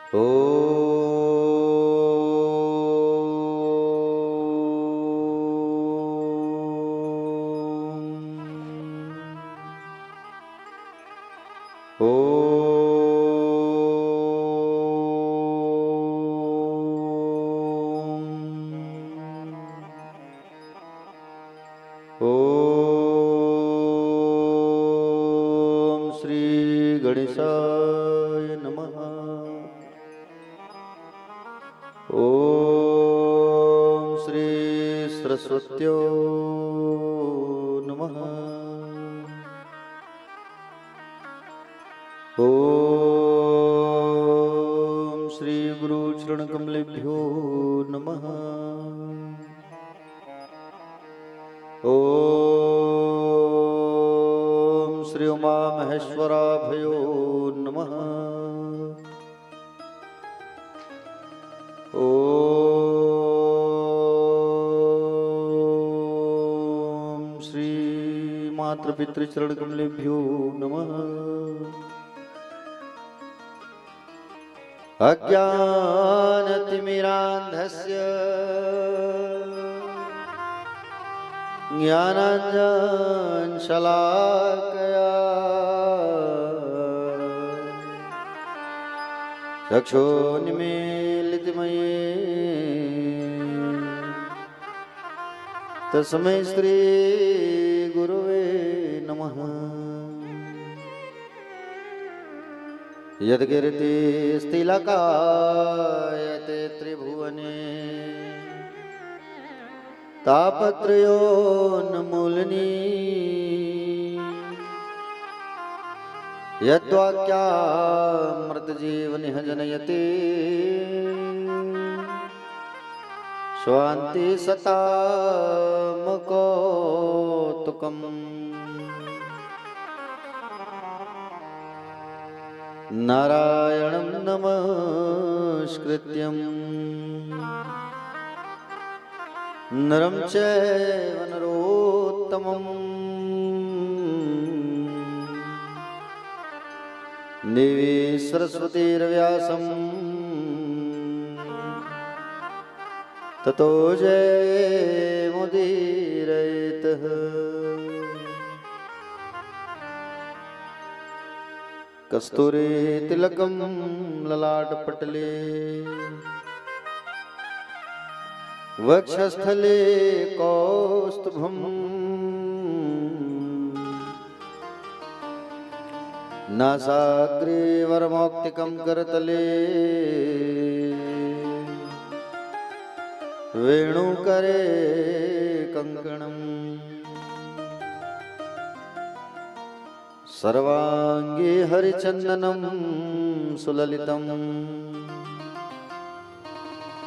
ॐ श्री गणेशाय नमः। ॐ श्री सरस्वत्यो नमः। ॐ श्री गुरु चरण कमलेभ्यो नमः। ॐ श्री उमा महेश्वराभयो नमः। ॐ श्री मातृपितृचरण कमलेभ्यो नमः। अज्ञानतिमिरान्धस्य ज्ञानाञ्जनशलाकया चक्षुर्निमीलितमये तस्मै श्री गुरुवे नमः। यद्कीर्तिस्तिलकायते त्रिभुवने तापत्रयोन्मूलनी यद्वाक्यामृतजीवनिह जनयति स्वान्ति सतामकौतुकम्। नारायणं नमस्कृत्यं नरं चैव नरोत्तमम् देवी सरस्वतीर्व्यासं ततो जयमुदीरयेत्। कस्तूरी तिलकं ललाटपटले वक्षस्थले कौस्तुभम् नासाग्रे वरमौक्तिकं करतले वेणुकरे कङ्कणम् सर्वांगे हरिचन्दनं सुललितं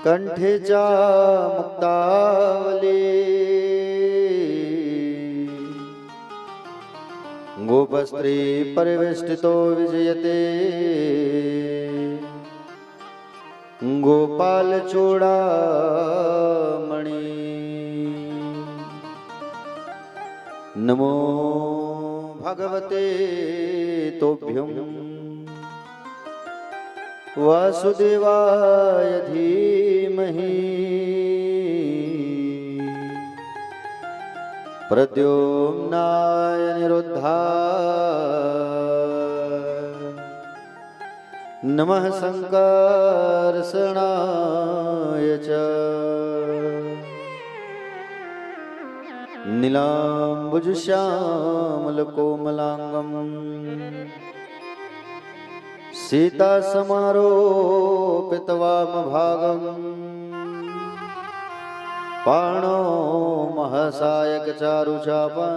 कंठे च मुक्तावली गोपस्त्री परिवेष्टितो विजयते गोपालचूडामणि। नमो भगवते तोभ्यं वासुदेवाय धीमहि प्रद्युम्नाय निरुद्धाय नमः संकर्षणाय च नीलाम्बुजश्यामलकोमलाङ्गं सीतासमारोपितवामभागं पाणो महसायकचारुचापं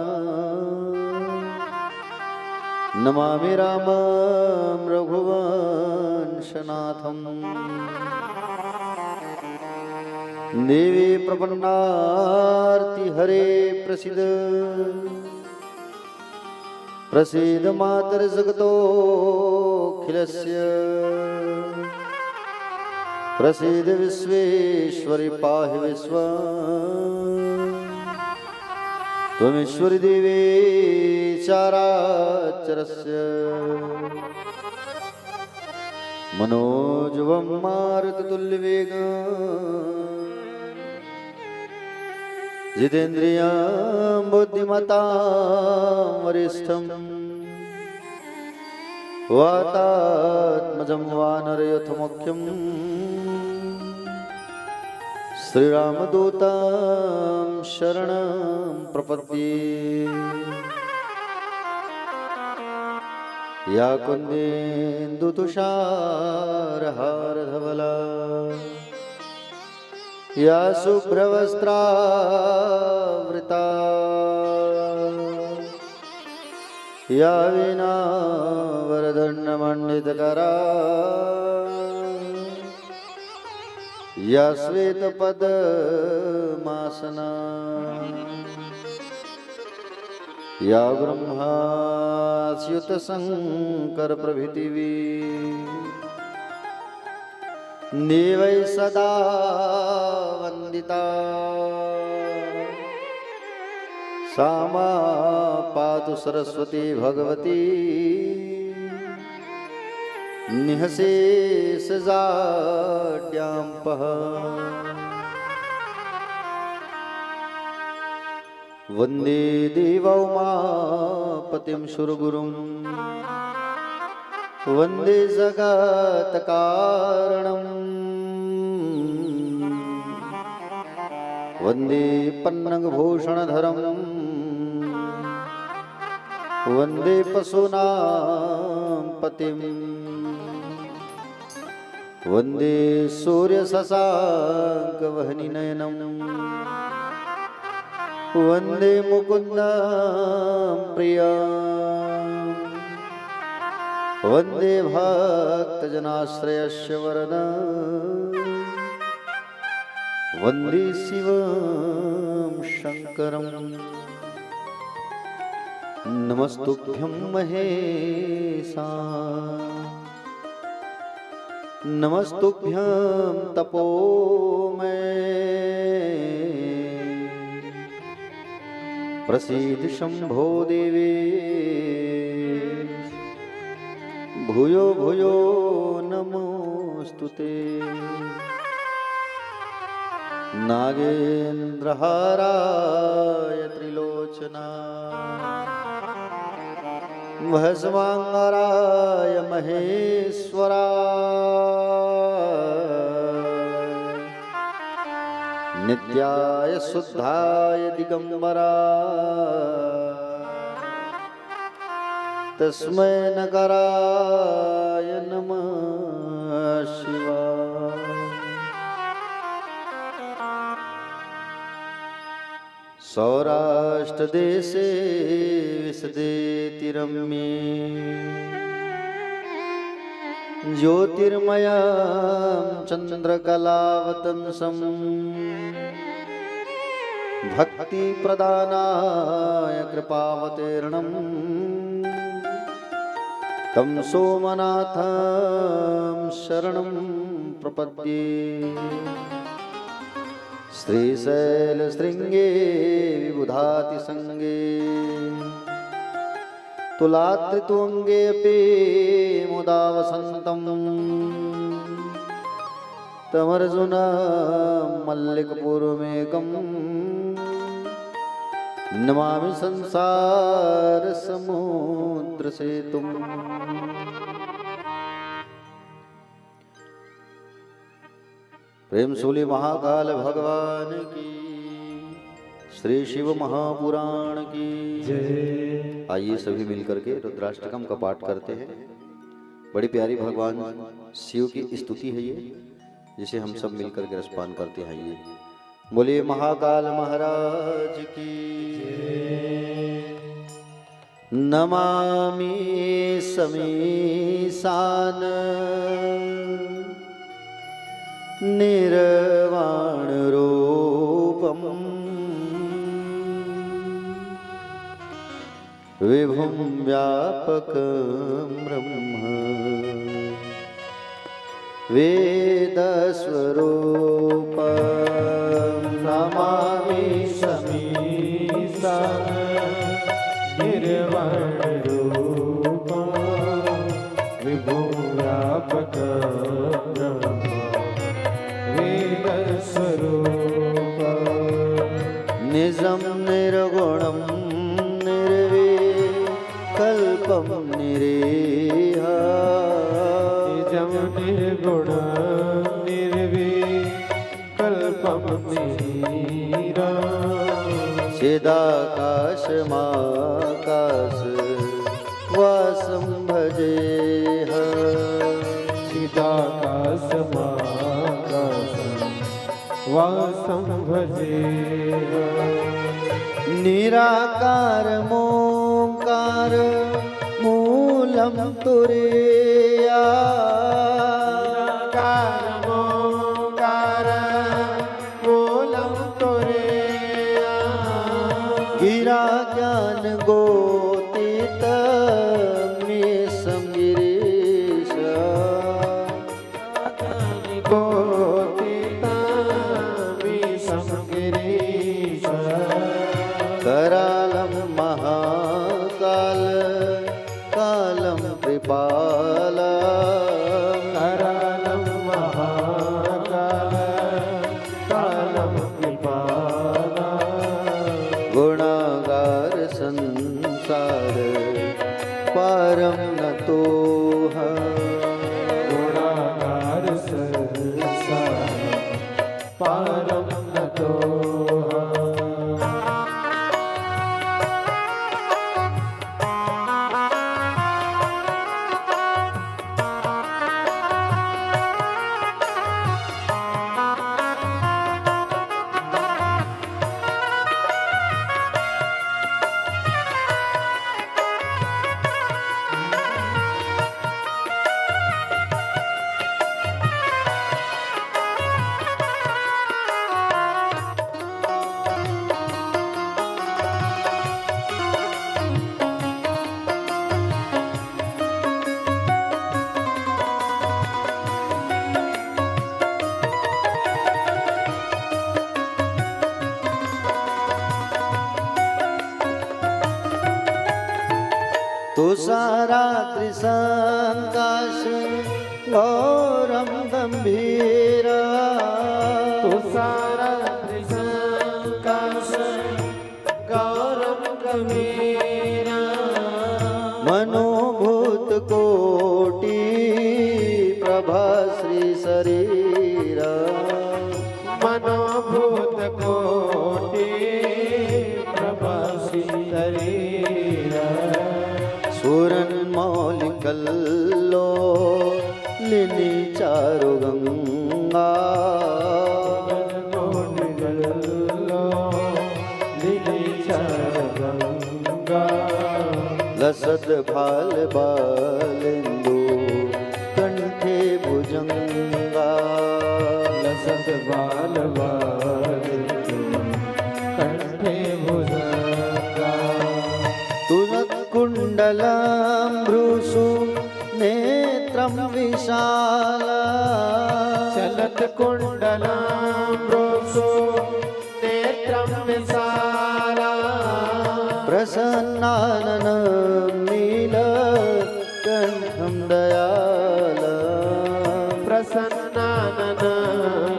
नमामि रामं रघुवंशनाथम्। देवी प्रपन्नार्ति हरे प्रसीद प्रसीद मातर्जगतोऽखिलस्य प्रसीद विश्वेश्वरि पाहि विश्वम्। त्वमीश्वरी देवी चाराचरस्य मनोजवं मारुततुल्यवेगं जितेन्द्रियं बुद्धिमतां वरिष्ठं वातात्मजं वानरयूथमुख्यं श्रीरामदूतं शरणं प्रपद्ये। या कुन्देन्दुतुषारहारधवला या शुभ्रवस्त्रावृता या वीणावरदण्डमण्डितकरा या श्वेतपद्मासना या ब्रह्माच्युतशङ्करप्रभृतिवी देवै सदा वन्दिता सा मा पातु सरस्वती भगवती निःशेषजाड्याम्पः। वन्दे देवौमापतिं सुरगुरुं वन्दे जगत्कारणं वन्दे पन्नगभूषणधरं वन्दे पशूनां पतिं वन्दे सूर्यशशाङ्कवह्निनयनं वन्दे मुकुन्दं प्रियं वन्दे भक्तजनाश्रयस्य वरदं वन्दे शिवं शङ्करं। नमस्तुभ्यं महेशा नमस्तुभ्यं तपोमय प्रसीद शंभो देवे भूयो भूयो नमोस्तुते। नागेन्द्रहाराय त्रिलोचना भस्मांगराय महेश्वराय नित्याय शुद्धाय दिगंबराय तस्मै नगराय नमः शिवाय। सौराष्ट्र देशे विशदेतिरम्ये ज्योतिर्मयं चन्द्रकलावतंसं भक्तिप्रदानाय कृपावतीर्णं तं सोमनाथं शरणं प्रपद्ये। श्रीशैलशृङ्गे विबुधातिसङ्गे तुलात्रितुङ्गेऽपि मुदा वसन्तं तमर्जुन मल्लिकपूर्वमेकं नमामि संसारसमुद्रसेतुम्। प्रेम सूली महाकाल भगवान की, श्री शिव महापुराण की जय। आइए सभी मिलकर के रुद्राष्टकम का पाठ करते हैं। बड़ी प्यारी भगवान शिव की स्तुति है ये, जिसे हम सब मिलकर के रसपान करते हैं। आइए बोलिए महाकाल महाराज की जय। नमामि समीसान निर्वाण रूपम विभुं व्यापकं ब्रह्म वेदस्वरूपं नमामि समीसान निर्वाण रूपं विभुं व्यापकं व्यापक वेद स्वरूप निजं निर्गुणं निर्विकल्पं निरीह निजं निर्गुणं निर्विकल्पं निरीह चिदाकाशमाकाश वासं भजेह चिदाकाशमाकाशं वासं भजेह निराकारमोङ्कार मूलं तुरीया निराकारमोङ्कार मूलं तुरीया गिरा ज्ञान गोतीत मीसं गिरीश गोतीतामीशं गिरीश करालं महाकाल कालं कृपाल करालं महाकाल कालं कृपाल गुणागार संसार पारं नतोह गुणागार संसार पारं नतोह तुषारात्रिसङ्काश घोरं गम्भीरा तुषारात्रिसङ्काश गौरं गम्भीरा मनोभूतकोटि प्रभा श्रीशरीरा मनोभूतकोटि प्रभासी शरीरा सुरन्मौलिकल्लो लिनि चारुगङ्गा लसद भाल बालेन्दु कंठे भुजंगा लसद बाल बालेन्दु कंठे भुजंगा तुनत् कुण्डलं भ्रूषु नेत्रं विशाला चलत कुण्डलं भ्रूषु नेत्रं विशाला प्रसन्नानन नील कंठं दयाल प्रसन्नानन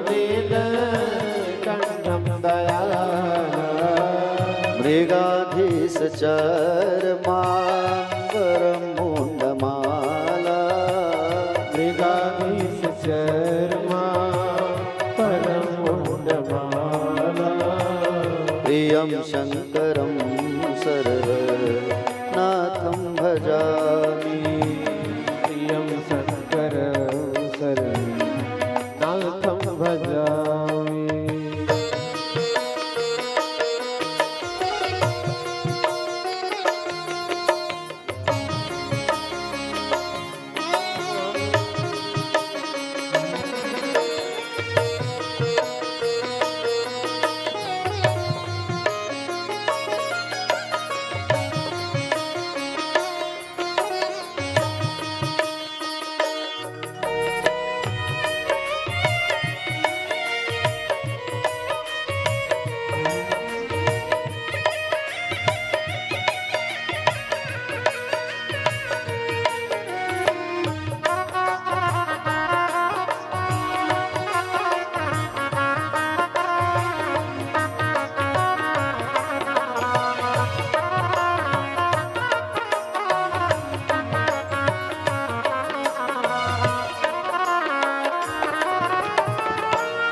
नील कंठं दयाल मृगाधीश चर्माम्बरं मुण्डमाला मृगाधीश चर्मा परं मुण्डमाला प्रियं शङ्करं सर्वनाथं भजामि प्रियं शङ्करं सर्वनाथं भजामि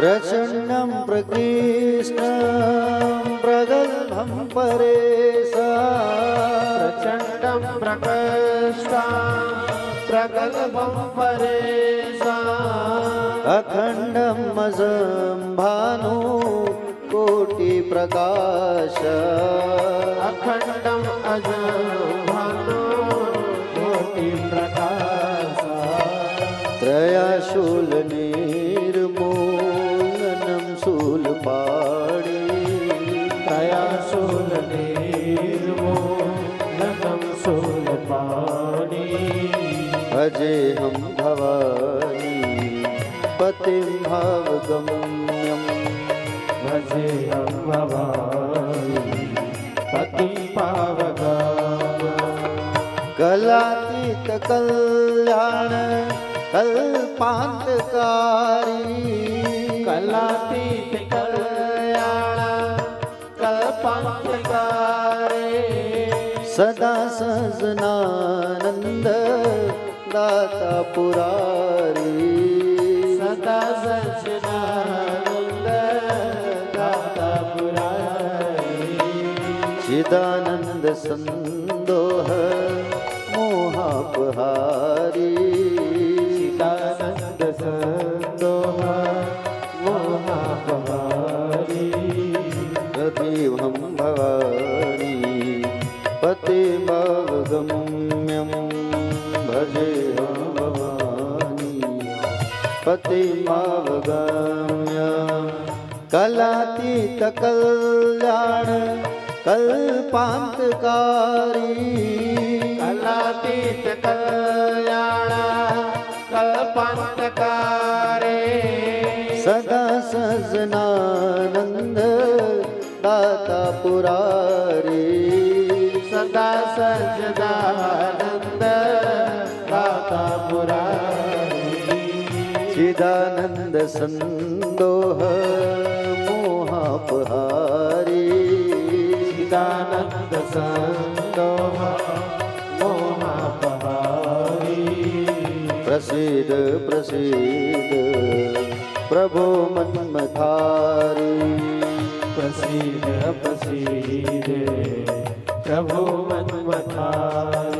प्रचण्डं प्रकृष्णं प्रगल्भं परेशा प्रचण्डं प्रकृष्टा प्रगल्भं परेशा अखण्डम् असम्भानु कोटिप्रकाश अखण्डम् अजभानो कोटिप्रकाश त्रयाशूलनिर्मूलनं शूलपाणि त्रयाशूलनिर्मूलनं शूलपाणि भजेऽहं भवानी पतिं भावगम्यम् भजेऽहं भवानी पतिं पावगम्यम् कलातीत कल्याण कल्पान्तकारी कलातीत कल्याण कल्पान्तकारे सदा सजनानंद दाता पुरारी सदा सच्चिदानंद दाता पुरारी चिदानंद संदोह मोहापहारी चिदानंद संदोह मोहापहारी प्रतीभं भवानी पतिमावगम्यं भजेऽहं भवानी पतिमावगम्यं कलातीत कल्याण कल्पान्तकारी कलातीत कल्याण कल्पान्तकारे सदा सजनानंद दाता पुरारी सदा सच्चिदानंद दाता पुरारी चिदानंद संदोह मोहापहारी चिदानंद संदोह मोहापहारी प्रसीद प्रसीद प्रभो मन्मथारी प्रसीद प्रसीद प्रभो मन्मथारी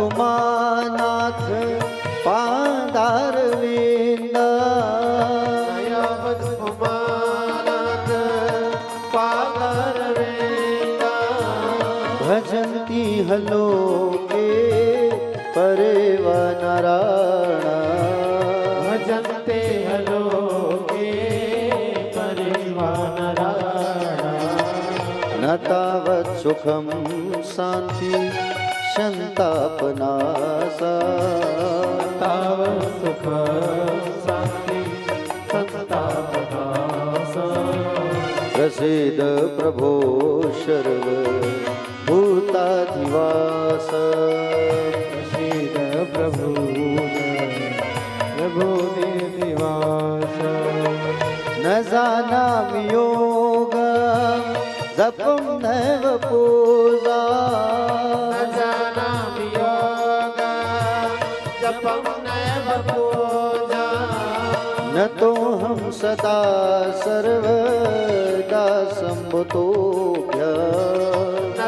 नयावदुमानाथ पादारविन्द नयावदुमानाथ पादारविन्द भजन्ति हलोके परिवनराणा भजन्ते हलोके परिवानराणा न तावत् सुखं शान्ति संतापनासा तावत् सुख शान्ति संतापनासा प्रसीद प्रभो शर्व भूताधिवास प्रसीद प्रभु प्रभु निवास न जानामि योगं जपं नैव पूजा न जानामि योगं जपं नैव पूजा न तोऽहं सदा सर्वदा सम्भुतोऽभ्य न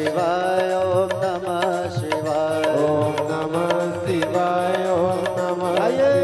शिवाय ओम नमः शिवाय ओम नमः शिवाय ओम नमः आइए।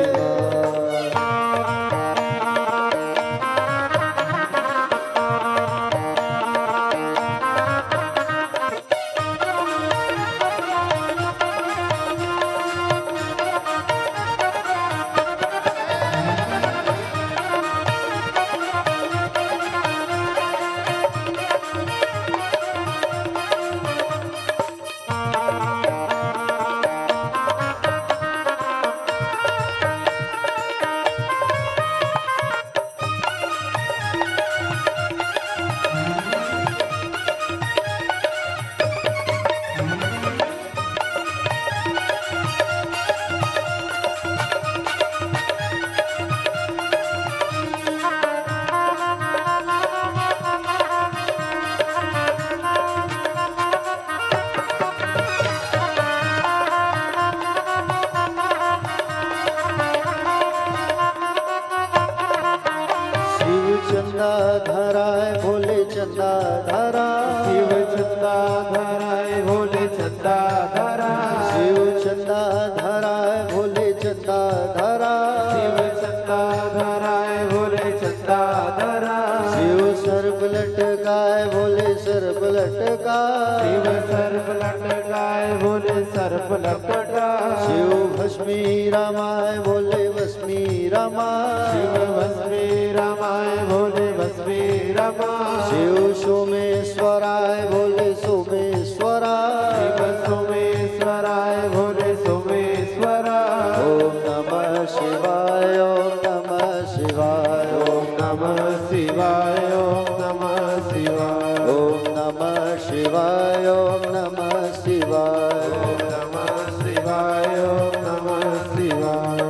शिव चंदा धराय भोले चंदा धरा शिव चंदा धराय भोले चंदा धरा शिव चंदा धराय भोले चंदा धरा शिव चंदा धराय भोले चंदा धरा शिव सर्प लटकाय भोले सर्प लटकाय शिव सर्प लटकाय भोले सर्प लटकाय शिव भस्मी रामाय भोले भस्मी रामाय शिव भस्मे रामाय भोले भस्मे रामाय शिव सोमेश्वराय भोले सोमेश्वराय शिव सोमेश्वराय भोले सोमेश्वराय ओम नमः शिवाय ओम नमः शिवाय ओम नमः शिवाय ओम नमः शिवाय ओम नमः शिवाय ओम नमः शिवाय ओम नमः शिवाय ओम नमः शिवाय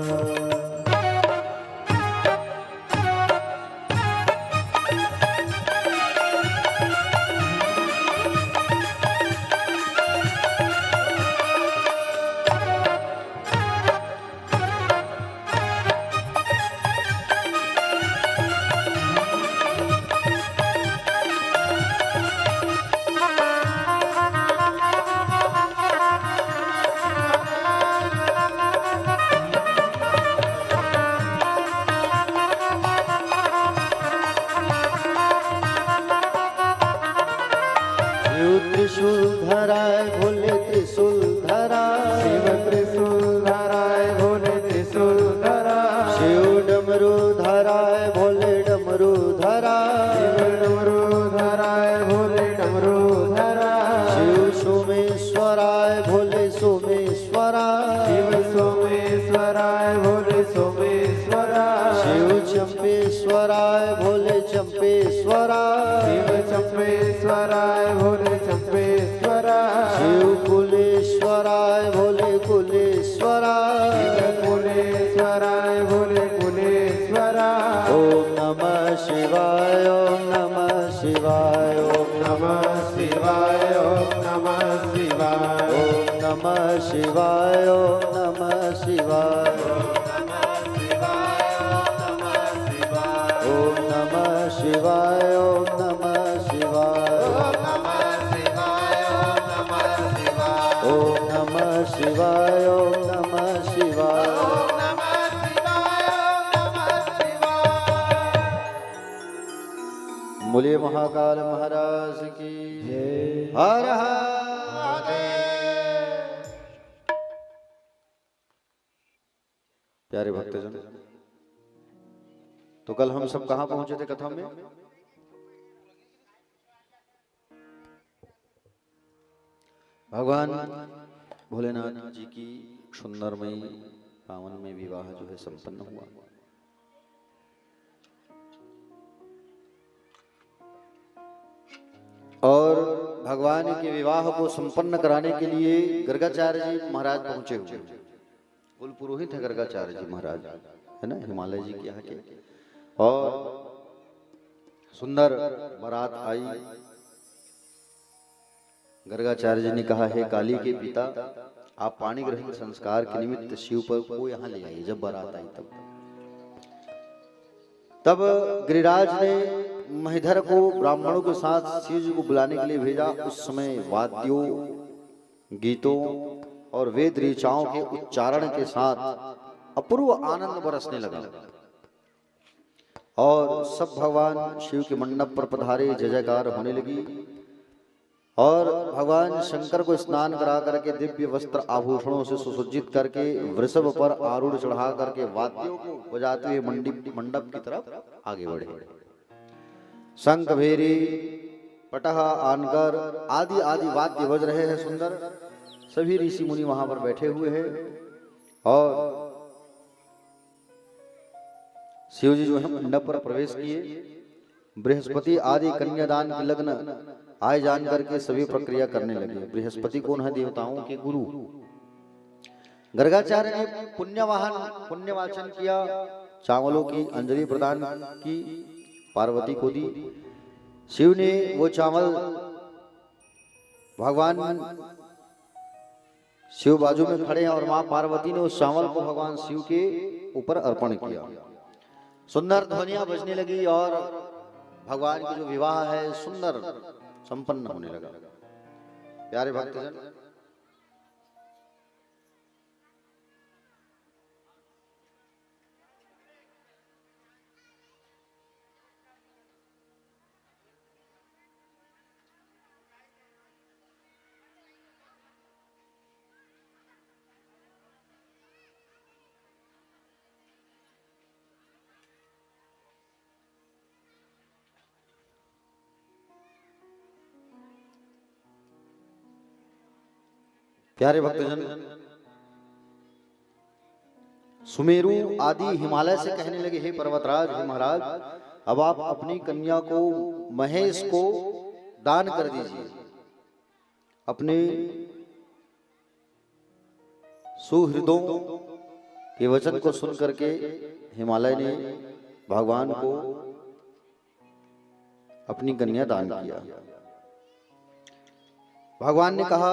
शिव त्रिशूल धराय भोले त्रिशूल धराय शिव त्रिशूल धराय भोले त्रिशूल धराय शिव डमरू धराय भोले डमरू धराय शिव डमरू धराय भोले डमरू धराय शिव सोमेश्वराय भोले सोमेश्वराय शिव सोमेश्वराय भोले सोमेश्वराय शिव चंपेश्वराय भोले चंपेश्वराय शिव चंपेश्वराय भोले चंपेश्वराय शिव कुलेश्वराय भोले कुलेश्वराय शिव कुलेश्वराय भोले कुलेश्वराय ओम नमः शिवाय ओम नमः शिवाय ओम नमः शिवाय ओम नमः शिवाय ओम नमः शिवाय ओम नमः शिवाय ओम नमः शिवाय ओम नमः शिवाय ओम नमः शिवाय ओम नमः शिवाय बोलिए महाकाल महाराज की जय। हर हर प्यारे भक्तजन, तो कल हम सब कहाँ पहुंचे थे कथा में? भगवान भोलेनाथ जी की सुंदरमयी पावन में विवाह जो है संपन्न हुआ। और भगवान के विवाह को संपन्न कराने के लिए गर्गाचार्य जी महाराज पहुंचे हुए। कुल पुरोहित है गर्गाचार्य जी महाराज, है ना, हिमालय जी के यहाँ के। और सुंदर बारात आई। गर्गाचार्य जी ने कहा, है काली के पिता, आप पाणी ग्रहण संस्कार के निमित्त शिव पर को यहाँ ले आइए। जब बारात आई तब गिरिराज ने महिधर को ब्राह्मणों के साथ शिव जी को बुलाने के लिए भेजा। उस समय वाद्यों, गीतों और वेद ऋचाओं के उच्चारण के साथ अपूर्व आनंद बरसने लगा और सब भगवान शिव के मंडप पर पधारे, जय जयकार होने लगी। और भगवान शंकर को स्नान करा करके दिव्य वस्त्र आभूषणों से सुसज्जित करके वृषभ पर आरूढ़ चढ़ा करके वाद्यों को बजाते हुए मंडप की तरफ आगे बढ़े। शंख, भेरी, पटहा, आनकर आदि आदि वाद्य बज रहे हैं सुंदर। सभी ऋषि मुनि वहां पर बैठे हुए हैं और शिव जी जो है मंडप पर प्रवेश किए। बृहस्पति आदि कन्यादान की लग्न आय जान करके सभी प्रक्रिया करने लगे। बृहस्पति कौन है? देवताओं के गुरु। गर्गाचार्य ने पुण्यवाचन किया, चावलों की अंजलि प्रदान की, पार्वती को दी। शिव ने वो चावल, भगवान शिव बाजू में खड़े हैं और मां पार्वती ने उस चावल को भगवान शिव के ऊपर अर्पण किया। सुंदर ध्वनियां बजने लगी और भगवान की जो विवाह है सुंदर संपन्न होने लगा। प्यारे भक्तजन, प्यारे भक्तजन, सुमेरु आदि हिमालय से कहने लगे, हे पर्वतराज, हे महाराज, अब आप अपनी कन्या को महेश को दान कर दीजिए। अपने सुहृदों के वचन को सुन करके हिमालय ने भगवान को अपनी कन्या दान किया। भगवान ने कहा,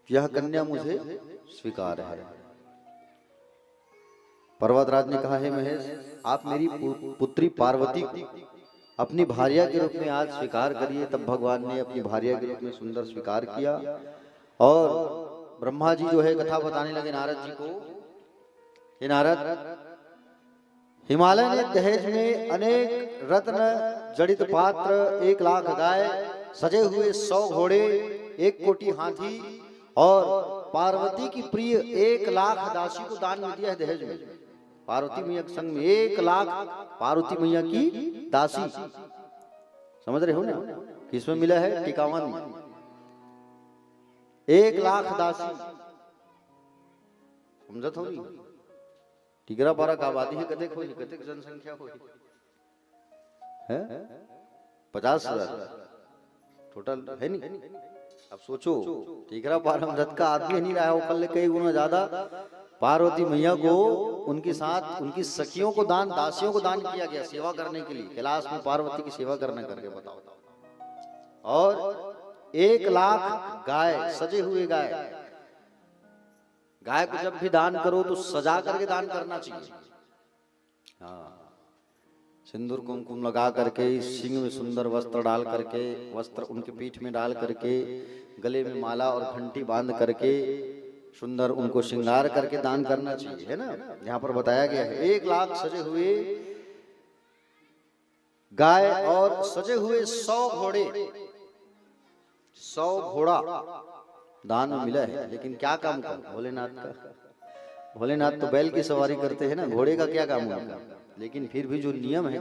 यह कन्या मुझे स्वीकार है। पर्वतराज ने कहा, हे महेश, आप मेरी पुत्री पार्वती को अपनी भार्या के रूप में आज स्वीकार करिए। तब भगवान ने अपनी भार्या के रूप में सुंदर स्वीकार किया और ब्रह्मा जी जो है कथा बताने लगे नारद जी को, हे नारद, हिमालय ने दहेज में अनेक रत्न जड़ित पात्र, 1 लाख गाय, सजे हुए 100 घोड़े, 1 कोटि हाथी और पार्वती की प्रिय 1 लाख दासी को दान में दिया है दहेज में। पार्वती मैया के संग में 1 लाख पार्वती मैया की दासी, समझ रहे हो ना किसमें मिला है? टिकावन में 1 लाख दासी, समझत होगी। टिकरा पारा का आबादी है कतेक होगी, कतेक जनसंख्या होगी है? 50,000 टोटल है नहीं। अब सोचो, टिकरा पारा में का आदमी नहीं रहा, वो कल कई गुना ज्यादा पार्वती मैया को उनके साथ उनकी सखियों को दान, दासियों को दान किया गया सेवा करने के लिए। कैलाश में पार्वती की सेवा करने करके बताओ। और 1 लाख गाय, सजे हुए गाय। गाय को जब भी दान करो तो सजा करके दान करना चाहिए। हाँ, सिंदूर कुमकुम लगा करके, सिंग में सुंदर वस्त्र डाल करके, वस्त्र उनके पीठ में डाल करके, गले में माला और घंटी बांध करके सुंदर उनको श्रृंगार करके दान करना चाहिए, है ना। यहाँ पर बताया गया है 1 लाख सजे हुए गाय और सजे हुए 100 घोड़े, 100 घोड़ा दान में मिला है। लेकिन क्या काम का भोलेनाथ का? भोलेनाथ तो बैल की सवारी करते हैं ना, घोड़े का क्या काम होगा? लेकिन फिर भी जो नियम है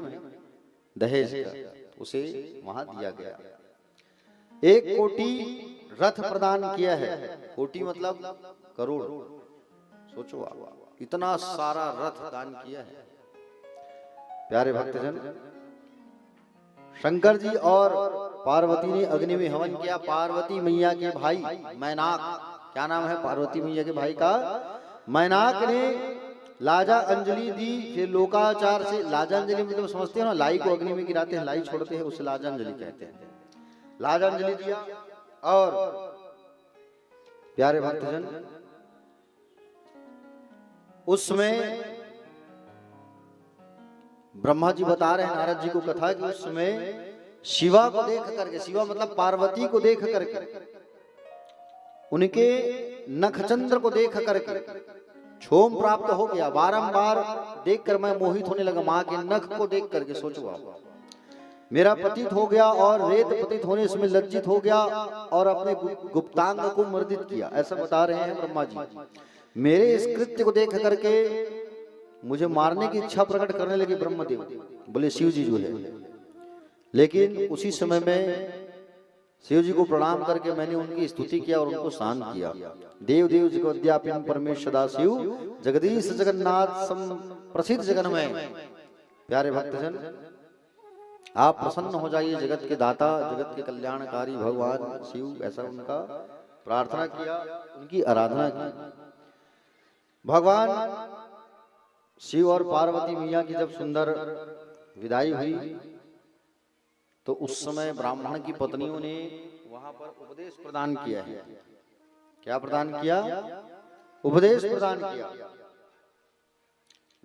दहेज का, उसे वहां दिया गया। 1 कोटि रथ प्रदान किया है। कोटि मतलब करोड़। सोचो आप, इतना सारा रथ दान किया है। प्यारे भक्तजन, शंकर जी और पार्वती ने अग्नि में हवन किया। पार्वती मैया के भाई मैनाक, क्या नाम है पार्वती मैया के भाई का? मैनाक ने लाजा अंजलि दी। फिर लोकाचार से, लाजा अंजलि मतलब समझते हो ना, लाई को अग्नि में गिराते हैं, लाई छोड़ते हैं, उसे लाजा अंजलि कहते हैं। लाजा अंजलि दिया। और प्यारे भक्तजन, उसमें ब्रह्मा जी बता रहे हैं नारद जी को कथा कि उस समय शिवा को देख करके, शिवा मतलब पार्वती को देख करके, उनके नखचंद्र को देख करके क्षोम प्राप्त हो गया। बारंबार देखकर मैं मोहित होने लगा। मां के नख को देख करके सोचो आप, मेरा पतित हो गया और रेत पतित होने से मैं लज्जित हो गया और अपने गुप्तांग को मर्दित किया, ऐसा बता रहे हैं ब्रह्मा जी। मेरे इस कृत्य को देख करके मुझे मारने की इच्छा प्रकट करने लगे ब्रह्मदेव, बोले शिव जी जो है। लेकिन उसी समय में शिव जी को प्रणाम करके मैंने उनकी स्तुति किया और उनको शांत किया। देव देव जगद्व्यापिन परमेश सदा शिव जगदीश जगन्नाथ सम प्रसिद्ध जगन्मय। प्यारे भक्तजन, आप प्रसन्न हो जाइए, जगत के दाता, जगत के कल्याणकारी भगवान शिव, ऐसा उनका प्रार्थना किया, उनकी आराधना की। भगवान शिव और पार्वती मैया की जब सुंदर विदाई हुई तो उस समय ब्राह्मण की पत्नियों ने वहां पर उपदेश प्रदान किया है। क्या प्रदान किया? उपदेश प्रदान किया।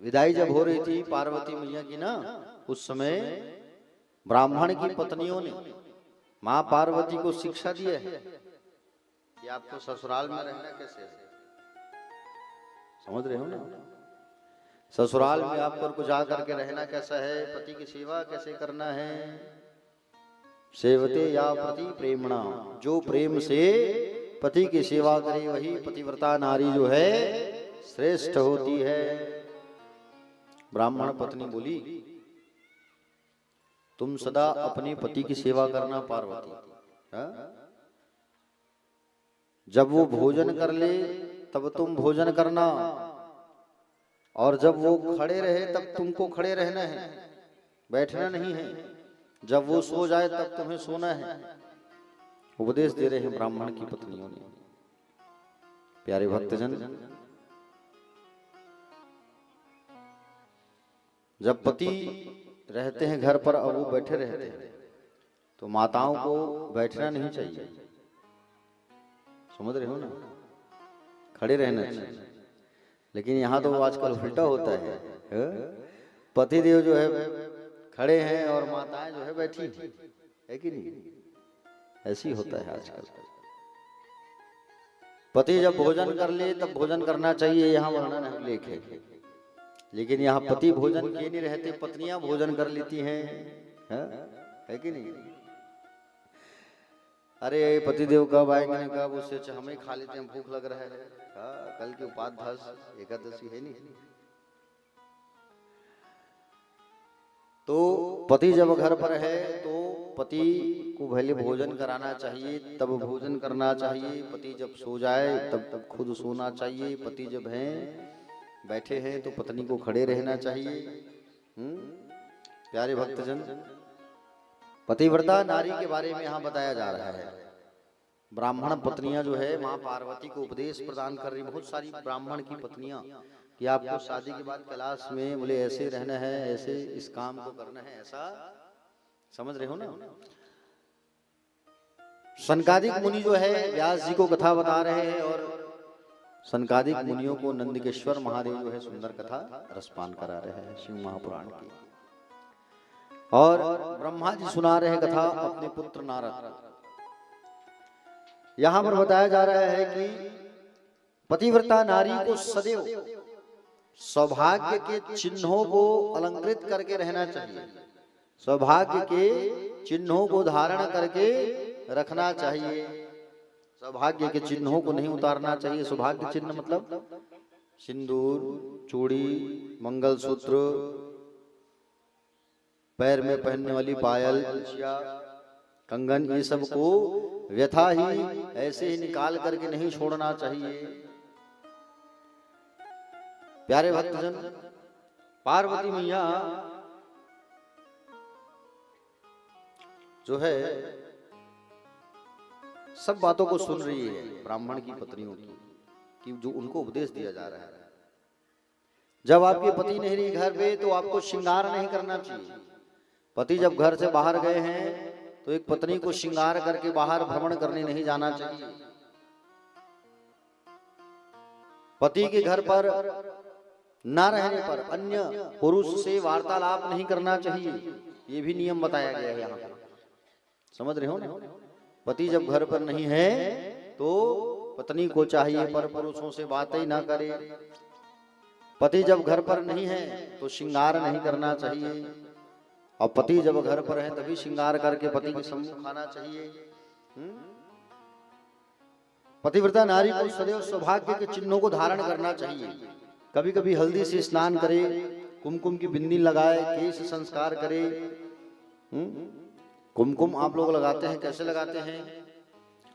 विदाई जब हो रही थी पार्वती मैया की ना, उस समय ब्राह्मण की पत्नियों ने मां पार्वती को शिक्षा दी है कि आपको ससुराल में रहना कैसे है। समझ रहे हो ना? ससुराल में आपको जा करके रहना कैसा है, पति की सेवा कैसे करना है। सेवते या पति प्रेमणा, जो प्रेम से पति की सेवा करे वही पतिव्रता नारी जो है श्रेष्ठ होती है। ब्राह्मण पत्नी बोली, तुम सदा अपने पति की सेवा करना पार्वती, हा? जब वो भोजन कर ले तब तुम भोजन करना, और जब वो खड़े रहे तब तुमको खड़े रहना है, बैठना नहीं है। जब वो सो जाए तब तुम्हें सोना है। उपदेश दे रहे हैं ब्राह्मण की पत्नियों ने। प्यारे भक्तजन, जब पति रहते हैं घर पर और वो बैठे रहते हैं तो माताओं को बैठना नहीं चाहिए। समझ रहे हो ना? खड़े रहना चाहिए। लेकिन यहाँ तो आजकल उल्टा होता है, पति देव जो है खड़े हैं और माताएं जो है बैठी है कि नहीं? ऐसी होता है आजकल। पति जब भोजन कर ले तब भोजन करना चाहिए, यहाँ वर्णन है, उल्लेख है। लेकिन यहाँ पति भोजन किए नहीं रहते, पत्नियां भोजन कर लेती हैं, है कि नहीं? अरे पति देव कब आएंगे, कब, उससे अच्छा हमें खा लेते हैं, भूख लग रहा है। कल की उपाध्यास एकादशी है नहीं। तो पति जब घर पर है तो पति को पहले भोजन कराना चाहिए, तब भोजन करना चाहिए। पति जब सो जाए तब खुद सोना चाहिए। पति जब हैं बैठे हैं तो पत्नी को खड़े रहना चाहिए। प्यारे भक्तजन, पतिव्रता नारी के बारे में यहाँ बताया जा रहा है। ब्राह्मण पत्नियां जो है माँ पार्वती को उपदेश प्रदान कर रही, बहुत सारी ब्राह्मण की पत्नियां, कि आपको शादी के बाद कैलाश में बोले ऐसे रहना है, ऐसे इस काम को करना है, ऐसा। समझ रहे हो ना? सनकादिक मुनि जो है व्यास जी को कथा बता रहे हैं और सनकादिक मुनियों को नंदिकेश्वर महादेव जो है सुंदर कथा रसपान करा रहे हैं शिव महापुराण की। और ब्रह्मा जी सुना रहे कथा अपने पुत्र नारद। यहां पर बताया जा रहा है कि पतिव्रता नारी को सदैव सौभाग्य के चिन्हों को अलंकृत करके रहना चाहिए। सौभाग्य के चिन्हों को धारण करके रखना चाहिए। सौभाग्य के चिन्हों को नहीं उतारना चाहिए। सौभाग्य चिन्ह मतलब सिंदूर, चूड़ी, मंगलसूत्र, पैर में पहनने वाली पायल, कंगन, ये सब को व्यथा ही ऐसे ही निकाल करके नहीं छोड़ना चाहिए। प्यारे भक्तजन, पार्वती मैया जो है सब बातों को सुन रही है ब्राह्मण की पत्नियों की, कि जो उनको उपदेश दिया जा रहा है। जब आपके पति नहीं रही घर पे तो आपको श्रृंगार नहीं करना चाहिए। पति जब घर से बाहर गए हैं तो एक पत्नी को श्रृंगार करके बाहर भ्रमण करने नहीं जाना चाहिए। पति के घर पर ना रहने पर अन्य पुरुष से वार्तालाप नहीं करना चाहिए, ये भी नियम बताया गया है यहाँ पर। समझ रहे हो ना? पति जब घर पर नहीं है तो पत्नी को चाहिए पर पुरुषों से बातें ही ना करे। पति जब घर पर नहीं है तो श्रृंगार नहीं करना चाहिए, और पति जब घर पर है तभी श्रृंगार करके पति के सम्मुख आना चाहिए। पतिव्रता नारी को सदैव सौभाग्य के चिन्हों को धारण करना चाहिए। कभी कभी हल्दी से स्नान करे, कुमकुम की बिंदी लगाए, केश संस्कार करे। कुमकुम आप लोग लगाते हैं, कैसे लगाते हैं?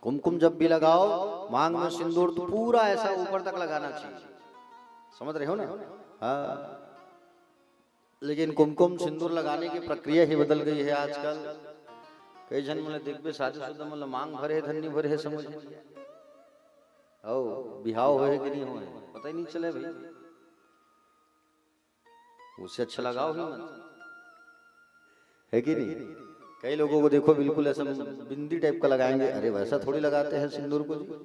कुमकुम जब भी लगाओ मांग में सिंदूर तो पूरा ऐसा ऊपर तक लगाना चाहिए। समझ रहे हो ना? हाँ, लेकिन कुमकुम सिंदूर लगाने की प्रक्रिया ही बदल गई है आजकल। कई जन मतलब दिग्बे शादीशुदा मतलब मांग भरे धन्य भरे समझ ओ बिहाव होए कि नहीं होए पता ही नहीं चले भाई। उससे अच्छा लगाओ ही मत, है कि नहीं? कई लोगों को देखो बिल्कुल ऐसा बिंदी टाइप का लगाएंगे, अरे वैसा थोड़ी लगाते हैं सिंदूर को जी।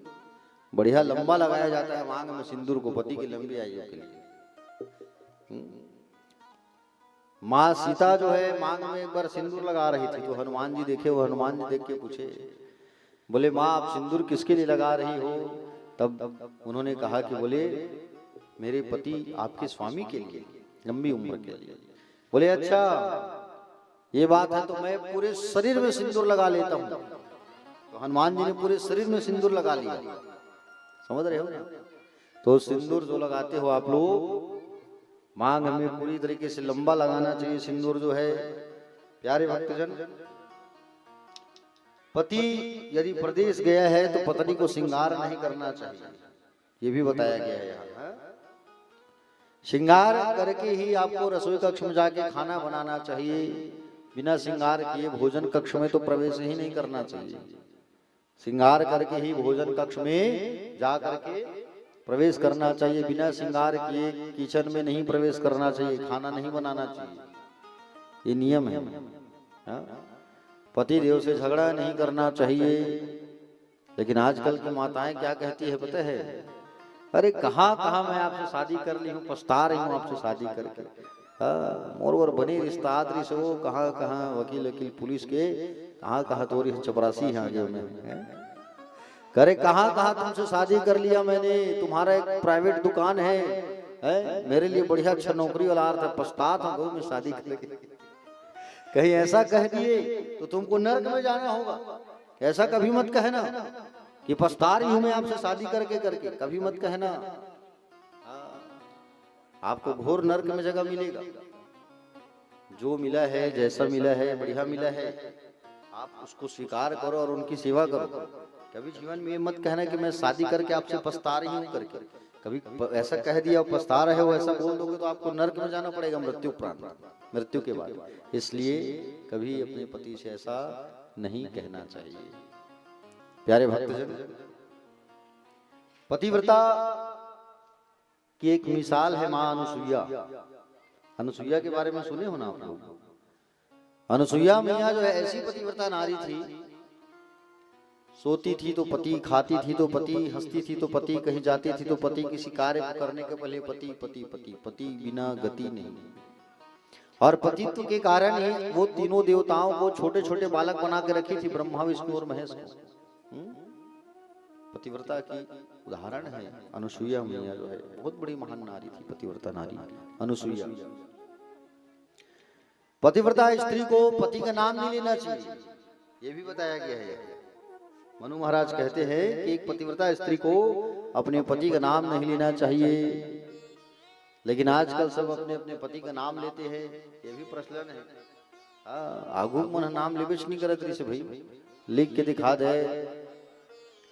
बढ़िया लंबा लगाया जाता है मांग में सिंदूर को, पति की लंबी आयु के लिए। माँ सीता जो है मांग में एक बार सिंदूर लगा रही थी तो हनुमान जी देखे, वो हनुमान जी देख के पूछे, बोले माँ आप सिंदूर किसके लिए लगा रही हो? तब उन्होंने कहा कि बोले मेरे पति आपके स्वामी के लिए, लंबी उम्र के लिए। बोले अच्छा ये बात है तो मैं पूरे शरीर में सिंदूर लगा लेता हूँ। तो हनुमान जी ने पूरे शरीर में सिंदूर लगा लिया। समझ रहे हो ना? तो सिंदूर जो लगाते हो आप लोग मांग में पूरी तरीके से लंबा लगाना चाहिए सिंदूर जो है। प्यारे भक्तजन, पति यदि प्रदेश गया है तो पत्नी को श्रृंगार नहीं करना चाहिए, ये भी बताया गया है यहाँ। श्रृंगार करके ही आपको रसोई कक्ष में जाके खाना बनाना चाहिए। बिना श्रृंगार किए भोजन कक्ष में तो प्रवेश ही नहीं करना चाहिए। श्रृंगार करके ही भोजन कक्ष में जा करके प्रवेश करना चाहिए। बिना श्रृंगार किए किचन में नहीं प्रवेश करना चाहिए, खाना नहीं बनाना चाहिए, ये नियम है। पति देव से झगड़ा नहीं करना चाहिए। लेकिन आजकल की माताएं क्या कहती है पता है? अरे कहाँ कहाँ मैं आपसे शादी कर ली हूँ, पछता रही हूँ आपसे शादी करके। मोर बनी रिश्ता से वो कहाँ कहाँ वकील वकील पुलिस के कहाँ कहाँ तोरी चपरासी है आगे में। करे कहाँ कहाँ तुमसे शादी कर लिया मैंने, तुम्हारा एक प्राइवेट दुकान है मेरे लिए बढ़िया अच्छा नौकरी वाला अर्थ है, पछता था मैं शादी करके। कहीं ऐसा कह दिए तो तुमको नर्क में जाना होगा। ऐसा कभी मत कहना कि पछता रही हूं मैं आपसे शादी करके करके, कभी मत कहना। आपको घोर नर्क में जगह मिलेगा। जो मिला है, जैसा मिला है, बढ़िया मिला है, आप उसको स्वीकार करो और उनकी सेवा करो। कभी जीवन में ये मत कहना कि मैं शादी करके आपसे पछता रही हूँ करके। कभी ऐसा कह दिया और पछता रहे हो ऐसा बोल दोगे तो आपको नर्क में जाना पड़ेगा मृत्यु उपरांत, मृत्यु के बाद। इसलिए कभी अपने पति से ऐसा नहीं कहना चाहिए। प्यारे भक्तजन, पतिव्रता की एक मिसाल है मां अनुसुईया। अनुसुईया के बारे में सुने हो ना आप लोग? अनुसुईया मैया जो है ऐसी पतिव्रता नारी थी, सोती थी तो पति, खाती थी तो पति, हंसती थी तो पति, कहीं जाती थी तो पति, किसी कार्य करने के पहले पति पति पति पति, बिना गति नहीं। और पतित्व के कारण ही वो तीनों देवताओं को छोटे छोटे बालक बना के रखी थी, ब्रह्मा विष्णु और महेश को। पतिव्रता की उदाहरण है अनुसुईया मैया जो है, बहुत बड़ी महान नारी थी पतिव्रता नारी अनुसुईया। पतिव्रता स्त्री को पति का नाम नहीं लेना चाहिए, ये भी बताया गया है। मनु महाराज कहते हैं कि एक पतिव्रता स्त्री को अपने पति का नाम नहीं लेना चाहिए। लेकिन आजकल सब अपने अपने पति का नाम लेते हैं, ये भी प्रचलन है। आगू मन नाम लेबेच नहीं करत रही से भाई, लिख के दिखा दे।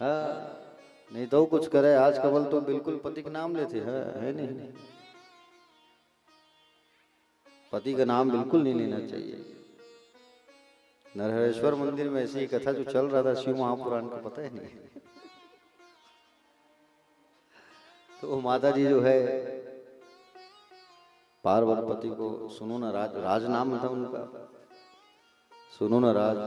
नहीं तो कुछ करे। आज कबल तो बिल्कुल पति का नाम लेते है नहीं, पति का नाम बिल्कुल नहीं लेना चाहिए। नरहरेश्वर मंदिर में ऐसी कथा जो चल रहा था शिव महापुराण का, पता है नहीं? तो माता जी जो है पार्वती को, सुनो ना राज नाम था उनका, सुनो ना राज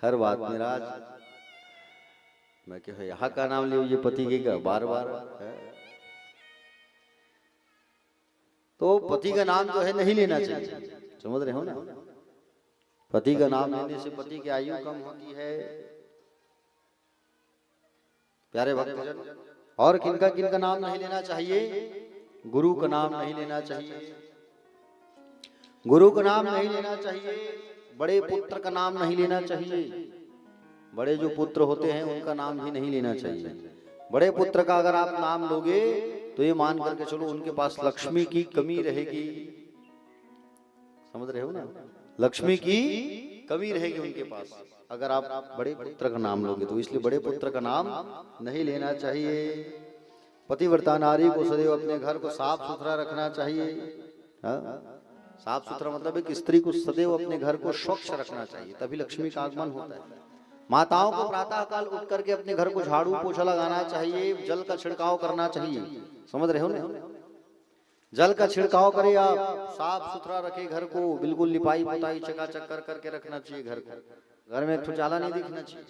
हर बात में राज। मैं क्या है यहाँ का नाम लियो, ये पति के का बार बार है। तो पति का नाम जो है नहीं लेना चाहिए, समझ रहे हो ना। पति का नाम लेने से पति की आयु कम होती है प्यारे भक्तजन। और किनका किनका नाम नहीं लेना चाहिए? गुरु का नाम नहीं लेना चाहिए, गुरु का नाम नहीं लेना चाहिए, बड़े पुत्र का नाम नहीं लेना चाहिए। बड़े जो पुत्र होते हैं उनका नाम भी नहीं लेना चाहिए। बड़े पुत्र का अगर आप नाम लोगे तो ये मान करके चलो उनके पास लक्ष्मी की कमी रहेगी, समझ रहे हो ना। लक्ष्मी की कमी रहेगी उनके पास अगर आप बड़े पुत्र का नाम लोगे तो। इसलिए बड़े पुत्र का नाम नहीं लेना चाहिए। पतिव्रता नारी को सदैव अपने घर को साफ सुथरा रखना चाहिए। साफ सुथरा मतलब एक स्त्री को सदैव अपने घर को स्वच्छ रखना चाहिए, तभी लक्ष्मी का आगमन होता है। माताओं को प्रातः काल उठ करके अपने घर को झाड़ू पोछा लगाना चाहिए, जल का छिड़काव करना चाहिए, समझ रहे हो ना। जल का छिड़काव करे, आप साफ सुथरा रखे घर को, बिल्कुल लिपाई पुताई चकाचक कर करके रखना चाहिए घर को। घर में एक तो जाला नहीं दिखना चाहिए,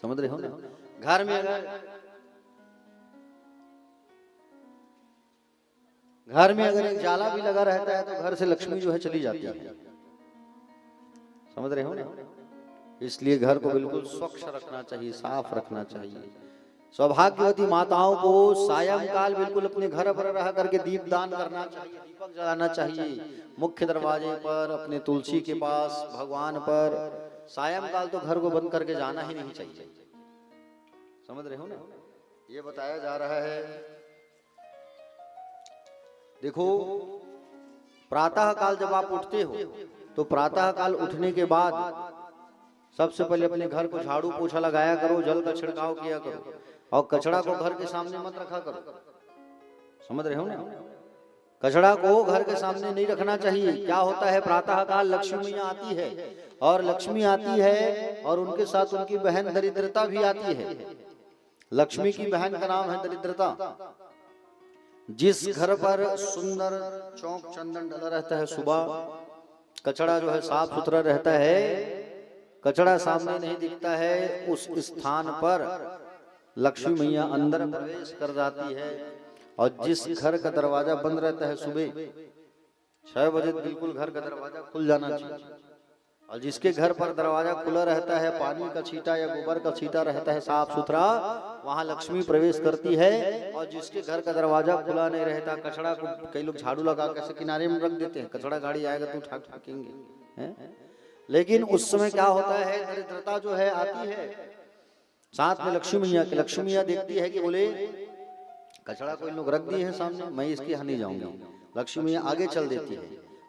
समझ रहे हो ना। घर में अगर एक जाला भी लगा रहता है तो घर से लक्ष्मी जो है चली जाती है, समझ रहे हो ना। इसलिए घर को बिल्कुल स्वच्छ रखना चाहिए, साफ रखना चाहिए। सौभाग्यवती माताओं को सायंकाल बिल्कुल अपने घर पर रह करके दीप दान करना चाहिए, दीपक जलाना चाहिए मुख्य दरवाजे पर, अपने तुलसी के पास, भगवान पर। सायंकाल तो घर को बंद करके जाना ही नहीं चाहिए, समझ रहे हो ना। ये बताया जा रहा है, देखो प्रातः काल जब आप उठते हो तो प्रातः काल उठने के बाद सबसे पहले अपने घर को झाड़ू पोछा लगाया करो, जल का छिड़काव किया करो, और कचड़ा को घर के सामने मत रखा करो, समझ रहे हो ना। कचड़ा को घर के सामने नहीं रखना चाहिए। क्या होता है, प्रातः काल लक्ष्मी मैया आती है, और लक्ष्मी आती है और उनके साथ उनकी बहन दरिद्रता भी आती है। लक्ष्मी की बहन का नाम है दरिद्रता। जिस घर पर सुंदर चौक चंदन डला रहता है, सुबह कचड़ा जो है साफ सुथरा रहता है, कचड़ा सामने नहीं दिखता है, उस स्थान पर लक्ष्मी मैया अंदर प्रवेश कर जाती है। और जिस घर का दरवाजा बंद रहता है, सुबह 6 बजे बिल्कुल घर का दरवाजा खुल जाना चाहिए, और जिसके घर पर दरवाजा खुला रहता है, पानी का छींटा या गोबर का छींटा रहता है साफ सुथरा, वहां लक्ष्मी प्रवेश करती है। और जिसके घर का दरवाजा खुला नहीं रहता, कचड़ा को कई लोग झाड़ू लगा कैसे किनारे में रख देते हैं, कचड़ा गाड़ी आएगा तो उठा फेंकेंगे, लेकिन उस समय क्या होता है, दरिद्रता जो है आती है साथ में लक्ष्मी मैया के। लक्ष्मी मैया देखती है कि बोले कचड़ा कोई लोग रख दिए हैं सामने, मैं इसके यहाँ नहीं जाऊंगी। लक्ष्मी मैया आगे चल देती है,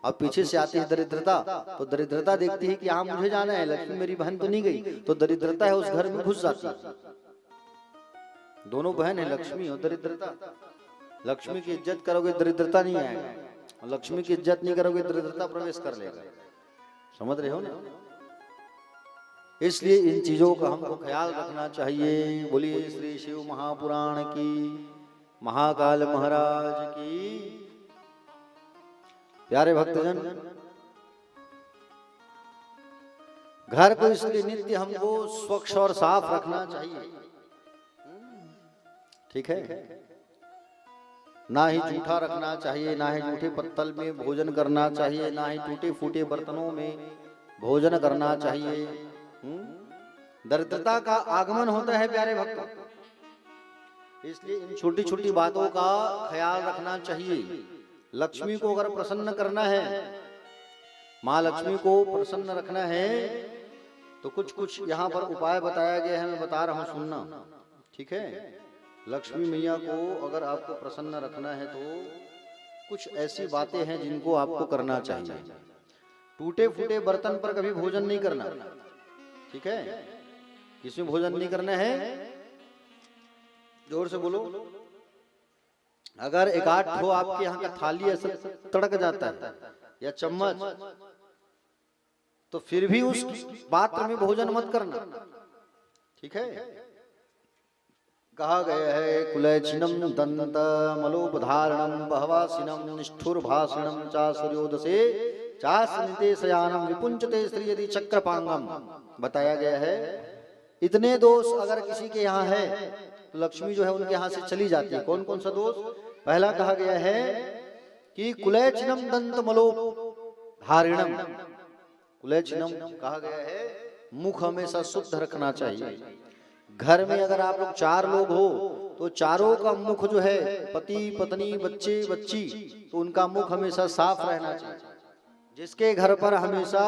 अब पीछे से आती है दरिद्रता, तो दरिद्रता देखती है कि यहाँ मुझे जाना है, लक्ष्मी मेरी बहन तो नहीं गई, तो दरिद्रता है उस घर में घुस जाती है। दोनों बहन है, लक्ष्मी और दरिद्रता। लक्ष्मी की इज्जत करोगे दरिद्रता नहीं आएगा, लक्ष्मी की इज्जत नहीं करोगे दरिद्रता प्रवेश कर लेगा, समझ रहे हो ना। इसलिए इन चीजों का हमको ख्याल रखना चाहिए। बोलिए श्री शिव महापुराण की, महाकाल महाराज की। प्यारे भक्तजन, घर को इसलिए नित्य हमको स्वच्छ और साफ रखना चाहिए, ठीक है। ना ही जूठा रखना चाहिए, ना ही जूठे पत्तल में भोजन करना चाहिए, ना ही टूटे फूटे बर्तनों में भोजन करना चाहिए। दरिद्रता का आगमन होता है प्यारे भक्तों, इसलिए इन छोटी छोटी बातों का ख्याल रखना चाहिए। लक्ष्मी को अगर प्रसन्न करना है, माँ लक्ष्मी को प्रसन्न रखना है, तो कुछ कुछ यहाँ पर उपाय बताया गया है, मैं बता रहा हूँ, सुनना, ठीक है। लक्ष्मी मैया को अगर आपको प्रसन्न रखना है तो कुछ ऐसी बातें हैं जिनको आपको करना चाहिए। टूटे फूटे बर्तन पर कभी भोजन नहीं करना, ठीक है। किसमें भोजन नहीं करना है, जोर से बोलो। अगर एक आध ठो आपके यहाँ का थाली ऐसा तड़क जाता है या चम्मच, तो फिर भी उस पात्र में भोजन मत करना, ठीक है। कहा गया है, कुलैचिनम दंत मलोपधारणम बहवासिनम निष्ठुर भाषणम चा सूर्योदसे चास्निते शयानम विपुंचते श्री यदि चक्रपांगम। बताया गया है इतने दोष अगर किसी के यहाँ है तो लक्ष्मी जो है उनके यहाँ से चली जाती है। कौन कौन सा दोष? पहला कहा गया है कि कुलैचनम दंत मलो धारिणम। कुलैचनम कहा गया है मुख हमेशा शुद्ध रखना चाहिए। घर में अगर आप लोग 4 लोग हो तो चारों का मुख जो है, पति पत्नी बच्चे बच्ची, तो उनका मुख हमेशा साफ रहना चाहिए। जिसके घर पर हमेशा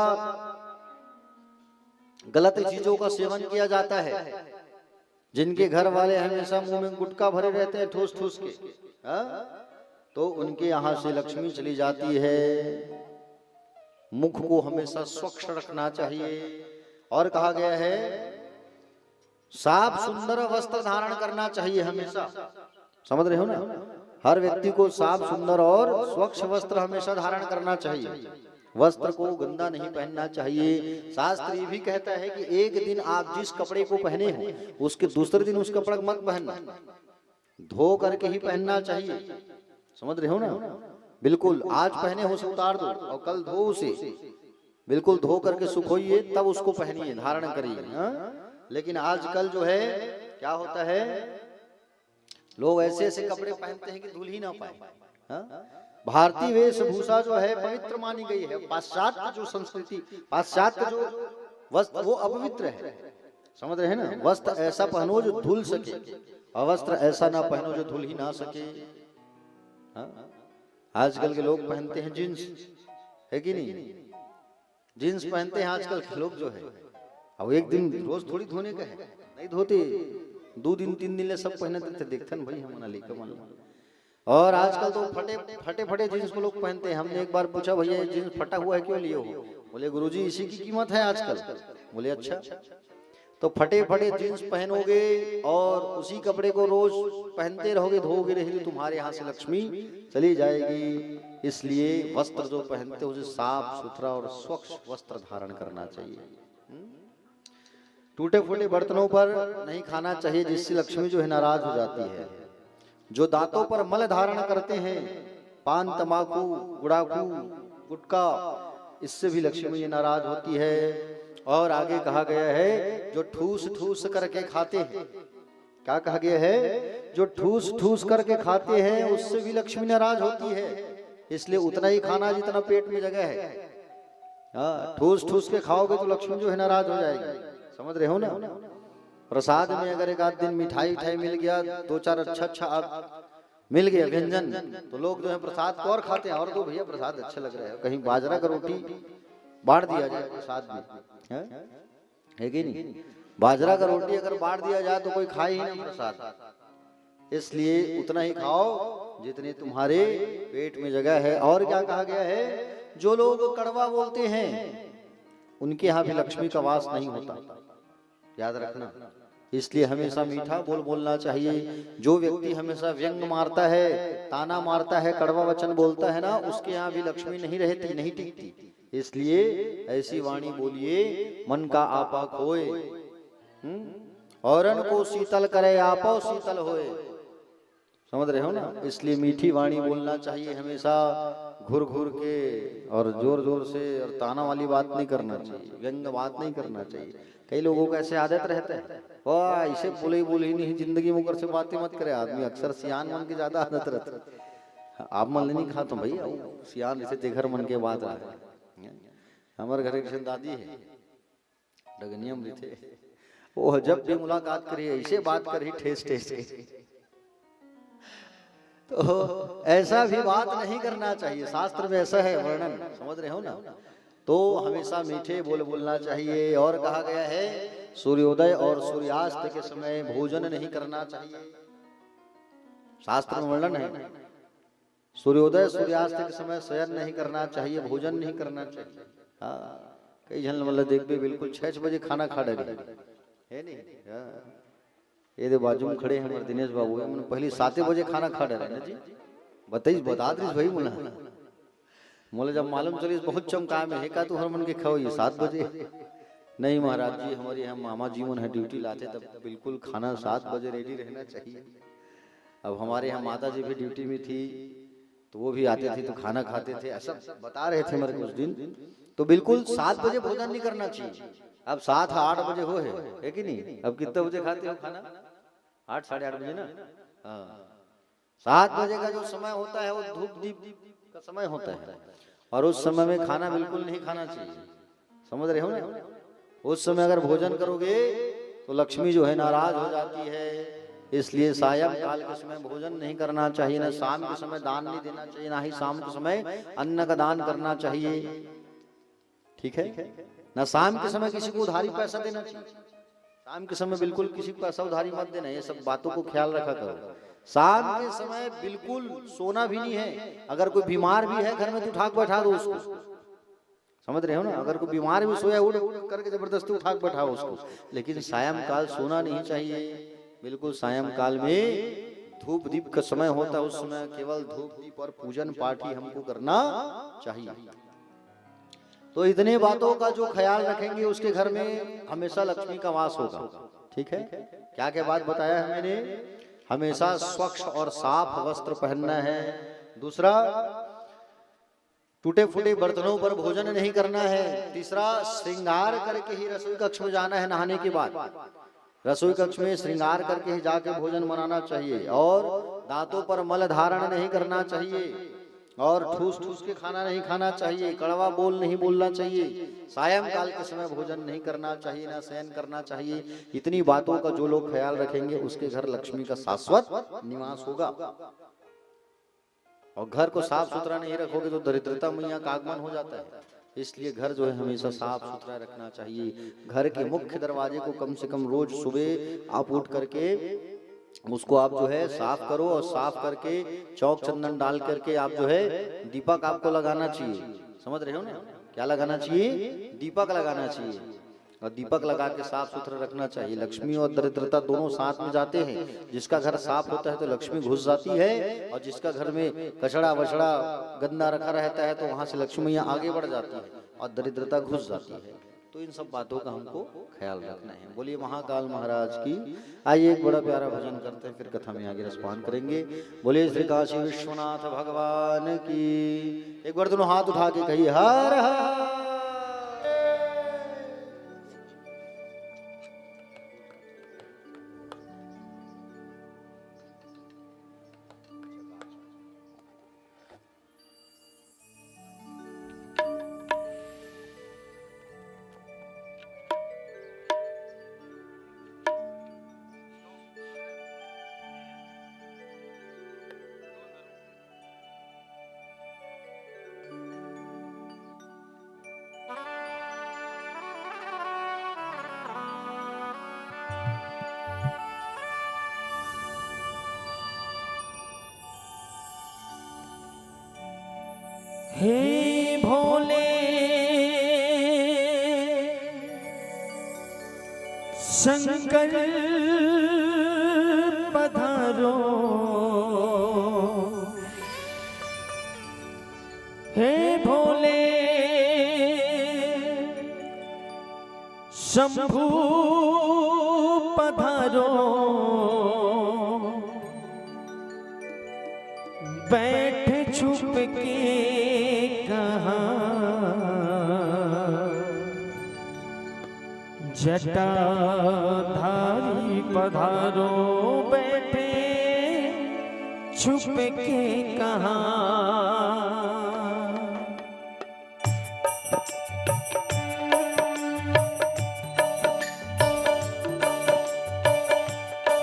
गलत चीजों का सेवन किया जाता है, जिनके घर वाले हमेशा मुंह में गुटखा भरे रहते हैं ठूस ठूस के, तो उनके यहाँ से लक्ष्मी चली जाती है। मुख को हमेशा स्वच्छ रखना चाहिए। और कहा गया है साफ सुंदर वस्त्र धारण करना चाहिए हमेशा। समझ रहे हो ना? हर व्यक्ति को साफ सुंदर और स्वच्छ वस्त्र हमेशा धारण करना चाहिए। वस्त्र को गंदा नहीं पहनना चाहिए। शास्त्र ये भी कहता है कि एक दिन आप जिस कपड़े को पहने हो उसके दूसरे दिन उस कपड़ा मत पहनना, धो करके ही पहनना चाहिए। समझ रहे हो ना? बिल्कुल आज पहने हो उसे उतार दो और कल धो उसे, बिल्कुल धो करके सुखोइए तब उसको पहनिए, धारण करिए। लेकिन आजकल जो है क्या होता है, लोग ऐसे ऐसे कपड़े पहनते हैं कि धुल ही ना पाए। भारतीय वेशभूषा जो है पवित्र मानी गई है। पाश्चात्य जो संस्कृति, पाश्चात्य जो वस्त्र वो अपवित्र है। समझ रहे हैं ना? वस्त्र ऐसा पहनो जो धुल सके, अवस्त्र ऐसा ना पहनो जो धुल ही ना सके। आजकल के लोग पहनते हैं जींस, है कि नहीं? जींस पहनते हैं आजकल के लोग जो है। अब एक दिन रोज थोड़ी धोने का है, नहीं धोते, 2 दिन 3 दिन ले सब पहनते थे। देखते भाई हम लेकर मान। और आजकल तो फटे फटे जींस को लोग पहनते हैं। हमने एक बार पूछा भैया ये जींस फटा हुआ है क्यों लिए हो? बोले गुरुजी इसी की कीमत है आजकल। बोले अच्छा, तो फटे फटे जींस पहनोगे और उसी कपड़े को रोज पहनते रहोगे, धोगे रहोगे, तुम्हारे यहाँ से लक्ष्मी चली जाएगी। इसलिए वस्त्र जो पहनते हो उसे साफ सुथरा और स्वच्छ वस्त्र धारण करना चाहिए। टूटे फूटे बर्तनों पर नहीं खाना चाहिए, जिससे लक्ष्मी जो है नाराज हो जाती है। जो दांतों पर मल धारण करते हैं, पान तंबाकू गुड़ाकू गुटखा, इससे भी लक्ष्मी नाराज होती है। और आगे कहा गया है जो ठूस ठूस करके खाते हैं, क्या कहा गया है? जो ठूस ठूस करके खाते हैं उससे भी लक्ष्मी नाराज होती है। इसलिए उतना ही खाना जितना पेट में जगह है। ठूस ठूस के खाओगे तो लक्ष्मी जो है नाराज हो जाएगी। समझ रहे हो ना? प्रसाद में अगर एक आध दिन मिठाई मिल गया, 2-4 अच्छा मिल गया व्यंजन, तो लोग जो है प्रसाद को और खाते हैं। और तो भैया प्रसाद अच्छा लग रहा है, कहीं बाजरा का रोटी बांट दिया जाए प्रसाद में, है कि नहीं? बाजरा का रोटी अगर बांट दिया जाए तो कोई खाए ही ना प्रसाद। इसलिए उतना ही खाओ जितने तुम्हारे पेट में जगह है। और क्या कहा गया है? जो लोग कड़वा बोलते हैं उनके यहाँ भी लक्ष्मी का वास नहीं होता, याद रखना। इसलिए हमेशा मीठा बोलना चाहिए। जो व्यक्ति हमेशा व्यंग मारता है, ताना मारता है, कड़वा वचन बोलता है ना, उसके यहाँ भी लक्ष्मी नहीं रहती, नहीं टिकती। इसलिए ऐसी वाणी बोलिए मन का आपा खोए, औरन को शीतल करे आपो शीतल होए। समझ रहे हो ना? इसलिए मीठी वाणी बोलना चाहिए हमेशा, घुर घुर के और जोर जोर से, और ताना वाली बात नहीं करना चाहिए, व्यंग बात नहीं करना चाहिए। कई लोगों को ऐसे आदत रहता है, वाह इसे बोले ही नहीं, जिंदगी मुकर से बातें मत करे आदमी। अक्सर सियान मन की ज्यादा आदत रहती है। आप मन नहीं खाता भाई, सियान इसे तेघर मन के बात रहा है। हमारे घर की दादी है डगनिया मृत है, वो जब भी मुलाकात करी ऐसे बात करी ठेस ठेस के। तो ऐसा भी बात नहीं करना चाहिए, शास्त्र में ऐसा है वर्णन। समझ रहे हो ना? तो हमेशा मीठे बोलना चाहिए। और कहा गया है सूर्योदय और सूर्यास्त के समय भोजन नहीं करना चाहिए। शास्त्र में वर्णन है सूर्योदय सूर्यास्त के समय शयन नहीं करना चाहिए, भोजन नहीं करना चाहिए। कई जन मतलब देख भी बिल्कुल 6 बजे खाना खा रहे है नहीं। ये दे बाजू में खड़े हैं हमारे दिनेश बाबू, मैंने पहले 7 बजे खाना खा रहे ना जी। बता दी भाई मोले जब मालूम चली बहुत चमका में है का तू हर मन के खाओ ये 7 बजे। नहीं महाराज जी, हमारे यहाँ मामा जीवन है ड्यूटी लाते तब बिल्कुल खाना 7 बजे रेडी रहना चाहिए। अब हमारे यहाँ माता जी भी ड्यूटी में थी तो वो भी आते थे तो खाना खाते थे, ऐसा बता रहे थे हमारे कुछ दिन। तो बिल्कुल 7 बजे भोजन नहीं करना चाहिए। अब 7-8 बजे है कि नहीं? अब कितने बजे खाते हो खाना? 8 साढ़े 8 बजे ना। हाँ, 7 बजे का जो समय होता है वो धूप दीप का समय होता है, और उस समय में खाना बिल्कुल नहीं खाना चाहिए। समझ रहे हो ना? उस समय अगर भोजन करोगे तो लक्ष्मी जो है नाराज हो जाती है। इसलिए सायं काल के समय भोजन नहीं करना चाहिए, ना शाम के समय दान नहीं देना चाहिए, ना ही शाम के समय अन्न का दान करना चाहिए। ठीक है? ना शाम के समय किसी को उधारी पैसा देना चाहिए। शाम के समय बिल्कुल किसी को पैसा उधारी मत देना। ये सब बातों को ख्याल रखा करो। शाम के समय बिल्कुल सोना भी नहीं है। अगर कोई बीमार भी है घर में तो उठा के बैठा दो उसको। समझ रहे हो ना? अगर कोई बीमार भी सोया उठ करके जबरदस्ती उठा के बैठाओ उसको। लेकिन सायंकाल सोना नहीं चाहिए। बिल्कुल सायंकाल में धूप दीप का समय होता है, उस समय केवल धूप दीप और पूजन पाठ ही हमको करना चाहिए। तो इतने बातों का जो ख्याल रखेंगे उसके घर में हमेशा लक्ष्मी का वास होगा। ठीक है? क्या क्या बात बताया है मैंने? हमेशा स्वच्छ और साफ वस्त्र पहनना है। दूसरा, टूटे फूटे बर्तनों पर भोजन नहीं करना है। तीसरा, श्रृंगार करके ही रसोई कक्ष में जाना है। नहाने के बाद रसोई कक्ष में श्रृंगार करके ही जाके भोजन बनाना चाहिए। और दांतों पर मल धारण नहीं करना चाहिए, और ठूस ठूस के खाना नहीं खाना चाहिए, कड़वा बोल नहीं बोलना चाहिए, सायंकाल के समय भोजन नहीं करना चाहिए, ना शयन करना चाहिए। इतनी बातों का जो लोग ख्याल रखेंगे उसके घर लक्ष्मी का शाश्वत निवास होगा। और घर को साफ सुथरा नहीं रखोगे तो दरिद्रता मैया का आगमन हो जाता है। इसलिए घर जो है हमेशा साफ सुथरा रखना चाहिए। घर के मुख्य दरवाजे को कम से कम रोज सुबह आप उठ करके उसको आप जो है साफ करो, और साफ करके चौक चंदन डाल करके आप जो है दीपक आपको लगाना चाहिए। समझ रहे हो ना? क्या लगाना चाहिए? दीपक लगाना चाहिए। और दीपक लगा के साफ सुथरा रखना चाहिए। लक्ष्मी और दरिद्रता दोनों साथ में जाते हैं। जिसका घर साफ होता है तो लक्ष्मी घुस जाती है, और जिसका घर में कचड़ा वचड़ा गंदा रखा रहता है तो वहां से लक्ष्मी मैया आगे बढ़ जाती है और दरिद्रता घुस जाती है। तो इन सब बातों का हमको ख्याल रखना है। बोलिए महाकाल महाराज की। आइए एक बड़ा प्यारा भजन करते हैं, फिर कथा में आगे रसपान करेंगे। बोलिए श्री काशी विश्वनाथ भगवान की। एक बार दोनों हाथ उठा के कहिए हर हर। हे भोले शंकर पधारो, हे भोले शंभू पधारो, बैठ छुप के जटाधारी पधारो, बैठे छुप के कहाँ।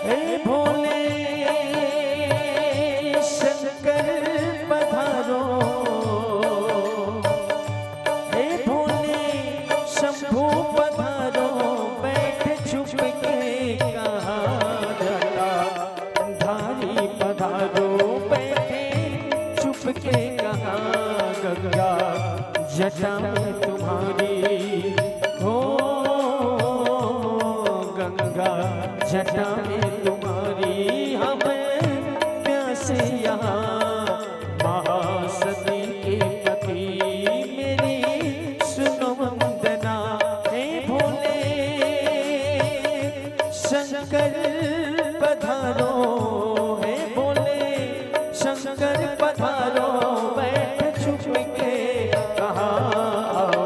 हे भोले शंकर पधारो, हे भोले शंभू पधारो, जटा में तुम्हारी हो गंगा, जटा में तुम्हारी हम प्यासे यहाँ महासती के पति मेरी सुनो वंदना। हे भोले शंकर पधारो, हे भोले शंकर पधारो, बैठ छुप के कहाँ आओ।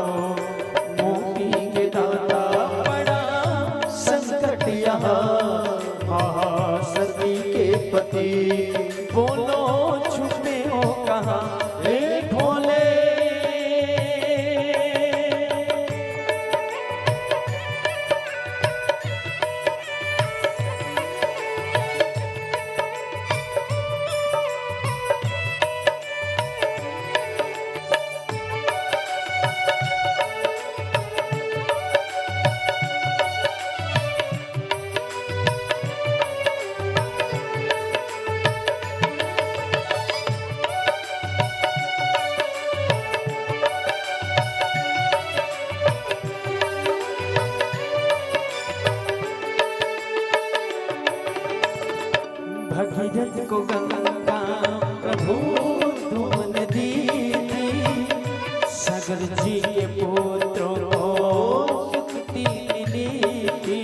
मोती के दाता जगत को गंगा प्रभु तुमने दी थी, सागर जी के पुत्रों को मुक्ति मिली थी।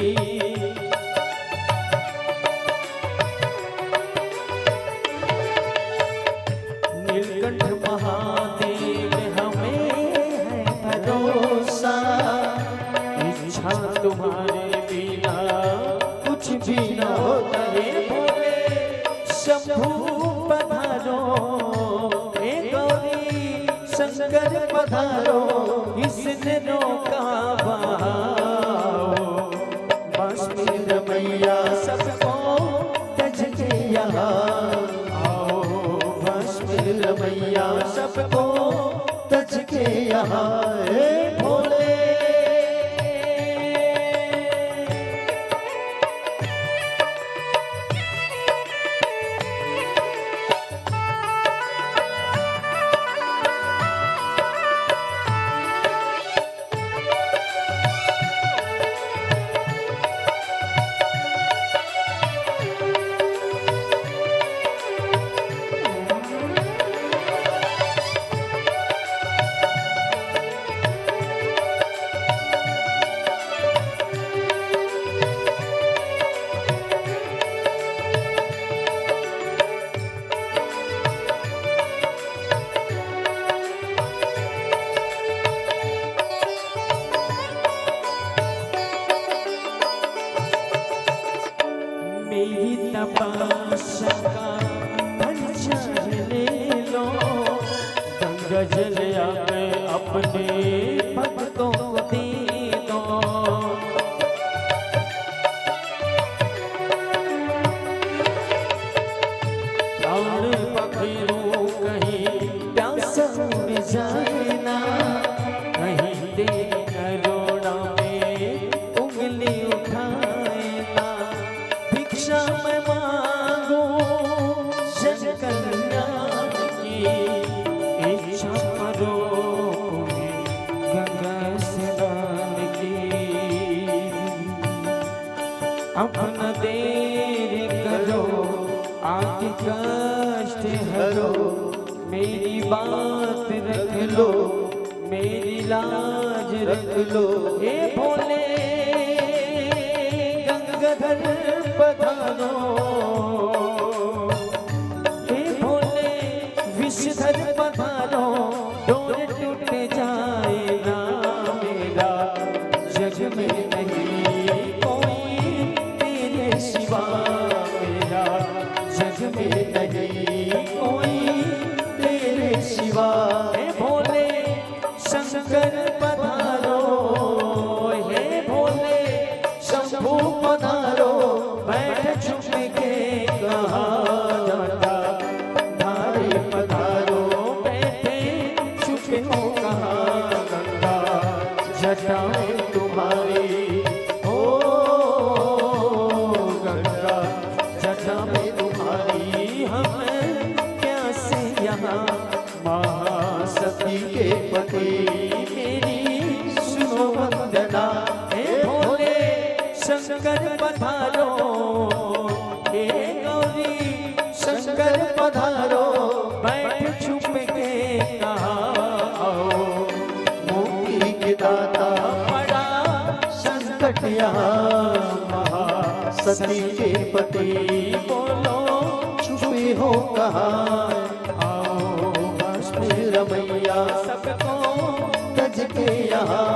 नीलकंठ महादेव हमें है भरोसा, इच्छा तुम्हारे बिना कुछ भी न होता। हे भोले शंभू पधारो, हे गौरी शंकर पधारो, इसने रोका बहाओ। बांसुरी मैया सबको तज के यहाँ आओ, बांसुरी मैया सबको तज के यहाँ। हे भोले मेरी तपस्या का परिचय ले लो, गंगा जल आके अपने भक्तों को दे दो। और पखेरू कहीं प्यासा में जाए ना, कहीं तेरी करोड़ा में उंगली उठाए ना। भिक्षा मैं मांगू शंकर ज्ञान की, इच्छा करो गंगा स्नान की। अपना देर करो आगे कष्ट हरो, मेरी बात रख लो, मेरी लाज रख लो। हे भोले गंगाधर पधारो, हे भोले विषधर पधारो, डोर टूट जाए ना मेरा, जग में नहीं कोई तेरे सिवा मेरा, जग में नहीं कोई तेरे सिवा। हे भोले शंकर पधारो, हे भोले शंभू पधारो, बैठ छुप के कहा जाता, धारे पधारो बैठे छुप हो कहा गंगा जटा में तुम्हारी। ओ गंगा जटा में तुम्हारी, हम कैसे यहाँ महासती के पति मेरी सुनो वंदना। हे भोले शंकर पधारो, हे गौरी शंकर पधारो, बैठ छुप के कहा आओ। मुक्ति के दाता बड़ा संकट यहाँ, महासती के पति बोलो छुपे हो कहाँ आओ। बांसुरी मैया सबको तज के यहाँ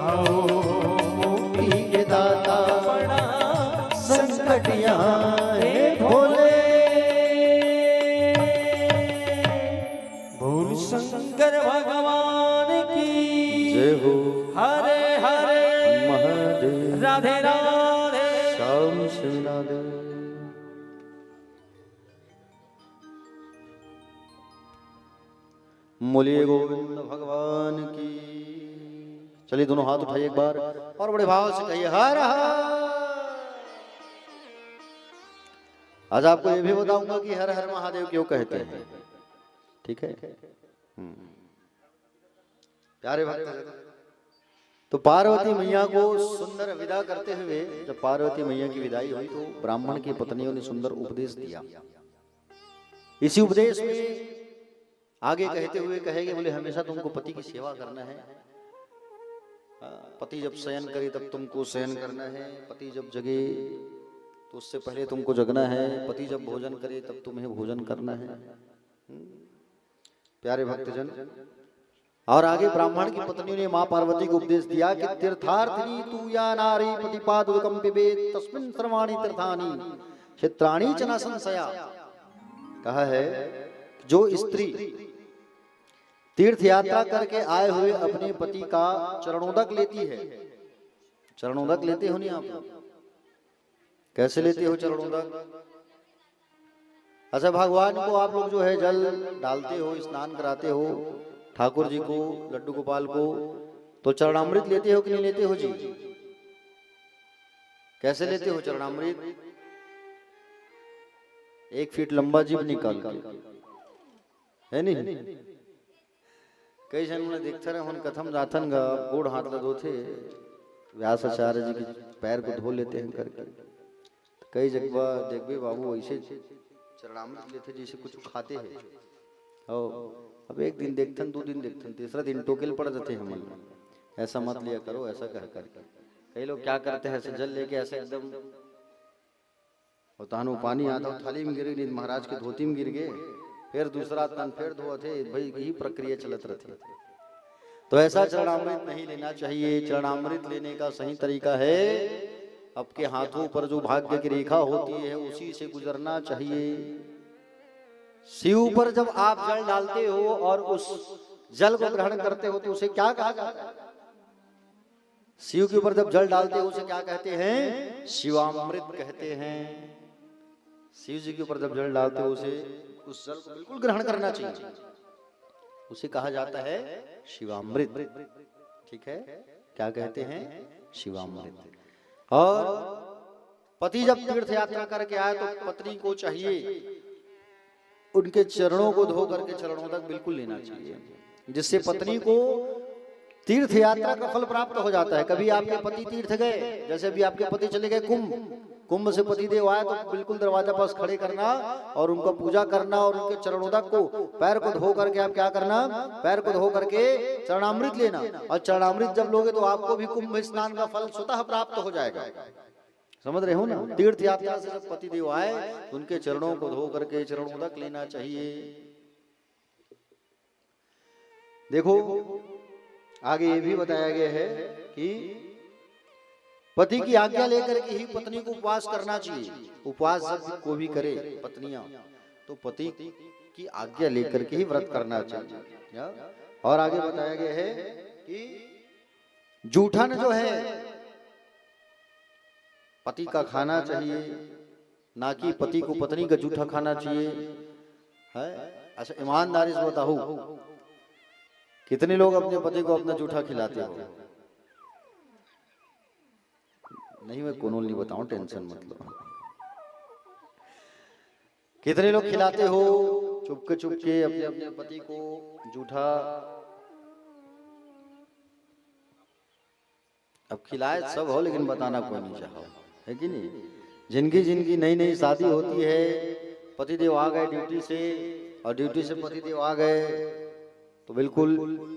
आओ, मुक्ति के दाता बड़ा संकट यहाँ। हे भोले बोल शंकर भगवान की जय हो। हरे हरे महादेव राधे राधे श्याम शिवनादेव। बोलिए गोविंद भगवान की। चलिए दोनों हाथ उठाइए एक बार और बड़े भाव से कहिए हर हर। आज आपको ये भी बताऊंगा कि हर हर महादेव क्यों कहते हैं, ठीक है। प्यारे भक्त, तो पार्वती मैया को सुंदर विदा करते हुए जब पार्वती मैया की विदाई हुई तो ब्राह्मण की पत्नियों ने सुंदर उपदेश दिया। इसी उपदेश में आगे कहते हुए कहेंगे, बोले हमेशा तुमको पति की सेवा करना है। पति जब शयन करे तब तुमको शयन करना है, पति जब जगे तो उससे पहले तुमको जगना है, पति जब भोजन करे तब तुम्हें भोजन करना है। प्यारे भक्तजन, और आगे ब्राह्मण की पत्नी ने मां पार्वती को उपदेश दिया कि तीर्थार्थिनी तू या नारी पतिपादुकम पिबेत तस्मिन् सर्वाणि तीर्थानि क्षेत्राणि च न संशया। कहा है जो स्त्री तीर्थ यात्रा करके आए हुए अपने पति का चरणोदक लेती है। चरणोदक लेते हो नहीं आप लोग? कैसे लेते हो चरणोदक? अच्छा, भगवान को आप लोग जो है जल डालते हो, स्नान कराते हो, ठाकुर जी को, लड्डू गोपाल को, तो चरणामृत लेते हो कि नहीं लेते हो जी? कैसे लेते हो चरणामृत? 1 फीट लंबा जीभ निकाल के, है नहीं? कई जन ने देखते रहे उन कथम जाथन गा गोड़ हाथ लदो थे, व्यास आचार्य जी के पैर को धो लेते हैं करके। कई जगह देखबे बाबू ऐसे चरणामृत लेते जैसे कुछ खाते हैं। अब एक दिन देखथन, 2 दिन देखथन, तीसरा दिन टोकेल पड़ जाते हैं मन में, ऐसा मत लिया करो, ऐसा कह करके। कई लोग क्या करते हैं, ऐसे जल लेके ऐसे एकदम, और तानु पानी आता हो थाली में गिर गई, महाराज के धोती में गिर गए, फिर दूसरा तन फिर धोए थे, भाई यही प्रक्रिया चलत रहती। तो ऐसा चरणामृत नहीं लेना चाहिए। चरणामृत लेने का सही तरीका है आपके हाथों पर जो भाग्य की रेखा होती है उसी से गुजरना चाहिए। शिव पर जब आप जल डालते हो और उस जल को ग्रहण करते हो तो उसे क्या कहा जाता है? शिव के ऊपर जब जल डालते हो उसे क्या कहते हैं? शिवामृत कहते हैं। शिव जी के ऊपर जब जल डालते हो उसे, उस जल को बिल्कुल ग्रहण करना चाहिए, उसे कहा जाता है शिवामृत। ठीक है, क्या कहते हैं? शिवामृत। और पति जब तीर्थ यात्रा करके आए तो पत्नी को चाहिए उनके चरणों को धो करके चरणोदक बिल्कुल लेना चाहिए, जिससे पत्नी को तीर्थ यात्रा का फल प्राप्त हो जाता है। कभी आपके पति तीर्थ गए, जैसे अभी आपके पति चले गए कुंभ से पति देव आए तो बिल्कुल दरवाजा पास खड़े करना और उनका पूजा करना और उनके चरणोदक को, पैर को धो करके आप क्या करना? पैर को धो करके चरणामृत लेना। और चरणामृत जब लोगे तो आपको भी कुंभ स्नान का फल स्वतः प्राप्त हो जाएगा। समझ रहे हो ना? तीर्थ यात्रा से जब पति देव आए उनके चरणों को धो करके चरणोदक लेना चाहिए। देखो आगे ये भी बताया गया है कि पति की आज्ञा लेकर के ही पत्नी को उपवास करना चाहिए। उपवास जब कोई भी करे पत्नियां तो पति की आज्ञा लेकर के ही व्रत करना चाहिए। और आगे बताया गया है कि जूठन जो है पति का खाना चाहिए, ना कि पति को पत्नी का जूठा खाना चाहिए। है अच्छा, ईमानदारी से बताओ कितने लोग अपने पति को अपना जूठा खिलाते हो? नहीं, मैं कौन नहीं बताऊं, टेंशन मत लो। कितने लोग खिलाते हो चुपके अपने अपने पति को जूठा? अब खिलाए सब हो लेकिन बताना कोई नहीं चाहो, है कि नहीं? जिनकी नई नई शादी होती है, पतिदेव आ गए ड्यूटी से और ड्यूटी से पतिदेव आ गए तो बिल्कुल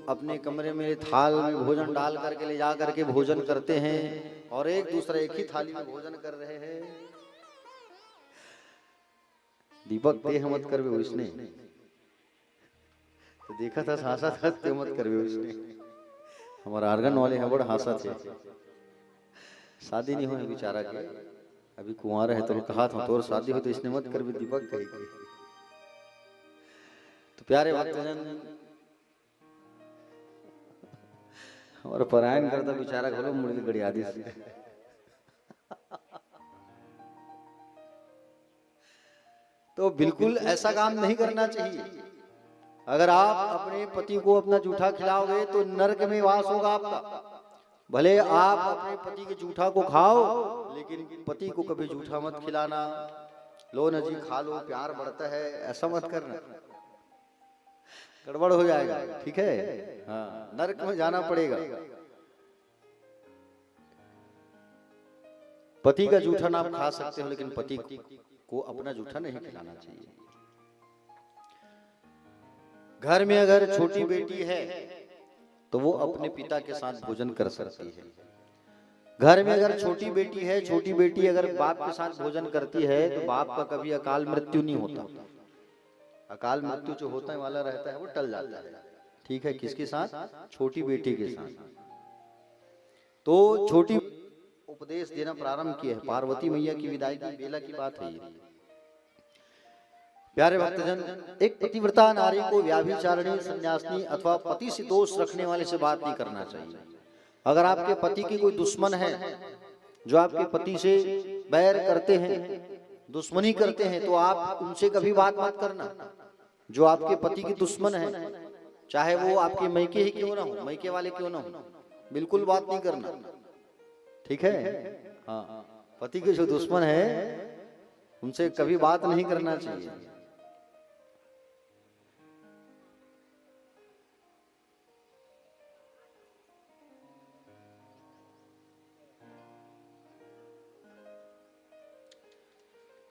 अपने कमरे में थाल में भोजन डाल करके ले जा करके भोजन करते हैं और एक दूसरे एक ही थाली में भोजन कर रहे हैं। दीपक देह मत करवे उसने तो देखा था, हंसा था, ते मत करवे उसने। हमारे आर्गन वाले हैं बड़ा हंसा थे। शादी नहीं हुई बेचारा के, अभी कुंवारा है तो कहा था तोर शादी हो तो इसने मत करवे, दीपक कही। तो प्यारे भक्तजन, और परायण करता बेचारा घोलो मुड़ के गड़ी आदि से। तो बिल्कुल ऐसा काम नहीं करना चाहिए। अगर आप अपने पति को अपना जूठा खिलाओगे तो नरक में वास होगा आपका। भले आप अपने पति के जूठा को खाओ लेकिन पति को कभी जूठा मत खिलाना। लो न जी खा लो, प्यार बढ़ता है, ऐसा मत करना, गड़बड़ हो जाएगा। ठीक है, हाँ, नरक में जाना पड़ेगा। पति का जूठा आप खा सकते हो लेकिन पति को अपना जूठा नहीं खिलाना चाहिए। घर में अगर छोटी बेटी है तो वो अपने पिता के साथ भोजन कर सकती है। घर में अगर छोटी बेटी है, छोटी बेटी अगर बाप के साथ भोजन करती है तो बाप का कभी अकाल मृत्यु नहीं होता। अकाल मृत्यु जो होता है वाला रहता है वो टल जाता है। ठीक है, किसके साथ? छोटी बेटी के साथ। तो छोटी उपदेश देना प्रारंभ किया है। पार्वती मैया की विदाई की बेला की बात है ये। प्यारे भक्तजन, एक पतिव्रता नारी को व्याभिचारिणी, संन्यासिनी अथवा पति से दोष रखने वाले से बात नहीं करना चाहिए। अगर आपके पति की कोई दुश्मन है, जो आपके पति से बैर करते हैं, दुश्मनी करते हैं, तो आप उनसे कभी बात मत करना। जो आपके पति की दुश्मन है, चाहे वो आपके मैके ही क्यों ना हो, मैके वाले क्यों ना हो, बिल्कुल बात नहीं करना। ठीक है? हाँ, पति के जो दुश्मन है उनसे कभी बात नहीं करना चाहिए।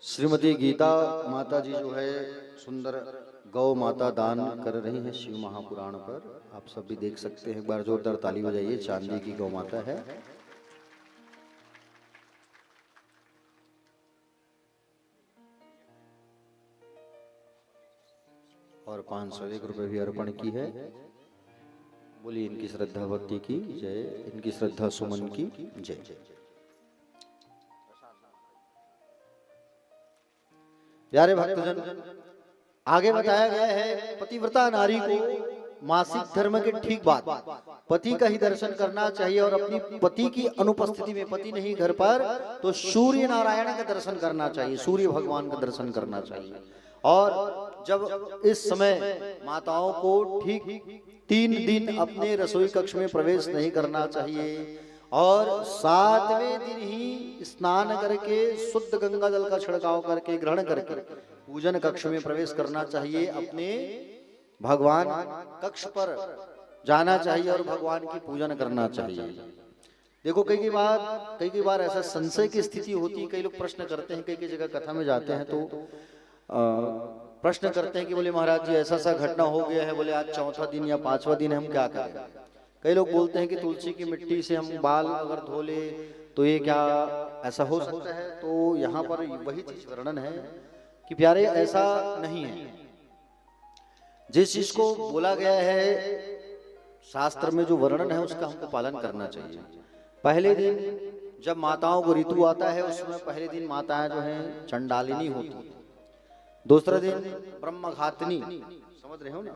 श्रीमती गीता माता जी जो है सुंदर गौ माता दान कर रही हैं शिव महापुराण पर। आप सब भी देख सकते हैं, एक बार जोरदार ताली बजाइए। चांदी की गौ माता है। और 501 रुपए भी अर्पण की है। बोलिए इनकी श्रद्धा भक्ति की जय, इनकी श्रद्धा सुमन की जय। प्यारे भक्तजन, आगे बताया गया है पतिव्रता नारी को मासिक धर्म के ठीक बाद पति का ही दर्शन करना चाहिए और अपनी पति की अनुपस्थिति में, पति नहीं घर पर, तो सूर्य नारायण का दर्शन करना चाहिए, सूर्य भगवान का दर्शन करना चाहिए। और जब इस समय माताओं को ठीक 3 दिन अपने रसोई कक्ष में प्रवेश नहीं करना चाहिए और 7वें दिन ही स्नान करके शुद्ध गंगा जल का छिड़काव करके ग्रहण करके पूजन कक्ष में प्रवेश करना चाहिए। अपने भगवान कक्ष पर जाना चाहिए और भगवान की पूजन करना चाहिए। देखो कई बार ऐसा संशय की स्थिति होती है। कई लोग प्रश्न करते हैं, कई जगह कथा में जाते हैं तो प्रश्न करते हैं कि बोले महाराज जी ऐसा घटना हो गया है, बोले आज 4वां दिन या 5वां दिन है, हम क्या करें। कई लोग बोलते हैं कि तुलसी की मिट्टी से हम बाल अगर धो ले तो ये क्या ऐसा हो सकता है। तो यहाँ पर वही चीज वर्णन है कि प्यारे ऐसा नहीं है। जिस चीज को बोला गया है शास्त्र में, जो वर्णन है उसका हमको पालन करना चाहिए। पहले दिन जब माताओं को ऋतु आता है उसमें पहले दिन माताएं जो हैं चंडालिनी होती, दूसरा दिन ब्रह्मघातिनी, समझ रहे हो ना।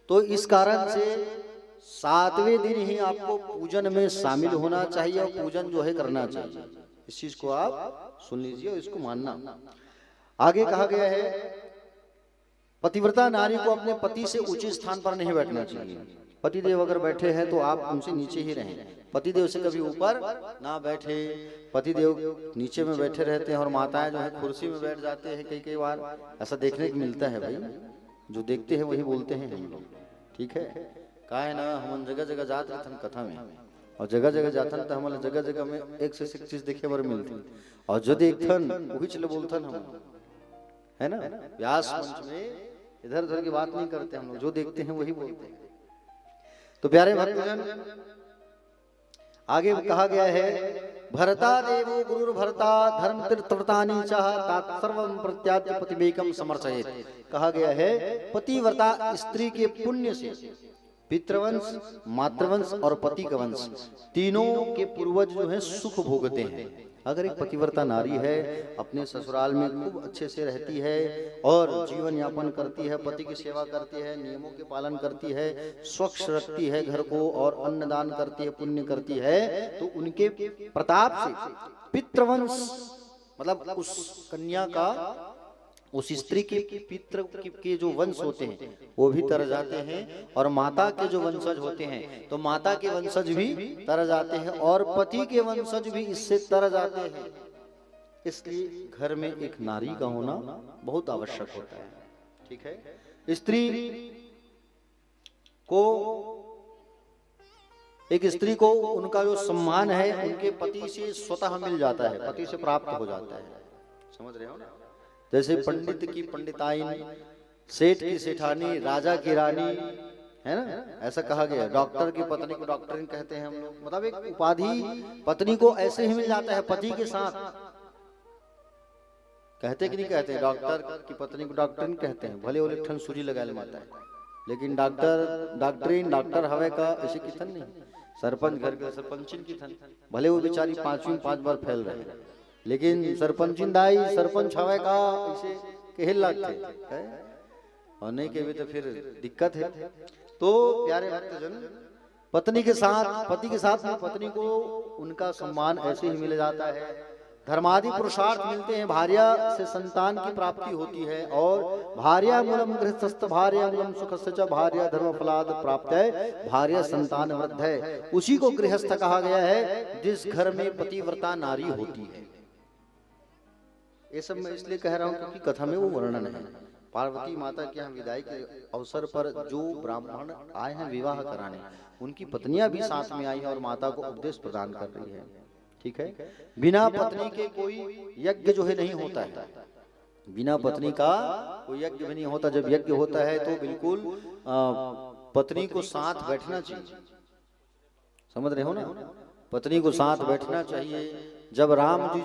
तो इस कारण से 7वें दिन ही आपको पूजन में शामिल होना चाहिए और पूजन जो है करना चाहिए। इस चीज को आप सुन लीजिए और इसको मानना। आगे कहा गया है पतिव्रता नारी को अपने पति से उचित स्थान पर नहीं बैठना चाहिए। पतिदेव अगर बैठे हैं तो आप उनसे नीचे ही रहें, पतिदेव से कभी ऊपर ना बैठे। पतिदेव नीचे में बैठे रहते हैं और माताएं जो है कुर्सी में बैठ जाते हैं। कई बार ऐसा देखने को मिलता है भाई, जो देखते हैं वही बोलते हैं हम लोग। ठीक है, का है ना, हम जगह जगह जाते रहते कथा में और जगह जगह जाथन तो हमारे जगह जगह में एक से एक चीज देखे बार मिलती और जो देखथन वही चले बोलथन हम, है ना। व्यास मंच में इधर उधर की बात नहीं करते हम लोग, जो देखते हैं वही बोलते हैं। तो प्यारे भक्तजन, आगे कहा गया है भरता देवो गुरुर भरता धर्म तीर्थव्रतानि च तात सर्वं प्रत्याद्य पतिमेकं समर्चयेत्। कहा गया है पतिव्रता स्त्री के पुण्य से पितृवंश, मातृवंश और पति का वंश तीनों के पूर्वज जो है सुख भोगते हैं। अगर एक पतिव्रता नारी है अपने ससुराल में खूब अच्छे से रहती है और जीवन यापन करती है, पति की सेवा करती है, नियमों के पालन करती है, स्वच्छ रखती है घर को और अन्नदान करती है, पुण्य करती है, तो उनके प्रताप से पितृवंश मतलब उस कन्या का, उस स्त्री के पितृ के जो वंश होते हैं वो भी तर जाते हैं और माता के जो वंशज होते हैं तो माता के वंशज भी तर जाते हैं और पति के वंशज भी इससे तर जाते हैं। इसलिए घर में एक नारी का होना बहुत आवश्यक होता है। ठीक है, स्त्री को, एक स्त्री को उनका जो सम्मान है उनके पति से स्वतः मिल जाता है, पति से प्राप्त हो जाता है। समझ रहे हो ना। जैसे पंडित की पंडिताइन सेठ की सेठानी, राजा की रानी, है ना, ऐसा कहा गया। डॉक्टर की पत्नी को डॉक्टरिन कहते हैं हम लोग, मतलब एक उपाधि पत्नी को ऐसे ही मिल जाता है पति के साथ। कहते कि नहीं कहते, डॉक्टर की पत्नी को डॉक्टरिन कहते हैं, भले वो लिट्ठन सूजी लगा ले माता है, लेकिन डॉक्टरिन डॉक्टर हवे का ऐसे की थन नहीं। सरपंच घर के सरपंचिन की थन, भले वो बेचारी 5वीं 5 बार फैल रहे हैं, लेकिन सरपंचिन दाई सरपंच हवे का ऐसे कहल लगते है, और नहीं के भी तो फिर दिक्कत है। तो प्यारे भक्तजन, पत्नी के साथ, पति के साथ में पत्नी को उनका सम्मान ऐसे ही मिल जाता है। धर्मादि पुरुषार्थ मिलते हैं, भार्या से संतान की प्राप्ति होती है, और भार्या मूलम गृहस्थ भार्या मूलम सुखस्य च भार्या धर्म फलाद प्राप्त है, भार्या संतान वृद्ध है। उसी को गृहस्थ कहा गया है जिस घर में पतिव्रता नारी होती है। ये सब मैं इसलिए कह रहा हूं क्योंकि कथा में वो वर्णन है। पार्वती माता के यहाँ विदाई के अवसर पर जो ब्राह्मण आए हैं विवाह कराने, उनकी पत्नियां भी साथ में आई हैं और माता को उपदेश प्रदान कर रही है। ठीक है, बिना पत्नी के कोई यज्ञ जो है नहीं होता है, बिना पत्नी का कोई यज्ञ भी नहीं होता। जब यज्ञ होता है तो बिल्कुल पत्नी को साथ बैठना चाहिए, समझ रहे हो ना, पत्नी को साथ बैठना चाहिए। जब राम जी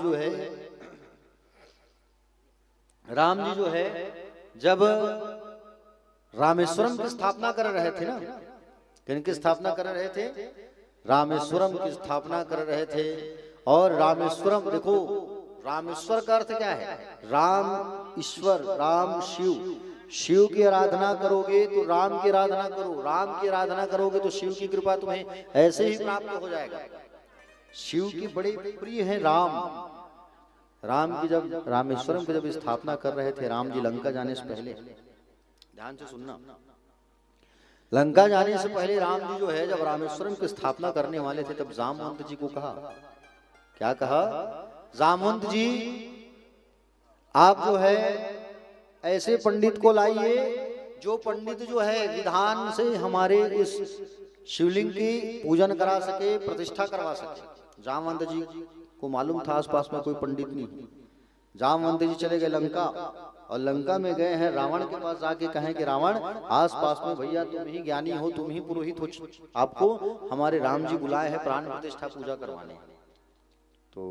जो है जब रामेश्वरम की स्थापना कर रहे थे ना, किनकी स्थापना कर रहे थे, रामेश्वरम की स्थापना कर रहे थे। और रामेश्वरम, देखो रामेश्वर का अर्थ क्या है, राम ईश्वर, राम शिव। शिव की आराधना करोगे तो राम की आराधना करो, राम की आराधना करोगे तो शिव की कृपा तुम्हें ऐसे ही प्राप्त हो जाएगा। शिव की बड़े प्रिय है राम। राम की जब रामेश्वरम की जब स्थापना कर रहे थे, राम जी लंका जाने से पहले, ध्यान से सुनना, लंका जाने से पहले राम जी जो है जब रामेश्वरम की स्थापना करने वाले थे, तब जामवंत जी को कहा, क्या कहा, जामवंत जी आप जो है ऐसे पंडित को लाइए जो पंडित जो है विधान से हमारे इस शिवलिंग की पूजन करा सके, प्रतिष्ठा करवा सके। जामवंत जी को मालूम था आसपास में कोई पंडित नहीं। जामवंत जी चले गए लंका, और लंका में गए हैं रावण के पास जाके कहें कि रावण आसपास में भैया तुम ही ज्ञानी हो, तुम ही पुरोहित हो, आपको हमारे राम जी बुलाए हैं प्राण प्रतिष्ठा पूजा करवाने। तो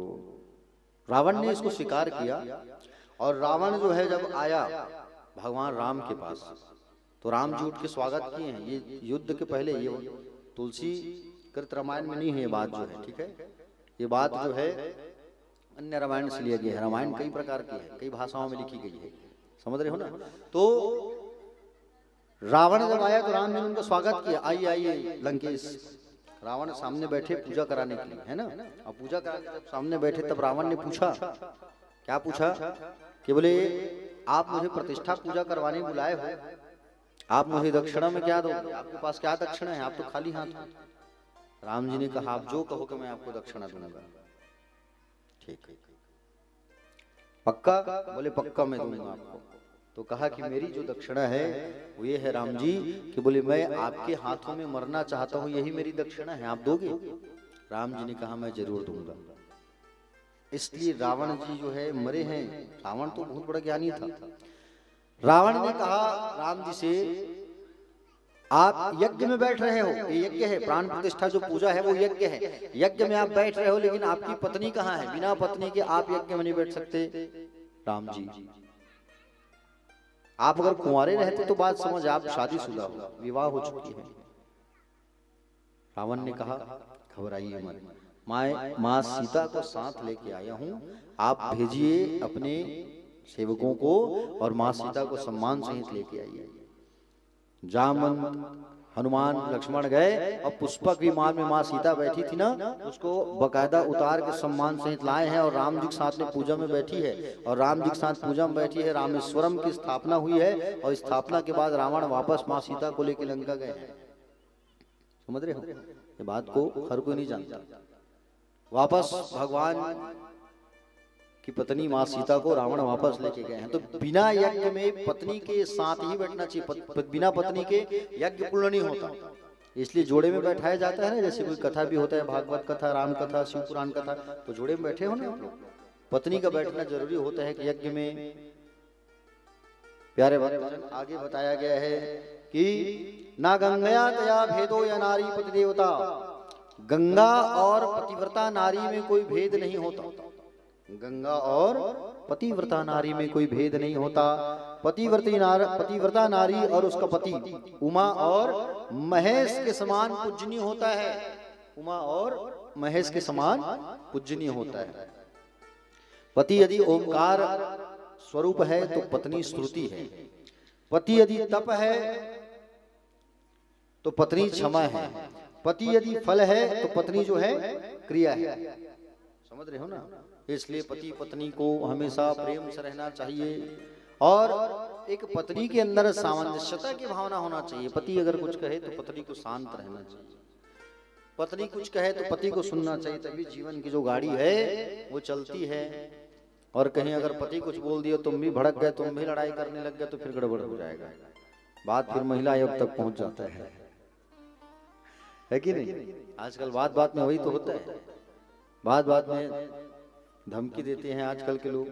रावण ने इसको स्वीकार किया, और रावण जो है जब आया भगवान राम के पास, तो राम जी उठ के स्वागत किए हैं। ये युद्ध के पहले, ये तुलसी कृत रामायण में नहीं है ये बात जो है, ठीक है, ये बात जो है अन्य रामायण से लिया गया है। रामायण कई प्रकार की है, कई भाषाओं में लिखी गई है, समझ रहे हो ना। तो रावण जब आया तो राम ने उनका स्वागत किया, आइए आइए लंकेश। रावण सामने बैठे पूजा कराने के लिए, है ना। अब पूजा कराने जब सामने बैठे तब रावण ने पूछा, क्या पूछा, कि बोले आप मुझे प्रतिष्ठा पूजा करवाने बुलाए हो, आप मुझे दक्षिणा में क्या दोगे, आपके पास क्या दक्षिणा है, आप तो खाली हाथ हो। राम जी ने कहा आप जो कहो कि मैं आपको दक्षिणा दूंगा। ठीक है, पक्का, बोले पक्का मैं दूंगा आपको। तो कहा कि मेरी जो दक्षिणा है वो ये है राम जी, कि बोले मैं आपके हाथों में मरना चाहता हूं, यही मेरी दक्षिणा है, आप दोगे। राम जी ने कहा मैं जरूर दूंगा। इसलिए रावण जी जो है मरे हैं। रावण तो बहुत बड़ा ज्ञानी था। रावण ने कहा राम जी से, आप यज्ञ में बैठ रहे हो, ये यज्ञ है, प्राण प्रतिष्ठा जो पूजा है वो यज्ञ है, यज्ञ में आप बैठ रहे हो, लेकिन आपकी पत्नी कहाँ है, बिना पत्नी के आप यज्ञ में नहीं बैठ सकते। राम जी आप अगर कुंवारे रहते तो बात समझ, आप शादीशुदा हो, विवाह हो चुकी है। रावण ने कहा घबराइए मत, मैं माँ सीता को साथ लेके आया हूँ, आप भेजिए अपने सेवकों को और माँ सीता को सम्मान सहित लेके आइए। जामवंत हनुमान लक्ष्मण गए, और पुष्पक विमान में माँ सीता बैठी थी ना, उसको बकायदा उतार के सम्मान सहित लाए हैं, और राम जी के साथ में पूजा में बैठी है, और राम जी के साथ पूजा में बैठी है। रामेश्वरम की स्थापना हुई है, और स्थापना के बाद रावण वापस माँ सीता को लेकर लंका गए हैं। समझ रहे हो, ये बात को हर कोई नहीं जानता। वापस भगवान कि पत्नी माँ सीता को रावण वापस लेके गए हैं। तो बिना यज्ञ में पत्नी के साथ ही बैठना चाहिए, बिना पत्नी के यज्ञ पूर्ण नहीं होता। इसलिए जोड़े में बैठाया जाता है ना, जैसे कोई कथा भी होता है, भागवत कथा, राम कथा, शिव पुराण कथा, तो जोड़े में बैठे हो ना आप लोग। पत्नी का बैठना जरूरी होता है कि यज्ञ में प्यारे भक्तजन, आगे बताया गया है कि ना गंगया तया भेदो या नारी पति देवता, गंगा और पतिव्रता नारी में कोई भेद नहीं होता। गंगा और पतिव्रता नारी में कोई भेद नहीं होता। पतिव्रता नारी और उसका पति उमा और महेश के समान पूजनीय होता है। उमा और महेश के समान पूजनीय होता है। पति यदि ओंकार स्वरूप है तो पत्नी श्रुति है। पति यदि तप है तो पत्नी क्षमा है। पति यदि फल है तो पत्नी जो है क्रिया है। समझ रहे हो ना? इसलिए पति पत्नी को हमेशा प्रेम से रहना चाहिए और एक पत्नी के अंदर सामंजस्यता की भावना होना चाहिए। पति अगर कुछ कहे तो पत्नी को शांत रहना चाहिए। पत्नी कुछ कहे तो पति को सुनना चाहिए, तभी जीवन की जो गाड़ी है वो चलती है। और कहीं अगर पति कुछ बोल दिया, तुम भी भड़क गए, तुम भी लड़ाई करने लग गए, तो फिर गड़बड़ हो जाएगा। बात फिर महिला आयोग तक पहुंच जाता है कि नहीं? आजकल बात बात में वही तो होता है, बात बात में धमकी देते हैं आजकल के लोग।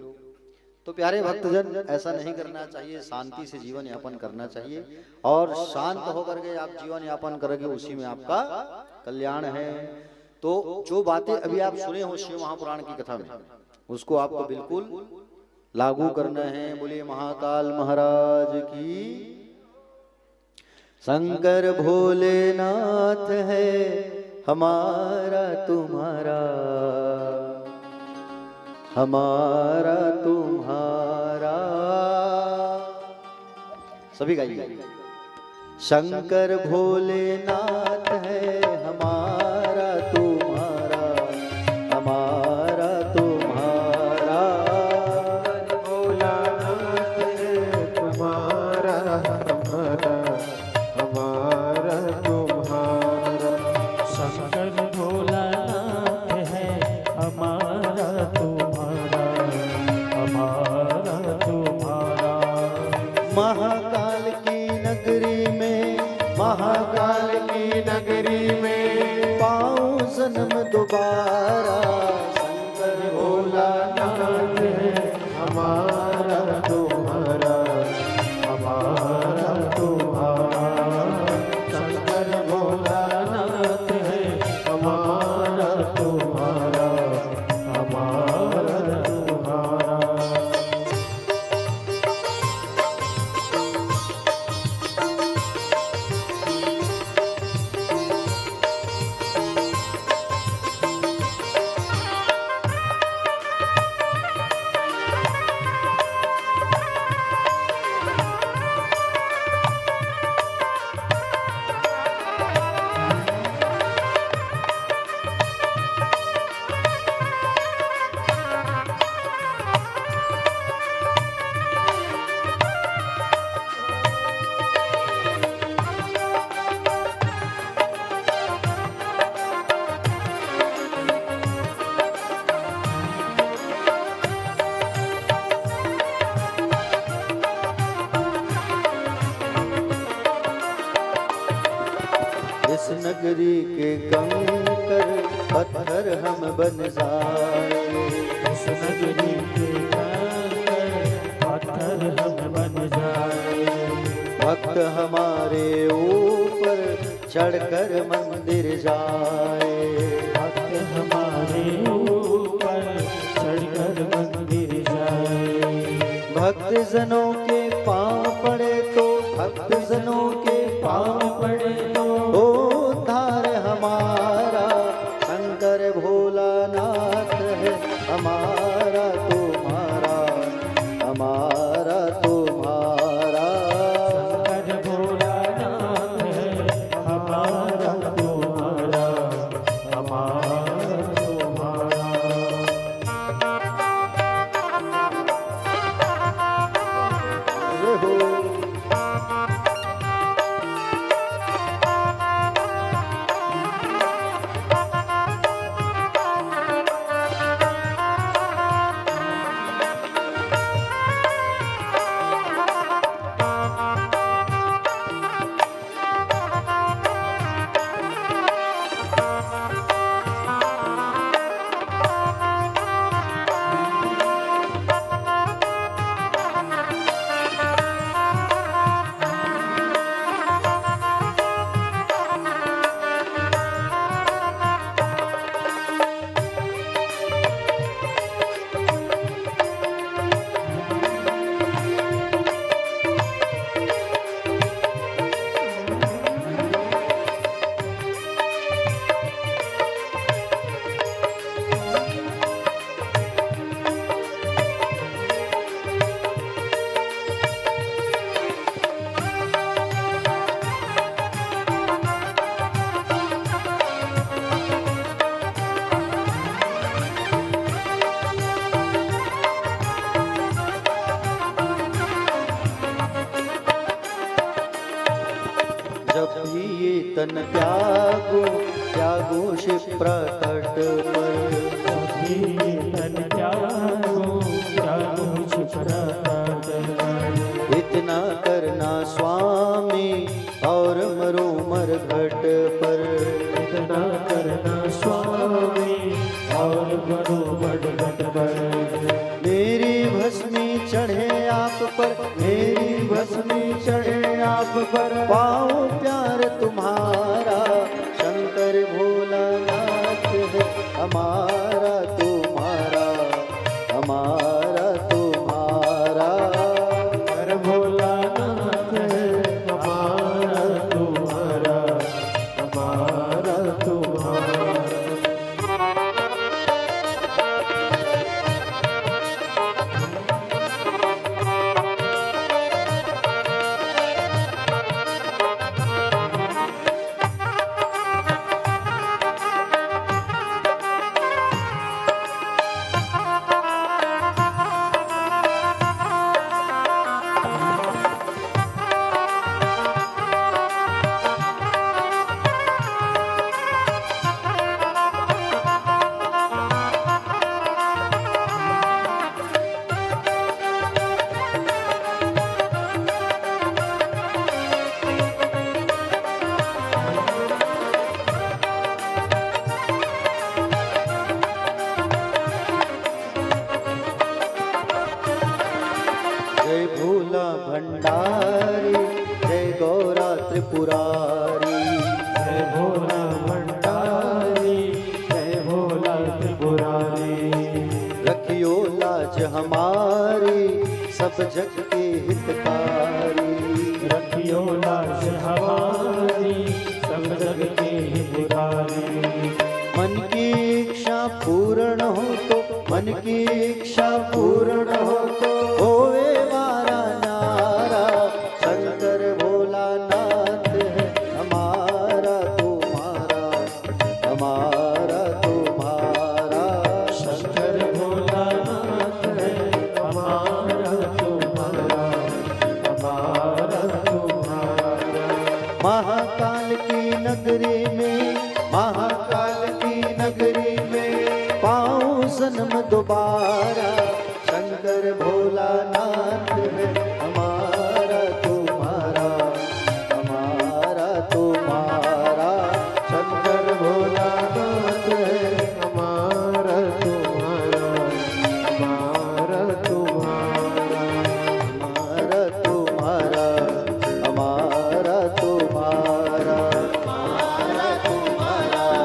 तो प्यारे भक्तजन, ऐसा नहीं करना चाहिए। शांति से जीवन यापन करना चाहिए और शांत होकर के आप जीवन यापन करोगे, उसी में आपका कल्याण है। तो जो बातें अभी आप सुने हो शिव महापुराण की कथा में, उसको आपको बिल्कुल लागू करना है। बोलिए महाकाल महाराज की। शंकर भोलेनाथ है हमारा तुम्हारा, हमारा तुम्हारा। सभी गाइए। शंकर भोलेनाथ है हमारा तुम्हारा, हमारा तुम्हारा। भोलानाथ है तुम्हारा, हमारा, हमारा तुम्हारा। शंकर भोलानाथ है हमारा तुम्हारा, हमारा तुम्हारा। महाकाल की नगरी में, महाकाल की नगरी में पाऊं जन्म दोबारा। शंकर भोलानाथ है हमारा तुम्हारा, हमारा तुम्हारा। शंकर भोलानाथ है हमारा तुम्हारा, हमारा तुम्हारा। इस नगरी के कंकर पत्थर हम बन जाए। इस नगरी के कंकर पत्थर हम बन जाए। भक्त हमारे ऊपर चढ़कर मंदिर जाए। भक्त हमारे ऊपर चढ़कर मंदिर जाए। भक्त जनों के पांव पड़े तो, भक्त जनों के पांव पड़े तो उद्धार हमारा। शंकर भोलानाथ है हमारा तुम्हारा, हमारा तुम्हारा। शंकर भोलानाथ है हमारा तुम्हारा, हमारा तुम्हारा। जय हो। और करो बढ़घट कर। मेरी भस्मी चढ़े आप पर, मेरी भस्मी चढ़े आप पर, पाओ प्यार तुम्हारा, शंकर भोलानाथ है हमारा तुम्हारा, हमारा तुम्हारा। कर भोलानाथ है हमारा तुम्हारा, हमारा तुम्हारा। जय भोला भंडारी, जय गौरा त्रिपुरारी। जय भोला भंडारी, जय भोला त्रिपुरारी। रखियो लाज हमारी, सब जग के हितकारी। रखियो लाज हमारी, सब जग के हितकारी। मन की इच्छा पूर्ण हो तो, मन की इच्छा पूर्ण हो तो, होवे मारा नारा, शंकर भोलानाथ है हमारा तुम्हारा, हमारा तुम्हारा। शंकर भोलानाथ है हमारा तुम्हारा, हमारा तुम्हारा। महाकाल की नगरी में, महाकाल की नगरी में, पाऊं जन्म दोबारा, शंकर भोलानाथ है हमारा तुम्हारा, हमारा तुम्हारा। शंकर भोलानाथ है हमारा तुम्हारा, हमारा तुम्हारा। हमारा तुम्हारा, हमारा तुम्हारा,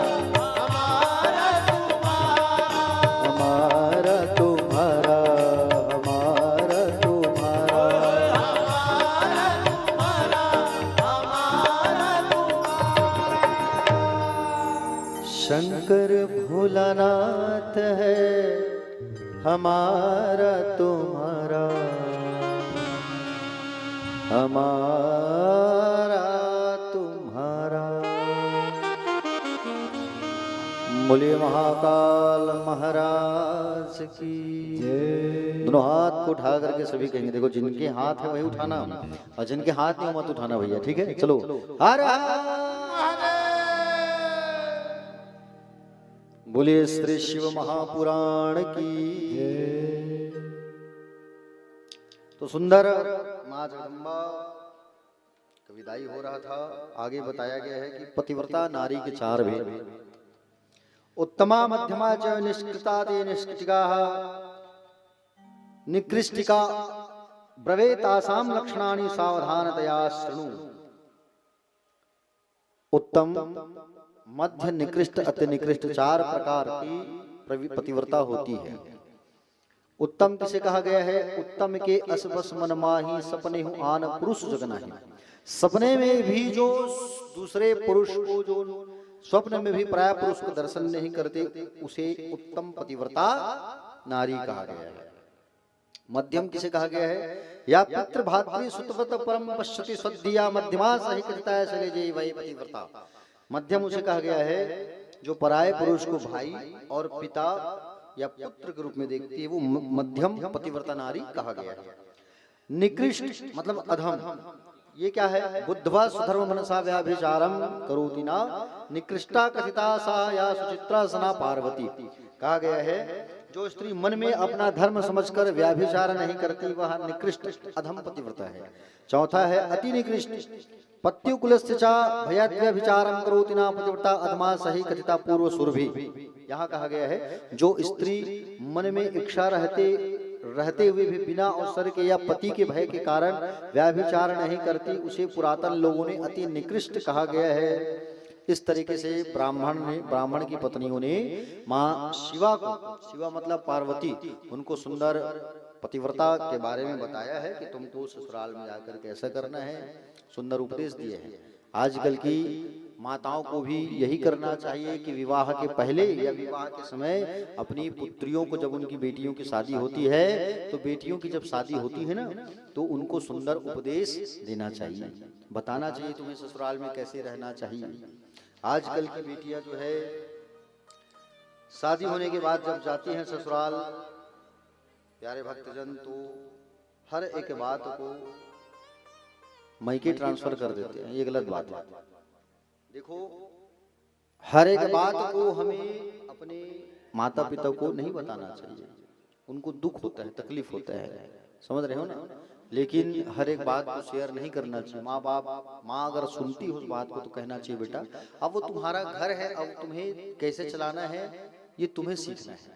हमारा तुम्हारा, हमारा तुम्हारा, हमारा तुम्हारा। शंकर भोलानाथ है हमारा तुम्हारा, हमारा तुम्हारा। बोलिए महाकाल महाराज की जय। दोनों हाथ को उठा करके सभी कहेंगे, देखो जिनके हाथ है वही उठाना, और जिनके हाथ नहीं मत उठाना भैया, ठीक है? चलो हर हर। बोलिए श्री शिव महापुराण की जय। तो सुंदर माँ जगदम्बा का विदाई हो रहा था। आगे बताया गया है कि पतिव्रता नारी के 4 भेद, उत्तमा मध्यमा च निष्कृता ते निष्कृतिका, निकृष्टिका ब्रवेतासाम लक्षणानि सावधानतया शृणु। उत्तम, मध्य, निकृष्ट, अति निकृष्ट 4 प्रकार की पतिव्रता होती है। उत्तम किसे कहा गया है? उत्तम के अस बस मन माही, सपने हूँ आन पुरुष जग नाही। सपने में भी जो दूसरे पुरुष को, जो स्वप्न में भी प्राय पुरुष को दर्शन नहीं करते, उसे उत्तम पतिव्रता नारी कहा गया है। मध्यम किसे कहा गया है? या पितृ भातृ सुतव्रत परम पश्यति स्वद्धिया मध्यमा सही कृता चले जय वही पतिव्रता। मध्यम उसे कहा गया है जो पराये पुरुष को भाई और पिता या पुत्र के रूप में देखती है, वो मध्यम पतिव्रता नारी कहा गया है। निकृष्ट मतलब अधम, ये क्या है? बुद्धवा सुधर्म मनसा व्याभिचारम करोति ना, निकृष्टा कथिता सा या सुचित्रा सना पार्वती। कहा गया है जो स्त्री मन में अपना धर्म समझकर व्याभिचार नहीं करती वह निकृष्ट अधम पतिव्रता है। चौथा है अति निकृष्ट पत्युकुलस्य च भयाद्व्यभिचारं करोति न पतिव्रता अधमा सही कथिता पूर्व सुरभि। यहाँ कहा गया है जो स्त्री मन में इच्छा रहते हुए भी बिना अवसर के या पति के भय के कारण व्याभिचार नहीं करती उसे पुरातन लोगों ने अति निकृष्ट कहा गया है। इस तरीके से ब्राह्मण की पत्नियों ने माँ शिवा को, शिवा मतलब पार्वती, उनको सुंदर पतिव्रता के बारे में बताया है कि तुमको ससुराल में जाकर कैसा करना है, सुंदर उपदेश दिए हैं। आजकल की माताओं को भी यही करना चाहिए कि विवाह के पहले या विवाह के समय अपनी पुत्रियों को, जब उनकी बेटियों की शादी होती है तो बेटियों की जब शादी होती है ना तो उनको सुंदर उपदेश देना चाहिए, बताना चाहिए तुम्हें ससुराल में कैसे रहना चाहिए। आजकल की बेटियां जो है शादी होने के बाद जब जाती हैं ससुराल, प्यारे भक्तजन, तो हर एक बात को मायके ट्रांसफर कर देते हैं। ये गलत बात है। देखो, हर एक बात को हमें अपने माता पिता को नहीं बताना चाहिए, उनको दुख होता है, तकलीफ होता है, समझ रहे हो ना। लेकिन हर एक बात को शेयर नहीं करना चाहिए। माँ अगर सुनती हो उस बात को तो कहना चाहिए बेटा अब वो तुम्हारा घर है, अब तुम्हें कैसे चलाना है ये तुम्हें सीखना है।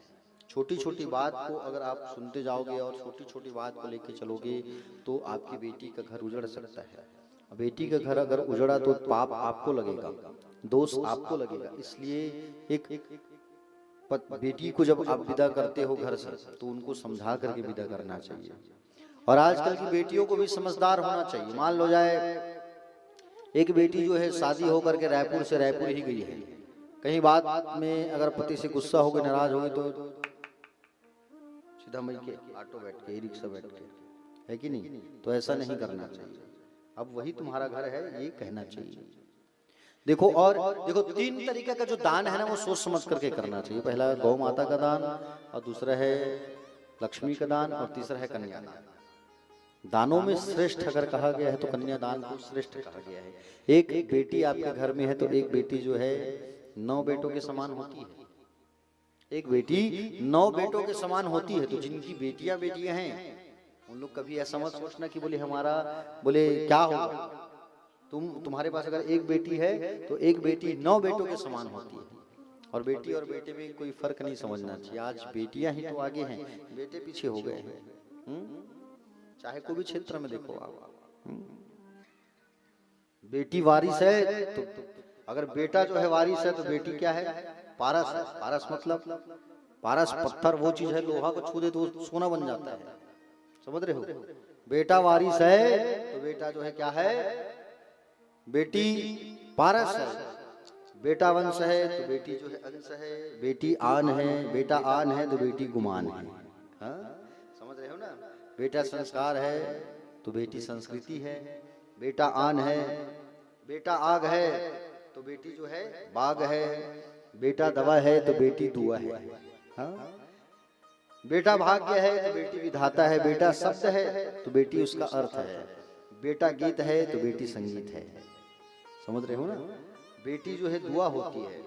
छोटी छोटी बात को अगर आप सुनते जाओगे और छोटी छोटी बात को लेके चलोगे तो आपकी बेटी का घर उजड़ सकता है। बेटी का घर अगर उजड़ा तो पाप आपको लगेगा, दोष आपको लगेगा। इसलिए एक बेटी को जब आप विदा करते हो घर से तो उनको समझा करके विदा करना चाहिए। और आजकल की बेटियों को भी समझदार होना चाहिए। मान लो जाए एक बेटी जो है शादी होकर के रायपुर से रायपुर ही गई है, कहीं बात में अगर पति से गुस्सा हो गए, नाराज हो गए तो सीधा मई के ऑटो बैठ के, रिक्शा बैठ के, है कि नहीं। तो ऐसा नहीं करना चाहिए। अब वही तुम्हारा घर है ये कहना चाहिए। देखो, और देखो 3 तरीके का जो दान है ना वो सोच समझ करके करना चाहिए। पहला गौ माता का दान, और दूसरा है लक्ष्मी का दान, और तीसरा है कन्यादान। दानों में श्रेष्ठ अगर कहा गया है तो कन्यादान को श्रेष्ठ कहा गया है। एक बेटी आपके घर में है तो एक बेटी जो है 9 बेटों के समान होती है। एक बेटी 9 बेटों के समान होती है। तो जिनकी बेटियां हैं उन लोग कभी ऐसा मत सोचना कि बोले हमारा बोले क्या होगा। तुम्हारे पास अगर एक बेटी है तो एक बेटी 9 बेटों के समान होती है। और बेटी और बेटे में कोई फर्क नहीं समझना चाहिए। आज बेटियां ही तो आगे हैं, बेटे पीछे हो गए हैं। चाहे कोई भी क्षेत्र में देखो आप, बेटी वारिस है तो अगर बेटा जो है वारिस है तो बेटी क्या है, पारस है। पारस मतलब पारस पत्थर, वो चीज है लोहा को छू दे तो सोना बन जाता है, समझ रहे हो। बेटा वारिस है तो बेटा जो है क्या है, बेटी पारस है। बेटा वंश है तो बेटी जो है अंश है। बेटी आन है, बेटा आन है तो बेटी गुमान है। समझ रहे हो ना। बेटा संस्कार है तो बेटी संस्कृति है। बेटा आन है, बेटा आग है तो बेटी जो है बाग है। बेटा दवा है तो बेटी दुआ है। बेटा भाग्य है तो बेटी विधाता है। बेटा शब्द है तो बेटी उसका अर्थ है। बेटा गीत है तो बेटी संगीत है। समझ रहे हो ना। बेटी जो है दुआ होती है।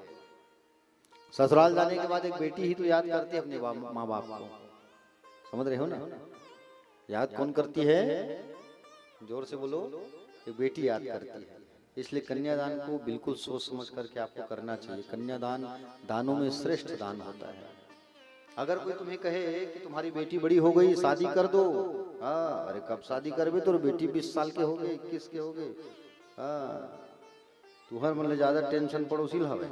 ससुराल जाने के बाद एक बेटी ही तो याद करती है अपने माँ बाप को, समझ रहे हो ना। याद कौन करती है, जोर से बोलो, एक बेटी याद करती है। इसलिए कन्यादान को बिल्कुल सोच समझ करके आपको करना चाहिए। कन्यादान दानों में श्रेष्ठ दान होता है। अगर कोई तुम्हें कहे कि तुम्हारी बेटी बड़ी हो गई शादी कर दो, हाँ, अरे कब शादी करबे, तो बेटी 20 साल के हो गए, 21 के हो गए, हाँ, तुहर मतलब ज्यादा टेंशन पड़ोसी हवे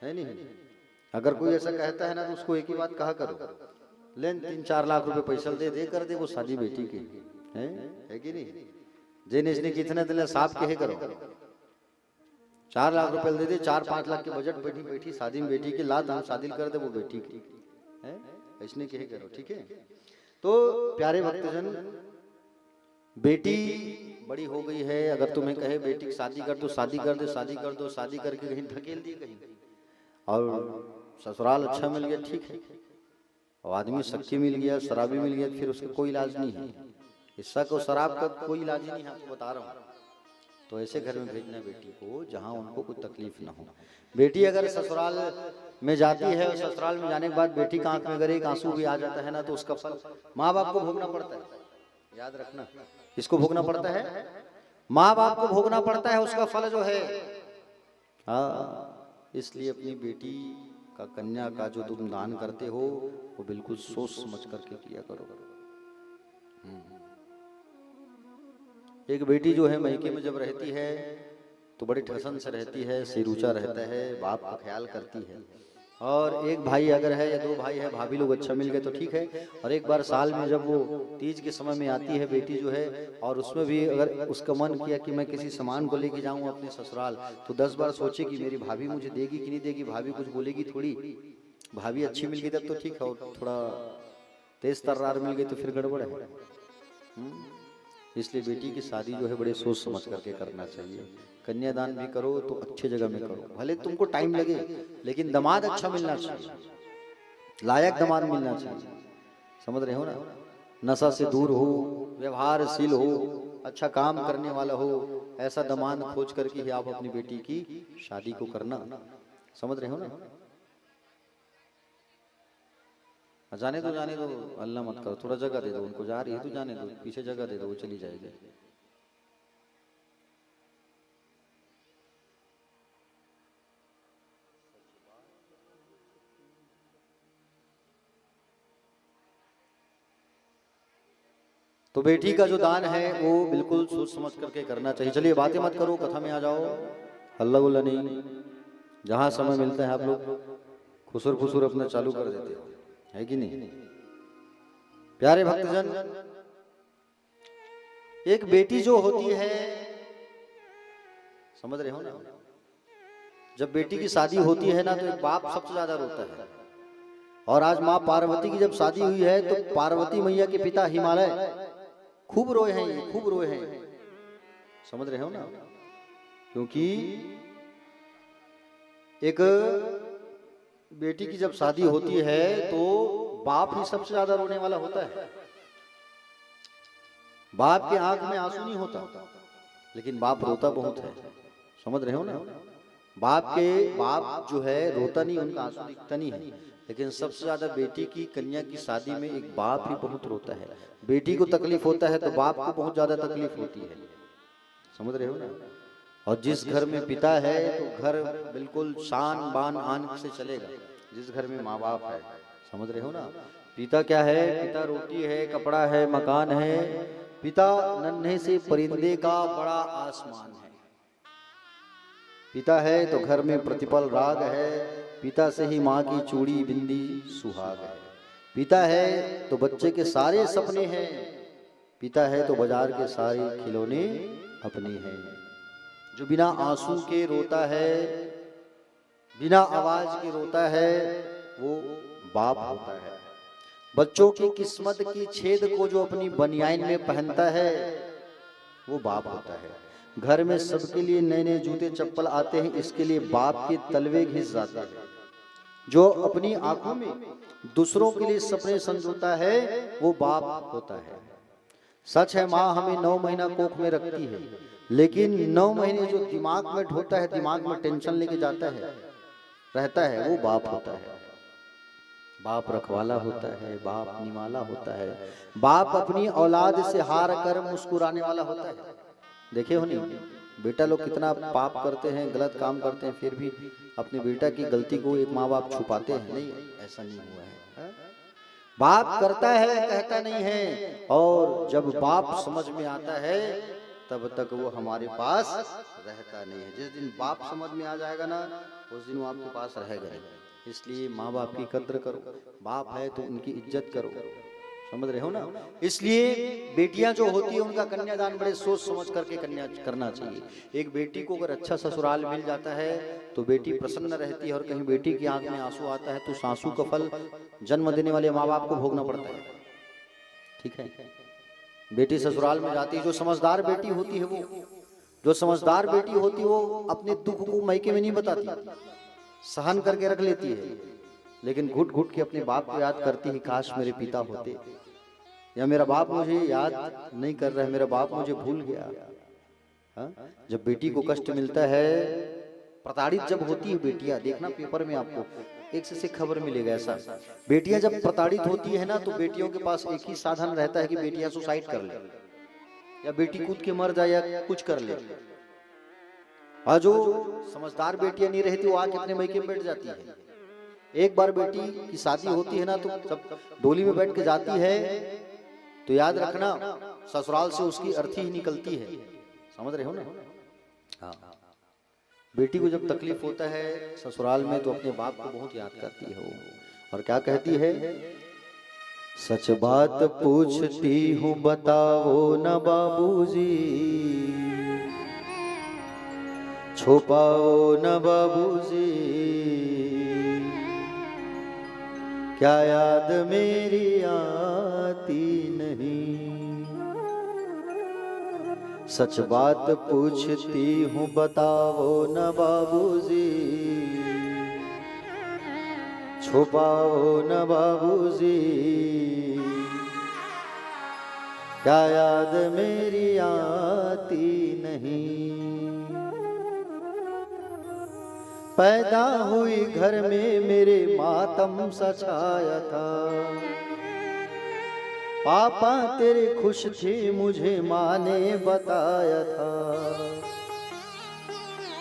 है नहीं। अगर कोई ऐसा कहता है ना तो उसको एक ही बात कहा करो, लेन 3-4 लाख रुपए पैसा दे कर दे वो शादी बेटी की, है कि नहीं। जिन इसने कितने दिले साफ कहे करो, 4 लाख रुपए दे दे, 4-5 लाख के बजट बैठी शादी में बेटी की लात हम शादी कर दे वो बेटी की, है इसने कहे करो, ठीक है। तो प्यारे भक्तजन, बेटी बड़ी हो गई है, अगर तुम्हें कहे बेटी की शादी कर दो, शादी कर दो, शादी कर दो, शादी करके कहीं धकेल दी कहीं, और ससुराल अच्छा मिल गया, ठीक है, और आदमी सच्ची मिल गया, शराबी मिल गया, फिर उसका कोई इलाज नहीं है। हिस्सा को शराब का कोई इलाज नहीं है, आपको बता रहा हूँ। तो ऐसे घर में भेजना बेटी को जहाँ उनको कोई तकलीफ ना हो। बेटी अगर ससुराल में जाती है और ससुराल में जाने के बाद बेटी का आंख में अगर एक आंसू भी आ जाता है ना, तो उसका फल माँ बाप को भोगना पड़ता है। याद रखना, किसको भोगना पड़ता है? माँ बाप को भोगना पड़ता है उसका फल जो है। हाँ, इसलिए अपनी बेटी का, कन्या का जो तुम दान करते हो वो बिल्कुल सोच समझ करके किया करो। एक बेटी जो है मायके में जब रहती है तो बड़ी ठसन से रहती है, सिर ऊंचा रहता है, बाप का ख्याल करती है। और एक भाई अगर है या दो भाई है, भाभी लोग अच्छा मिल गए तो ठीक है। और एक बार साल में जब वो तीज के समय में आती है बेटी जो है, और उसमें भी अगर उसका मन किया कि मैं किसी सामान को लेके जाऊं अपने ससुराल, तो 10 बार सोचे कि मेरी भाभी मुझे देगी कि नहीं देगी, भाभी कुछ बोलेगी थोड़ी। भाभी अच्छी मिल गई तब तो ठीक है, और थोड़ा तेज तर्रार मिल गई तो फिर गड़बड़ है। इसलिए बेटी की शादी जो है बड़े सोच समझ करके करना चाहिए। कन्यादान भी करो तो अच्छे जगह में करो, भले तुमको टाइम लगे, लेकिन दामाद अच्छा मिलना चाहिए, लायक दामाद मिलना चाहिए। समझ रहे हो ना? नशा से दूर हो, व्यवहारशील हो, अच्छा काम करने वाला हो, ऐसा दामाद खोज करके ही आप अपनी बेटी की शादी को करना। समझ रहे हो ना? जाने दो अल्लाह मत करो, थोड़ा जगह दे दो उनको, जा रही है तो जाने दो, पीछे जगह दे दो, वो चली जाएगी। तो बेटी का जो दान है वो बिल्कुल सोच समझ करके करना चाहिए। चलिए बातें मत करो, कथा में आ जाओ, हल्ला गुल्ला नहीं। जहां समय मिलता है आप लोग खुसुर फुसुर अपना चालू कर देते हो, है कि नहीं? प्यारे भक्तजन, एक बेटी जो होती है, समझ रहे हो ना, जब बेटी की शादी होती है ना तो एक बाप सबसे ज्यादा रोता है। और आज माँ पार्वती की जब शादी हुई है तो पार्वती मैया के पिता हिमालय खूब रोए हैं, ये खूब रोए हैं। समझ रहे हो ना? क्योंकि एक बेटी की जब शादी होती है तो बाप ही सबसे ज्यादा रोने वाला होता है। बाप के आंख में आंसू नहीं होता, लेकिन बाप रोता बहुत है। समझ रहे हो ना? बाप जो है रोता नहीं, उनका आंसू दिखता नहीं है, लेकिन सबसे ज्यादा बेटी की, कन्या की शादी में एक बाप ही बहुत रोता है। बेटी को तकलीफ होता है तो बाप को बहुत ज्यादा तकलीफ होती है। समझ रहे हो ना? और जिस घर में पिता है तो घर बिल्कुल शान बान आन से चलेगा, जिस घर में माँ बाप है। समझ रहे हो ना? पिता क्या है? पिता रोटी है, कपड़ा है, मकान है। पिता नन्हे से परिंदे का बड़ा आसमान है। पिता है तो घर में प्रतिपल राग है। पिता से ही माँ की चूड़ी बिंदी सुहाग है। पिता है तो बच्चे के सारे सपने हैं। पिता है तो बाजार के सारे खिलौने अपने हैं। जो बिना आंसू के रोता है, बिना आवाज के रोता है, वो बाप होता है। बच्चों की किस्मत की छेद को जो अपनी बनियान में पहनता है, वो बाप होता है। घर में सबके लिए नए नए जूते चप्पल आते हैं, इसके लिए बाप के तलवे घिस जाते हैं। जो अपनी आंखों में दूसरों के लिए सपने संजोता है, वो बाप होता है। सच है, माँ हमें 9 महीना कोख में रखती है, लेकिन 9 महीने जो दिमाग में ढोता है, दिमाग में टेंशन लेके जाता है, रहता है, वो बाप होता है। बाप रखवाला होता है, बाप निवाला होता है, बाप अपनी औलाद से हार कर मुस्कुराने वाला होता है। देखे हो नहीं, बेटा लोग कितना पाप करते हैं, गलत काम करते हैं, फिर भी अपने बेटा की गलती को एक माँ बाप छुपाते हैं। नहीं, ऐसा नहीं हुआ है। बाप करता है, कहता नहीं है। और जब बाप समझ में आता है तब तक वो हमारे पास रहता नहीं है। जिस दिन बाप समझ में आ जाएगा ना, उस दिन वो आपके पास रहेगा नहीं। इसलिए माँ बाप की कद्र करो, बाप है तो उनकी इज्जत करो। समझ रहे हो ना? इसलिए बेटियां जो होती है उनका कन्यादान बड़े सोच समझ करके कन्या करना चाहिए। एक बेटी को अगर अच्छा ससुराल मिल जाता है तो बेटी प्रसन्न रहती है, और कहीं बेटी की आंख में आंसू आता है तो आंसू का फल जन्म देने वाले माँ बाप को भोगना पड़ता है। ठीक है? बेटी ससुराल में जाती है, जो समझदार बेटी होती है, जो समझदार बेटी होती है वो अपने दुख को मायके में नहीं बताती, सहन करके रख लेती है, लेकिन घुट घुट के अपने बाप को याद करती है, काश मेरे पिता होते, या मेरा बाप मुझे याद नहीं कर रहा है, मेरा बाप मुझे भूल गया। हाँ? जब बेटी को कष्ट मिलता है, प्रताड़ित जब होती है बेटियां, देखना पेपर में आपको एक से खबर मिलेगा ऐसा। बेटियां जब प्रताड़ित होती है ना, तो बेटियों के पास एक ही साधन रहता है कि बेटियां सुसाइड कर ले, या बेटी कूद के मर जाए, या कुछ कर ले। और जो समझदार बेटियां नहीं रहती, वो आके अपने मैके में बैठ जाती है। एक बार बेटी की शादी होती है ना, तो जब डोली में बैठ के जाती है, तो याद रखना ससुराल से उसकी अर्थी ही निकलती है। समझ रहे हो ना? हाँ। बेटी को जब तकलीफ होता है ससुराल में, तो अपने बाप को बहुत याद करती है वो। और क्या कहती है? सच बात पूछती हूँ बताओ न बाबूजी, छुपाओ न बाबूजी, क्या याद मेरी आती नहीं। सच बात पूछती हूँ बताओ न बाबूजी, छुपाओ न बाबूजी, क्या याद मेरी आती नहीं। पैदा हुई घर में मेरे मातम सा छाया था, पापा तेरे खुश थे मुझे माँ ने बताया था।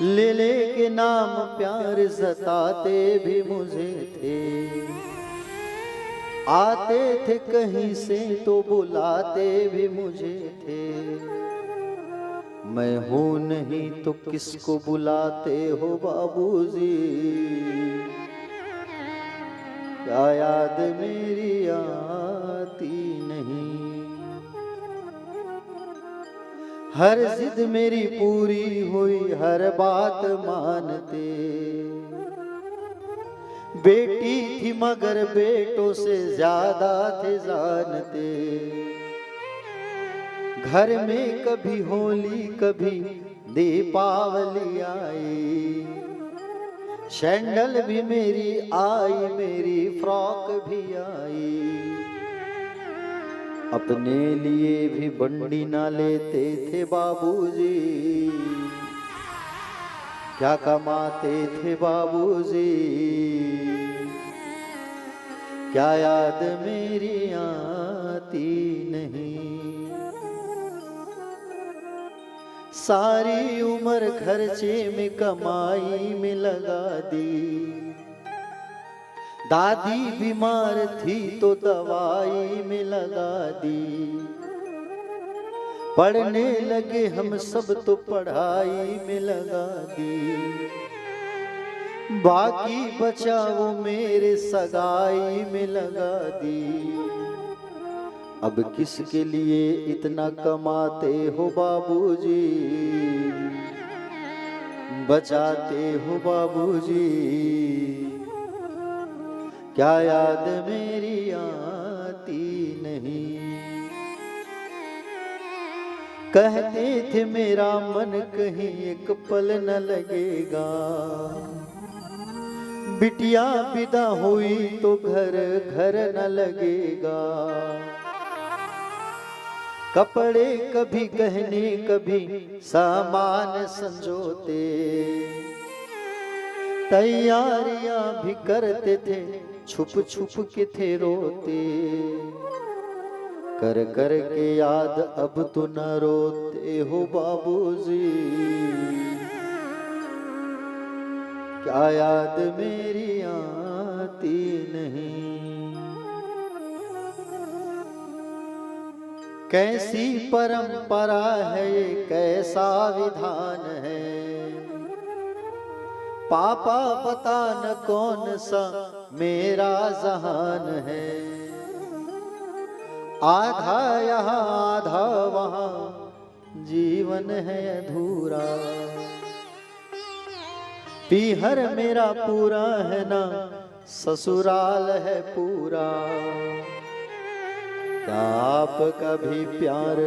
ले के नाम प्यार सताते भी मुझे थे, आते थे कहीं से तो बुलाते भी मुझे थे। मैं हूँ नहीं तो किसको बुलाते हो बाबूजी, क्या याद मेरी आती नहीं। हर जिद मेरी पूरी हुई, हर बात मानते, बेटी थी मगर बेटों से ज्यादा थे जानते। घर में कभी होली कभी दीपावली आई, सैंडल भी मेरी आई, मेरी फ्रॉक भी आई। अपने लिए भी बंडी ना लेते थे बाबूजी, क्या कमाते थे बाबूजी, क्या याद मेरी आती नहीं। सारी उम्र खर्चे में कमाई में लगा दी, दादी बीमार थी तो दवाई में लगा दी। पढ़ने लगे हम सब तो पढ़ाई में लगा दी, बाकी बचा वो मेरे सगाई में लगा दी। अब किसके लिए इतना कमाते हो बाबूजी, बचाते हो बाबूजी, क्या याद मेरी आती नहीं। कहते थे मेरा मन कहीं एक पल न लगेगा, बिटिया विदा हुई तो घर घर न लगेगा। कपड़े कभी गहने कभी सामान संजोते, तैयारियां भी करते थे छुप छुप के थे रोते। कर कर के याद अब तो न रोते हो बाबूजी, क्या याद मेरी आती नहीं। कैसी परंपरा है ये, कैसा विधान है, पापा पता न कौन सा मेरा जहान है। आधा यहाँ आधा वहाँ जीवन है अधूरा, पीहर मेरा पूरा है ना ससुराल है पूरा। क्या आपका भी प्यार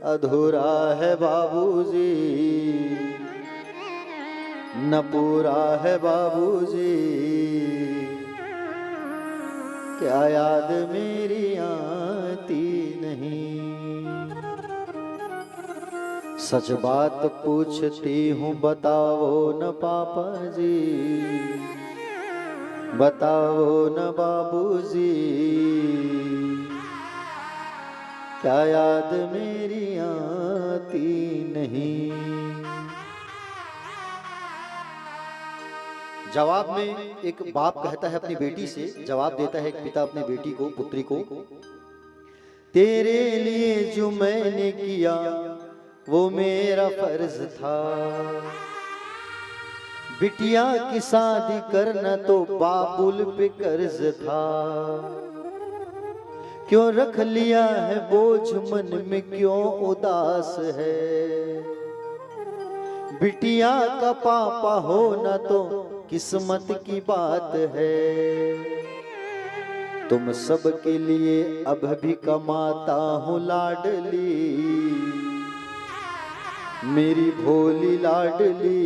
अधूरा है बाबूजी, न पूरा है बाबूजी, क्या याद मेरी आती नहीं। सच बात पूछती हूँ बताओ न पापा जी, बताओ न बाबूजी, क्या याद मेरी आती नहीं। जवाब में एक बाप कहता है अपनी बेटी से, जवाब देता है एक पिता अपनी बेटी को, पुत्री को, तेरे लिए जो मैंने किया वो मेरा फर्ज था। बिटिया की शादी करना तो बाबुल पे कर्ज था। क्यों रख लिया है बोझ मन में, क्यों उदास है। बिटिया का पापा होना तो किस्मत की बात है। तुम सबके लिए अब भी कमाता हूँ लाडली, मेरी भोली लाडली।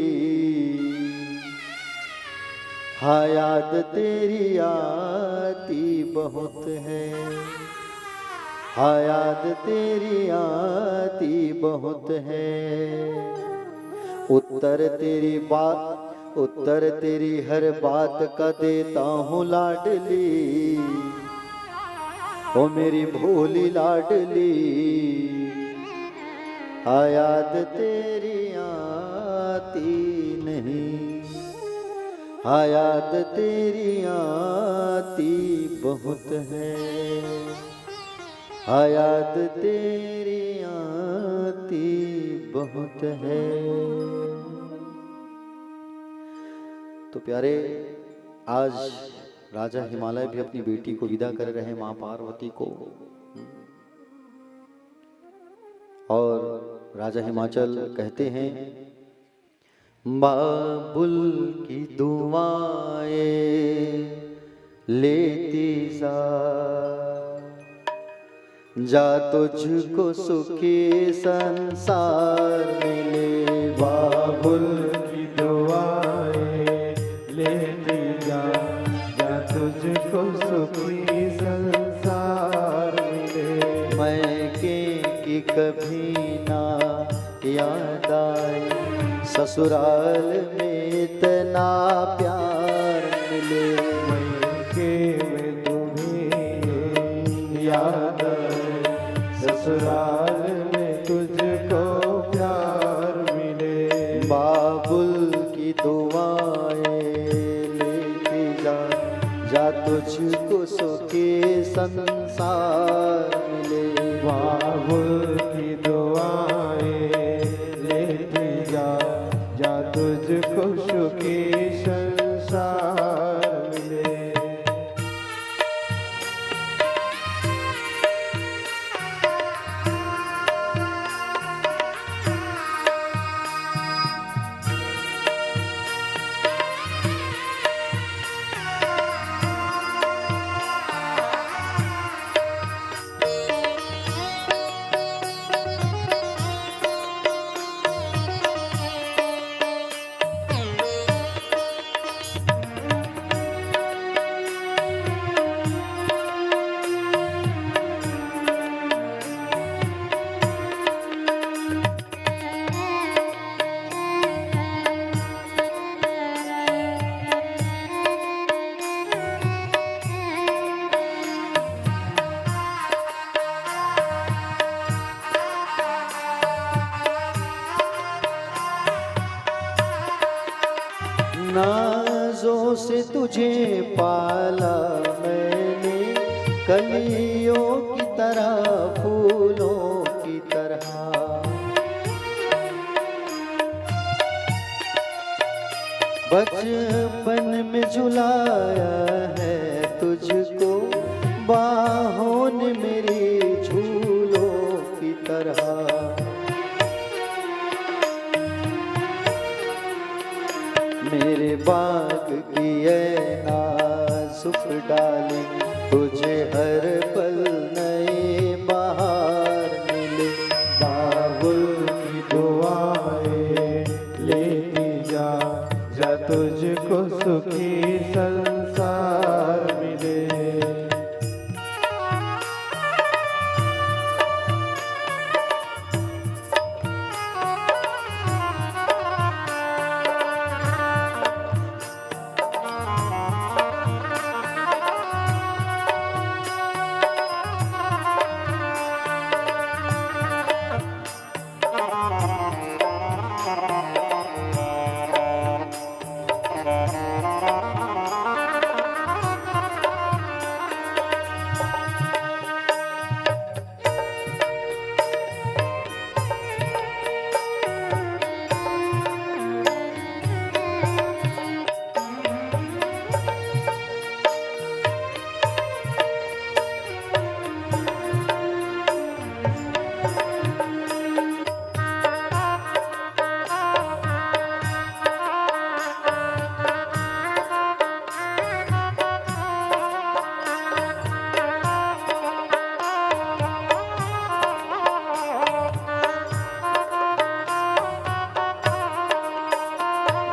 हाँ याद तेरी आती बहुत है, हाँ याद तेरी आती बहुत है। उत्तर तेरी बात, उत्तर तेरी हर बात का देता हूँ लाडली, ओ मेरी भोली लाडली। हाँ याद तेरी आती नहीं, हाँ याद तेरी आती बहुत है, हाँ याद तेरी आती बहुत है। तो प्यारे, आज राजा हिमालय भी अपनी बेटी को विदा कर रहे हैं, मां पार्वती को। और राजा हिमाचल कहते हैं, बाबुल की दुआएं लेती जा तुझको सुखी संसार मिले। बाबुल की दुआएं लेती जा तुझको सुखी संसार मिले। मैके की कभी ना याद आई, ससुराल में इतना प्यार मिले। मैके में तुम्हें याद आए, ससुराल में तुझको प्यार मिले। बाबुल की दुआएं लेती जा तुझको सुखी संसार मिले। बाबुल की दुआएं लेती जा तुझको सुखी संसार मिले। नाज़ों से तुझे पाला मैंने, कलियों की तरह फूलों की तरह। बचपन में झुलाया है तुझको बाहों ने मेरी झूलों की तरह। मेरे बाग की है नाजुक डाली, तुझे हर पल नए बहार मिले। बाबुल की दुआएं लेती जा तुझको सुखी संसार मिले।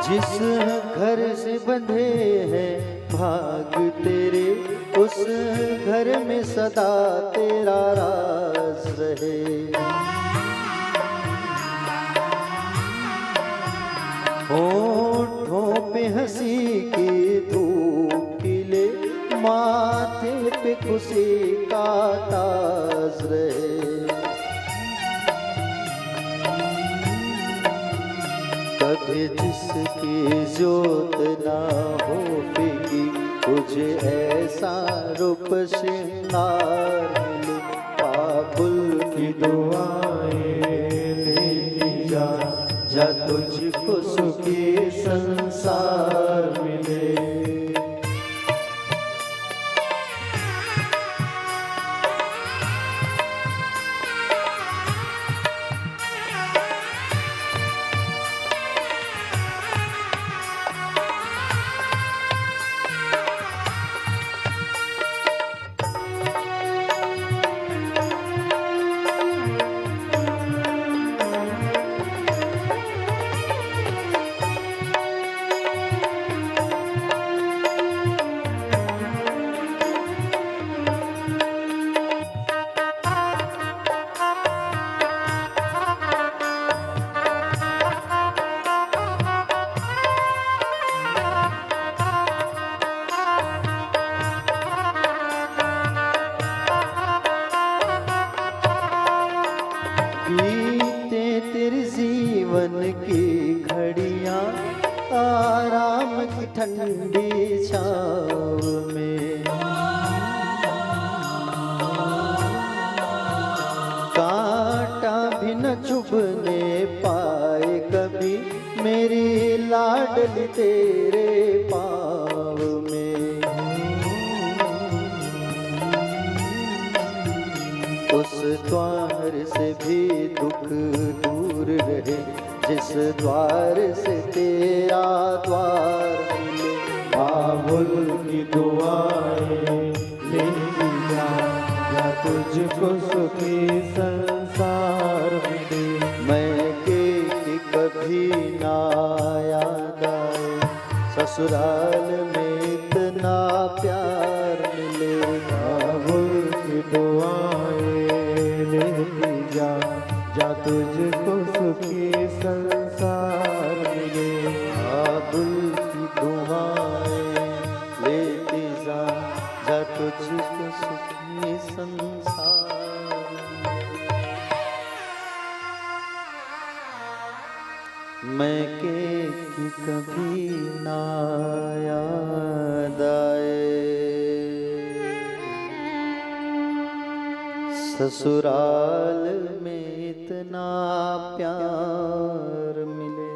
जिस घर से बंधे हैं भाग तेरे, उस घर में सदा तेरा राज रहे। होठों पे हंसी की धूप खिले, माथे पे खुशी का ताज रहे। कभी जिसकी जोत ना हो फीकी, तुझे ऐसा रूप श्रृंगार मिले। बाबुल की दुआएं लेती जा, जा तुझको सुखी संसार मिले। बीते तेरे जीवन की घड़ियां आराम की ठंडी छाव में। कांटा भी न चुभने पाए कभी मेरी लाडली तेरे पाँव में। उस द्वार से भी दुख दूर रहे, जिस द्वार से तेरा द्वार मिले। बाबुल की दुआएं लेती जा, या तुझको सुखी संसार मिले। मैं के कभी ना याद आए, ससुराल में इतना प्यार मिले। बाबुल की दुआएं लेती जा, जा तुझको सुखी संसार मिले। बाबुल की दुआएं लेती जा, जा तुझको सुखी संसार मिले। मैं के कि कभी ना याद आए, ससुराल में इतना प्यार मिले।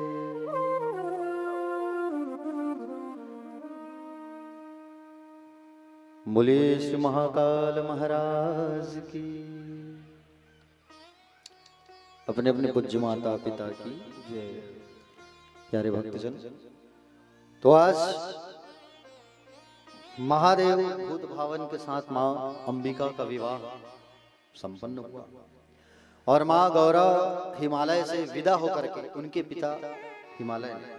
बोले श्री महाकाल महाराज की। अपने अपने पूज्य माता पिता की जय। प्यारे भक्तजन, तो आज महादेव भूत भावन के साथ माँ अंबिका का विवाह संपन्न हुआ और माँ गौरा हिमालय से विदा होकर के उनके पिता हिमालय ने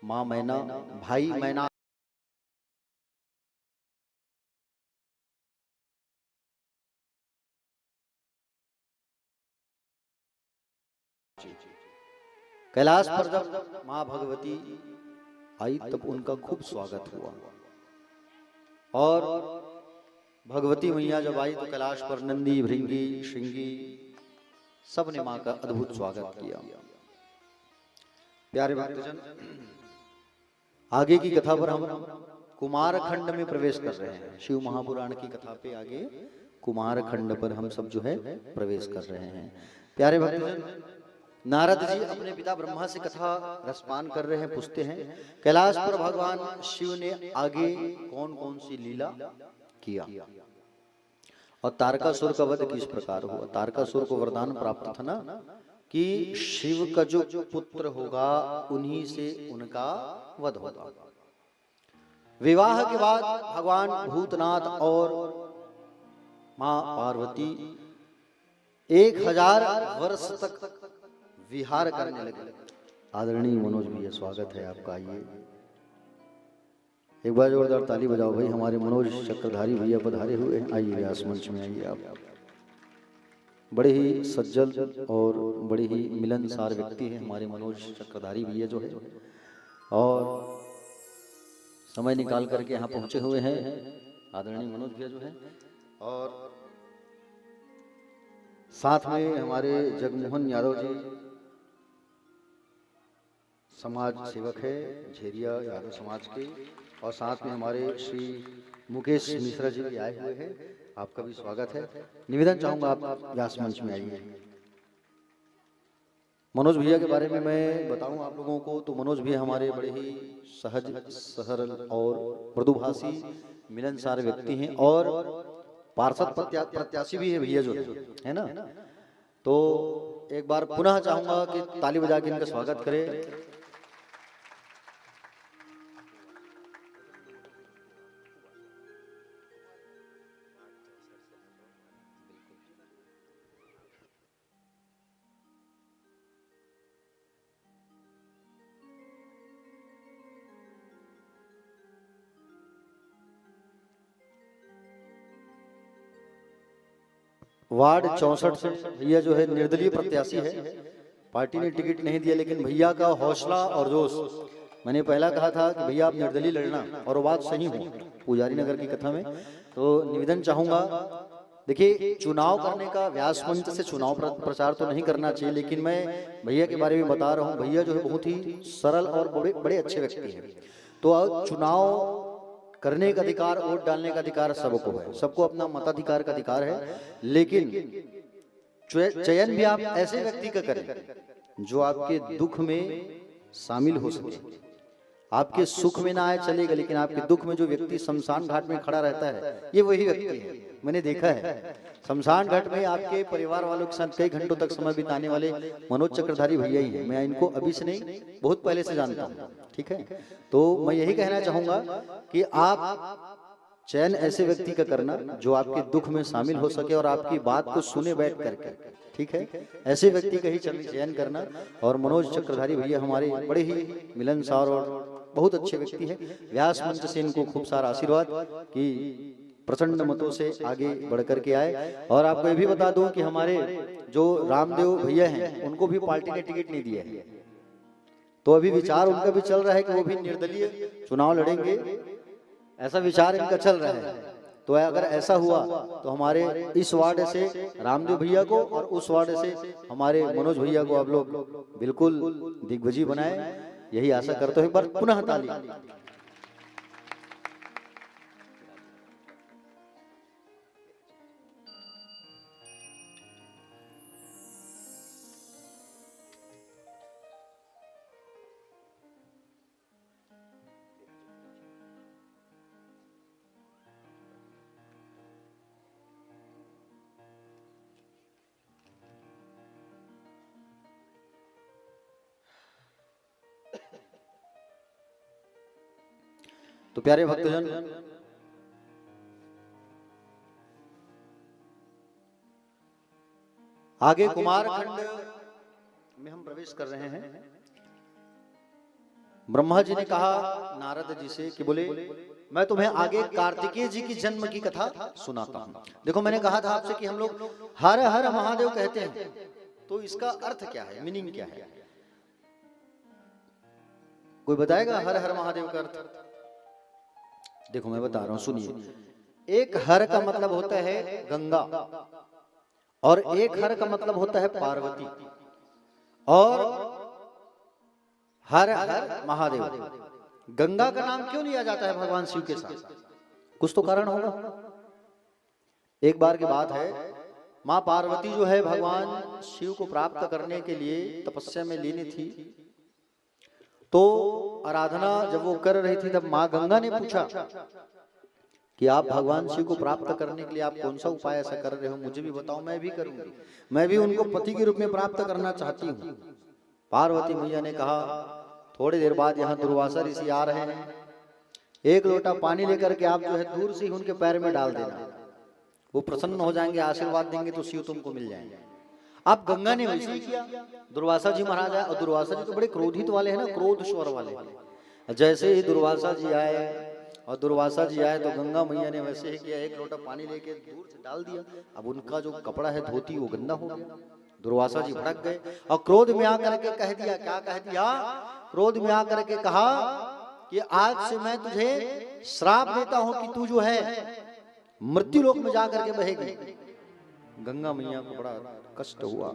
माँ मैना भाई मैना कैलाश पर जब माँ भगवती आई तब उनका खूब स्वागत हुआ और भगवती मैया जब आई तो कैलाश पर नंदी भृंगी श्रृंगी सब ने माँ का अद्भुत स्वागत किया। प्यारे भक्तजन, आगे की कथा पर हम कुमार खंड में प्रवेश कर रहे हैं। शिव महापुराण की कथा पे आगे कुमार खंड पर हम सब जो है प्रवेश कर रहे हैं। प्यारे भक्तजन, नारद जी अपने पिता ब्रह्मा से कथा रसपान कर रहे हैं, पूछते हैं कैलाश पर भगवान शिव ने आगे कौन कौन सी लीला किया और तारकासुर का वध किस प्रकार हुआ। तारकासुर को वरदान प्राप्त था ना कि शिव का जो पुत्र होगा उन्हीं से उनका वध होगा। विवाह के बाद भगवान भूतनाथ और मां पार्वती 1000 वर्ष तक विहार करने लगे। आदरणीय मनोज भैया, स्वागत है आपका। आइए एक बार जोरदार ताली बजाओ भाई, हमारे मनोज चक्रधारी भैया पधारे हुए हैं। आइए व्यास मंच में आइए आप। बड़े ही सज्जन और बड़े ही मिलनसार व्यक्ति हैं हमारे मनोज चक्रधारी भैया जो है, और समय निकाल करके यहाँ पहुँचे हुए हैं आदरणीय मनोज भैया जो है। और साथ में हमारे जगमोहन यादव जी समाज सेवक है, झेरिया यादव समाज के, और साथ में हमारे श्री मुकेश मिश्रा जी भी आए हुए हैं। आपका भी स्वागत है। निवेदन चाहूंगा आप व्यास मंच में आइए। मनोज भैया के बारे में मैं बताऊं आप लोगों को, तो मनोज भैया हमारे बड़े ही सहज, सरल और मृदुभाषी मिलनसार व्यक्ति हैं, और पार्षद प्रत्याशी भी है भैया जो है ना। तो एक बार पुनः चाहूंगा कि ताली बजा के इनका स्वागत करें। वार्ड 64 से भैया जो है निर्दलीय प्रत्याशी है। पार्टी ने टिकट नहीं दिया, लेकिन भैया का हौसला और जोश, मैंने पहला कहा था कि भैया आप निर्दलीय लड़ना, और वो बात सही हो पुजारी नगर की कथा में। तो निवेदन चाहूंगा, देखिए चुनाव करने का व्यास मंच से चुनाव प्रचार तो नहीं करना चाहिए, लेकिन मैं भैया के बारे में बता रहा हूँ। भैया जो है बहुत ही सरल और बड़े अच्छे व्यक्ति हैं। तो चुनाव करने का अधिकार, वोट डालने का अधिकार सबको है, सबको अपना मताधिकार का अधिकार है, लेकिन चयन भी आप ऐसे व्यक्ति का करें जो आपके दुख में शामिल हो सके। आपके सुख में ना आए चलेगा, लेकिन आपके दुख में जो व्यक्ति शमशान घाट में खड़ा रहता है, ये वही व्यक्ति है। मैंने देखा है शमशान घाट में आपके परिवार वालों के साथ कई घंटों तक समय बिताने वाले मनोज चक्रधारी भैया ही हैं। मैं इनको अभी से नहीं, बहुत पहले से जानता हूँ, ठीक है। तो मैं यही कहना चाहूंगा कि आप चयन ऐसे व्यक्ति का करना जो आपके दुख में शामिल हो सके और आपकी बात को सुने बैठ करके, ठीक है। ऐसे व्यक्ति का ही चयन करना। और मनोज चक्रधारी भैया हमारे बड़े ही मिलनसार और बहुत अच्छे व्यक्ति हैं। व्यास मंच से इनको खूब सारा आशीर्वाद कि प्रचंड मतों से आगे बढ़ करके आए। और आपको ये भी बता दूं कि हमारे जो रामदेव भैया हैं, उनको भी पार्टी ने टिकट नहीं दिया है। तो अभी विचार उनका भी चल रहा है कि वो भी निर्दलीय चुनाव लड़ेंगे, ऐसा विचार इनका चल रहा है। तो अगर ऐसा हुआ तो हमारे इस वार्ड से रामदेव भैया को और उस वार्ड से हमारे मनोज भैया को आप लोग बिल्कुल दिग्विजयी बनाए, यही आशा करते हुए एक बार पुनः ताली। तो प्यारे भक्तजन, आगे कुमारखंड में हम प्रवेश कर रहे हैं। ब्रह्मा जी ने कहा नारद जी से कि बोले मैं तुम्हें आगे कार्तिकेय जी की जन्म की कथा सुनाता हूं। देखो मैंने कहा था आपसे कि हम लोग हर हर महादेव कहते हैं, तो इसका अर्थ क्या है, मीनिंग क्या है? कोई बताएगा हर हर महादेव का अर्थ? देखो मैं बता रहा हूं, सुनिए। एक हर का मतलब होता है गंगा, और एक हर का मतलब होता है पार्वती, और हर हर महादेव। गंगा का नाम क्यों लिया जाता है भगवान शिव के साथ? कुछ तो कारण होगा। एक बार की बात है, मां पार्वती जो है भगवान शिव को प्राप्त करने के लिए तपस्या में लीन थी। तो आराधना जब वो कर रही थी, तब माँ गंगा ने पूछा कि आप भगवान शिव को प्राप्त करने के लिए आप कौन सा उपाय ऐसा कर रहे हो, मुझे भी बताओ, मैं भी करूंगी, मैं भी उनको पति के रूप में प्राप्त करना चाहती हूँ। पार्वती मैया ने कहा थोड़ी देर बाद यहाँ दुर्वासा ऋषि आ रहे हैं, एक लोटा पानी लेकर के आप जो है दूर से ही उनके पैर में डाल देना, वो प्रसन्न हो जाएंगे, आशीर्वाद देंगे तो शिव तुमको मिल जाएंगे। आप गंगा ने वैसे ही किया। दुर्वासा जी महाराज आए, और दुर्वासा जी तो बड़े क्रोधित वाले हैं ना, क्रोध स्वर वाले। जैसे ही दुर्वासा जी आए तो गंगा मैया ने वैसे ही किया, एक लोटा पानी लेके दूर से डाल दिया। अब उनका जो कपड़ा है धोती वो गंदा हो गया। दुर्वासा जी भड़क गए और क्रोध में आकर के कह दिया, क्या कह दिया? क्रोध में आकर के कहा कि आज से मैं तुझे श्राप देता हूं कि तू जो है मृत्यु लोक में जाकर के बहेगी। गंगा मैया को बड़ा कष्ट हुआ।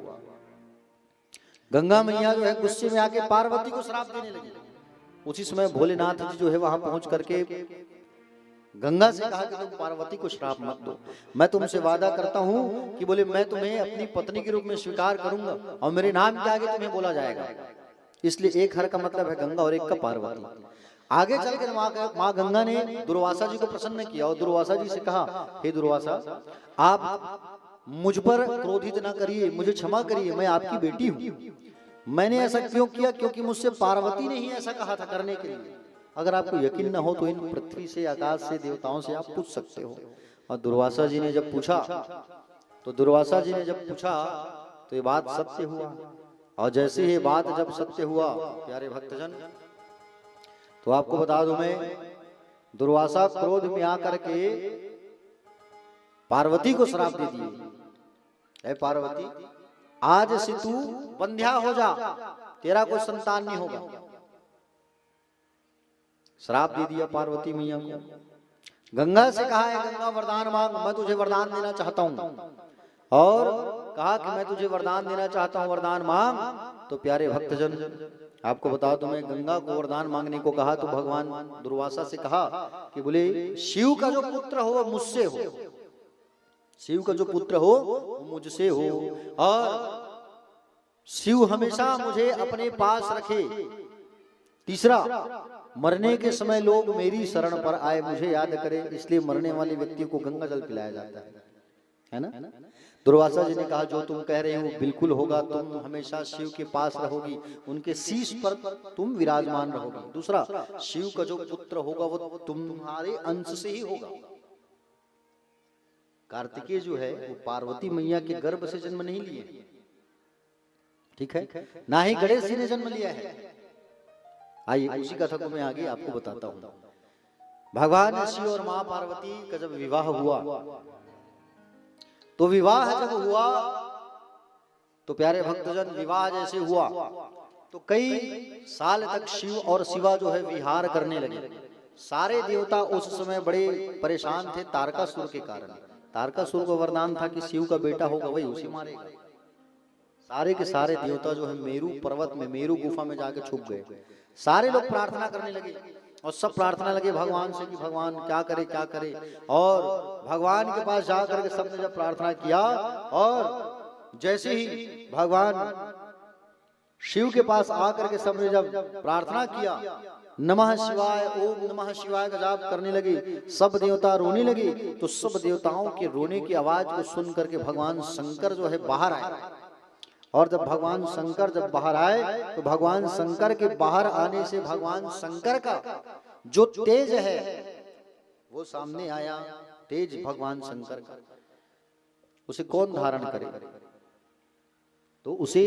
गंगा मैया जो है गुस्से में आके पार्वती को श्राप देने लगी। उसी समय भोलेनाथ जी जो है वहां पहुंच करके गंगा से कहा कि तुम पार्वती को श्राप मत दो, मैं तुमसे वादा करता हूं कि बोले मैं तुम्हें अपनी पत्नी के रूप में स्वीकार करूंगा और मेरे नाम के आगे तुम्हें बोला जाएगा। इसलिए एक हर का मतलब है गंगा और एक का पार्वती। आगे चल कर माँ गंगा ने दुर्वासा जी को प्रसन्न किया और दुर्वासा जी से कहा, हे दुर्वासा, आप मुझ पर क्रोधित ना करिए, मुझे क्षमा करिए, मैं आपकी बेटी हूँ। मैंने ऐसा क्यों किया? क्योंकि मुझसे पार्वती ने ही ऐसा कहा था करने के लिए। अगर आपको यकीन न हो तो इन पृथ्वी से, आकाश से, देवताओं से आप पूछ सकते हो। और दुर्वासा जी ने जब पूछा तो ये बात सत्य हुआ। और जैसे ये बात जब सत्य हुआ प्यारे भक्तजन, तो आपको बता दूं मैं, दुर्वासा क्रोध में आकर के पार्वती को श्राप दे दिए, ऐ पार्वती, आज से तू बंध्या हो जा, तेरा कोई संतान नहीं होगा। श्राप दे दिया पार्वती मैया को। गंगा से कहा है, गंगा वरदान मांग, मैं तुझे वरदान देना चाहता हूं। और कहा कि मैं तुझे वरदान देना चाहता हूं, वरदान मांग। तो प्यारे भक्तजन आपको बता दूं, मैं गंगा को वरदान मांगने को कहा तो भगवान दुर्वासा से कहा कि बोले शिव का जो पुत्र हो मुझसे हो, शिव का जो पुत्र हो वो मुझसे हो, और शिव हमेशा मुझे अपने पास रखे। तीसरा, मरने के समय लोग मेरी शरण पर आए, मुझे याद करे, इसलिए मरने वाले व्यक्ति को गंगा जल पिलाया जाता है ना। दुर्वासा जी ने कहा, जो तुम कह रहे हो बिल्कुल होगा, तुम हमेशा शिव के पास रहोगी, उनके शीश पर तुम विराजमान रहोगी। दूसरा, शिव का जो पुत्र होगा वो तुम्हारे अंश से ही होगा। कार्तिकेय जो है वो पार्वती मैया के गर्भ से जन्म नहीं लिए, ठीक है, ना ही गणेश जी ने जन्म लिया है। आइए उसी कथा को मैं आगे आपको बताता हूं। भगवान शिव और मां पार्वती का जब विवाह हुआ, तो विवाह जब हुआ तो प्यारे भक्तजन, विवाह जैसे हुआ तो कई साल तक शिव और शिवा जो है विहार करने लगे। सारे देवता उस समय बड़े परेशान थे तारकासुर के कारण। तारकासुर को वरदान था कि शिव का बेटा होगा वही उसे मारेगा। सारे के सारे देवता जो है मेरू पर्वत में, मेरू गुफा में जाके छुप गए। सारे लोग प्रार्थना करने लगे और सब प्रार्थना लगे भगवान से कि भगवान क्या करे क्या करे। और भगवान के पास जाकर के सबने जब प्रार्थना किया, और जैसे ही भगवान शिव के पास आकर के सबने जब प्रार्थना किया, नमः शिवाय, ओम नमः शिवाय का जाप करने लगे, सब देवता रोने लगे। तो सब देवताओं के रोने की आवाज को सुन करके भगवान शंकर जो है बाहर आए। और जब भगवान शंकर जब बाहर आए तो भगवान शंकर के बाहर आने से भगवान शंकर का जो तेज है वो सामने आया। तेज भगवान शंकर का, उसे कौन धारण करे? तो उसे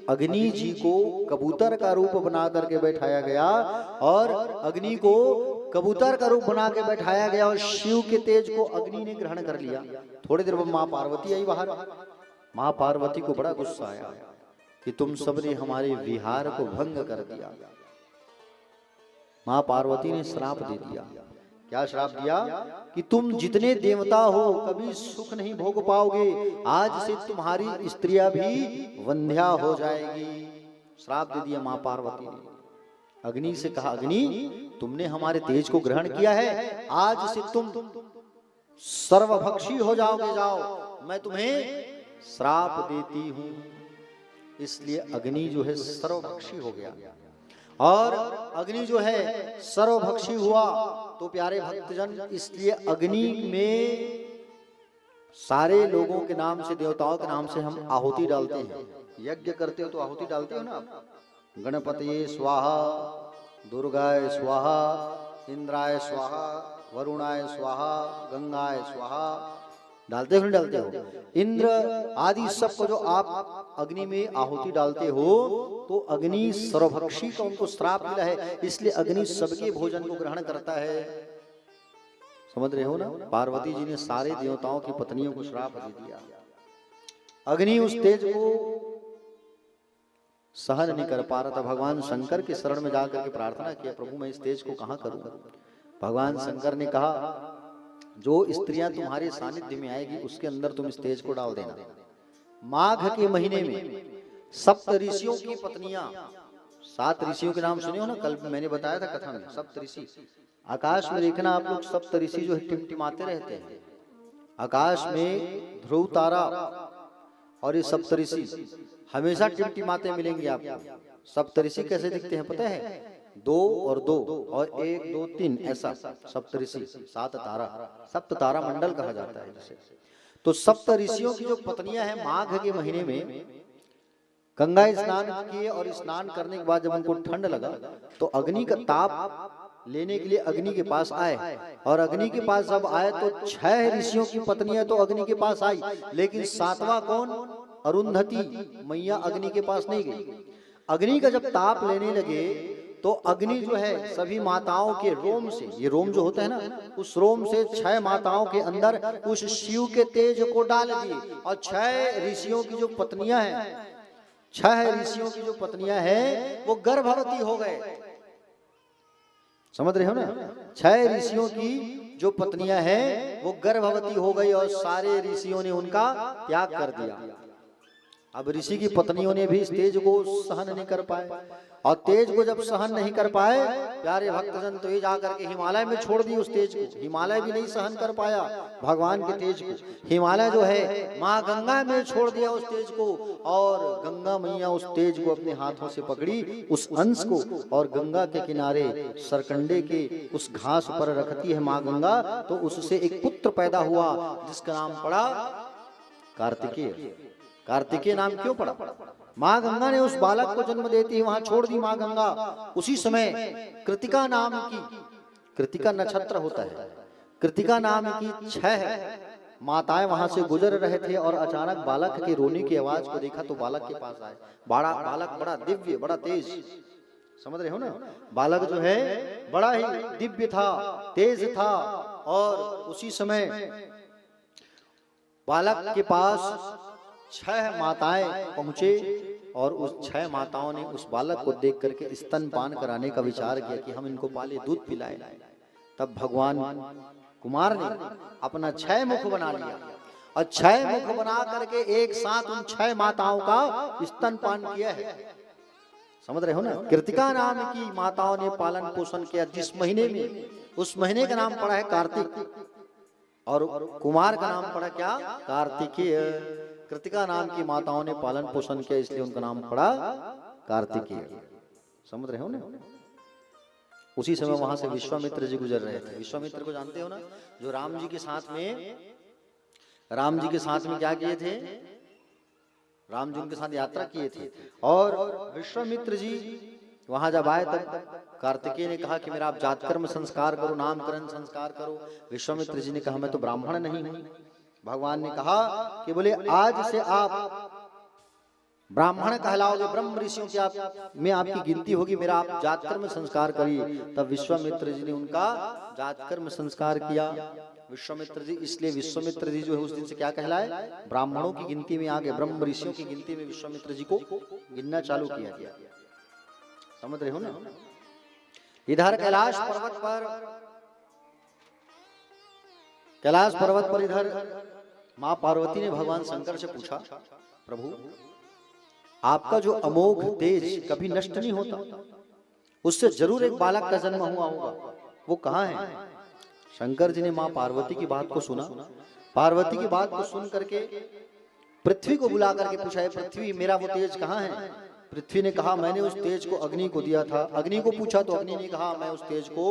अग्नि जी को कबूतर का रूप बना करके बैठाया गया, और अग्नि को कबूतर का रूप बना के बैठाया गया, और शिव के तेज को अग्नि ने ग्रहण कर लिया। थोड़ी देर बाद मां पार्वती आई बाहर। मां पार्वती को बड़ा गुस्सा आया कि तुम सबने हमारे विहार को भंग कर दिया। मां पार्वती ने श्राप दे दिया। क्या श्राप दिया? कि तुम जितने देवता हो कभी सुख नहीं भोग पाओगे, आज से तुम्हारी स्त्रियां भी वंध्या हो जाएगी। श्राप दे दिया मां पार्वती ने। अग्नि से कहा, अग्नि तुमने हमारे तेज को ग्रहण किया है, आज से तुम सर्वभक्षी हो जाओगे, जाओ मैं तुम्हें श्राप देती हूं। इसलिए अग्नि जो है सर्वभक्षी हो गया, और अग्नि जो है सर्वभक्षी हुआ। तो प्यारे भक्तजन, इसलिए अग्नि में सारे लोगों के नाम से, देवताओं के नाम से हम आहुति डालते हैं। यज्ञ करते हो तो आहुति डालते हो ना आप। गणपतये स्वाहा, दुर्गाय स्वाहा, इंद्राय स्वाहा, वरुणाय स्वाहा, गंगाय स्वाहा, डालते हो नहीं डालते हो? इंद्र आदि सबको जो आप अग्नि में आहुति डालते हो तो अग्नि सर्वभक्षी का उनको श्राप मिला है, इसलिए अग्नि सबके भोजन को ग्रहण करता है। समझ रहे हो ना? पार्वती जी ने सारे देवताओं की पत्नियों को श्राप दे दिया। अग्नि उस तेज को सहन नहीं कर पा रहा था। भगवान शंकर के शरण में जाकर के प्रार्थना किया, प्रभु मैं इस तेज को कहां करूं? भगवान शंकर ने कहा जो स्त्रियां तुम्हारे सानिध्य में आएगी उसके अंदर तुम इस तेज को डाल देना। माघ के महीने में सप्त ऋषियों की पत्नियां, 7 ऋषियों के नाम सुने हो ना, कल मैंने बताया था कथा में। सप्त ऋषि आकाश में देखना आप लोग, सप्त ऋषि जो है टिमटिमाते रहते हैं आकाश में। ध्रुव तारा और ये सप्त ऋषि हमेशा टिमटिमाते मिलेंगे आपको। सप्त ऋषि कैसे दिखते हैं पता है? 2 और 2 और 1 2 3 ऐसा सप्त ऋषि, 7 तारा, सप्त तारा मंडल कहा जाता है जिसे। तो सप्त ऋषियों की जो पत्नियां हैं माघ के महीने में गंगा स्नान किए और स्नान करने के बाद जब उनको ठंड लगा तो अग्नि का ताप लेने के लिए अग्नि के पास आए। और अग्नि के पास जब आए तो 6 ऋषियों की पत्नियां तो अग्नि के पास आई, लेकिन 7वां कौन? अरुंधति मैया अग्नि के पास नहीं गई। अग्नि का जब ताप लेने लगे तो अग्नि जो है सभी माताओं के रोम से, ये रोम जो होता है ना, उस रोम से 6 माताओं के अंदर उस शिव के तेज को डाल दिए। और 6 ऋषियों की जो पत्नियां हैं, 6 ऋषियों की जो पत्नियां हैं वो गर्भवती हो गए। समझ रहे हो ना? 6 ऋषियों की जो पत्नियां हैं वो गर्भवती हो गई और सारे ऋषियों ने उनका त्याग कर दिया। अब ऋषि की पत्नियों ने भी इस तेज को सहन नहीं कर पाए, और तेज को जब सहन नहीं कर पाए प्यारे भक्तजन तो ये जाकर के हिमालय में छोड़ दी उस तेज को। हिमालय भी नहीं सहन कर पाया भगवान के तेज को। हिमालय जो है माँ गंगा में छोड़ दिया उस तेज को, और गंगा मैया उस तेज को अपने हाथों से पकड़ी उस अंश को, और गंगा के किनारे सरकंडे के उस घास पर रखती है माँ गंगा। तो उससे एक पुत्र पैदा हुआ जिसका नाम पड़ा कार्तिकेय। कार्तिकेय नाम क्यों पड़ा? माँ गंगा ने उस बालक को जन्म देती है, वहां छोड़ दी माँ गंगा। उसी समय कृतिका नाम की, कृतिका नक्षत्र होता है, कृतिका नाम की 6 माताएं वहां से गुजर रहे थे और अचानक बालक के रोने की आवाज को देखा तो बालक के पास आए। बालक बड़ा दिव्य, बड़ा तेज, समझ रहे हो ना? बालक जो है बड़ा ही दिव्य था, तेज था। और उसी समय बालक के पास 6 माताएं पहुंचे और उस 6 माताओं ने उस बालक को देख करके स्तनपान कराने का विचार किया कि हम इनको पाले, दूध पिलाए। तब भगवान कुमार ने अपना 6 मुख बना लिया और 6 मुख बना करके एक साथ उन 6 माताओं का स्तनपान किया है। समझ रहे हो ना? कृतिका नाम की माताओं ने पालन पोषण किया जिस महीने में, उस महीने का नाम पड़ा है कार्तिक, और कुमार का नाम पड़ा क्या? कार्तिकेय। कृतिका नाम की माताओं ने पालन पोषण किया इसलिए उनका नाम पड़ा कार्तिकेय। समझ रहे हो ना? उसी समय वहां से विश्वामित्र जी गुजर रहे थे। विश्वामित्र को जानते हो ना, जो राम जी के साथ में क्या किए थे? राम जी उनके साथ यात्रा किए थे। और विश्वामित्र जी वहां जब आए तब कार्तिकेय ने कहा कि मेरा आप जातकर्म संस्कार करो, नामकरण संस्कार करो। विश्वामित्र जी ने कहा मैं तो ब्राह्मण नहीं हूं। भगवान ने कहा कि बोले आज से आप ब्राह्मण कहलाओगे, ब्रह्म ऋषियों की आप में आपकी गिनती होगी, मेरा आप जातकर्म संस्कार करिए। तब विश्वामित्र जी ने उनका जातकर्म संस्कार किया। विश्वामित्र जी, इसलिए विश्वामित्र जी जो है उस दिन से क्या कहलाए? ब्राह्मणों की गिनती में आ गए, ब्रह्म ऋषियों की गिनती में विश्वामित्र जी को गिनना चालू किया गया। समझ रहे हो ना? इधर कैलाश पर्वत पर इधर मां पार्वती ने भगवान शंकर से पूछा, प्रभु आपका जो अमोघ तेज कभी नष्ट नहीं होता, उससे जरूर एक बालक का जन्म हुआ होगा, वो कहाँ है? शंकर जी ने मां पार्वती की बात को सुना। पार्वती की बात को सुन करके पृथ्वी को बुला करके पूछा, पृथ्वी मेरा वो तेज कहाँ है? पृथ्वी ने कहा मैंने उस तेज को अग्नि को दिया था। अग्नि को पूछा तो अग्नि ने कहा मैं उस तेज को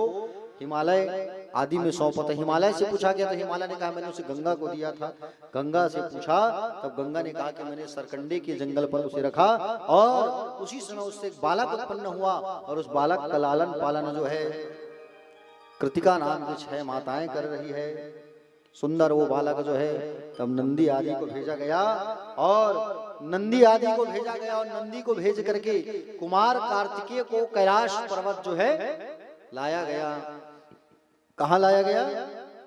हिमालय आदि में सौंपा था। हिमालय से पूछा गया तो हिमालय ने कहा मैंने उसे गंगा को दिया था। गंगा से पूछा तब गंगा ने कहा कि मैंने सरकंडे के जंगल पर उसे रखा और उसी समय उससे एक बालक उत्पन्न हुआ और उस बालक का लालन पालन जो है कृतिका नाम की 6 माताएं कर रही है। सुंदर वो बालक जो है, तब नंदी आदि को भेजा गया और नंदी आदि को भेजा गया और नंदी को भेज करके कुमार कार्तिकेय को कैलाश पर्वत जो है लाया गया। कहाँ लाया गया?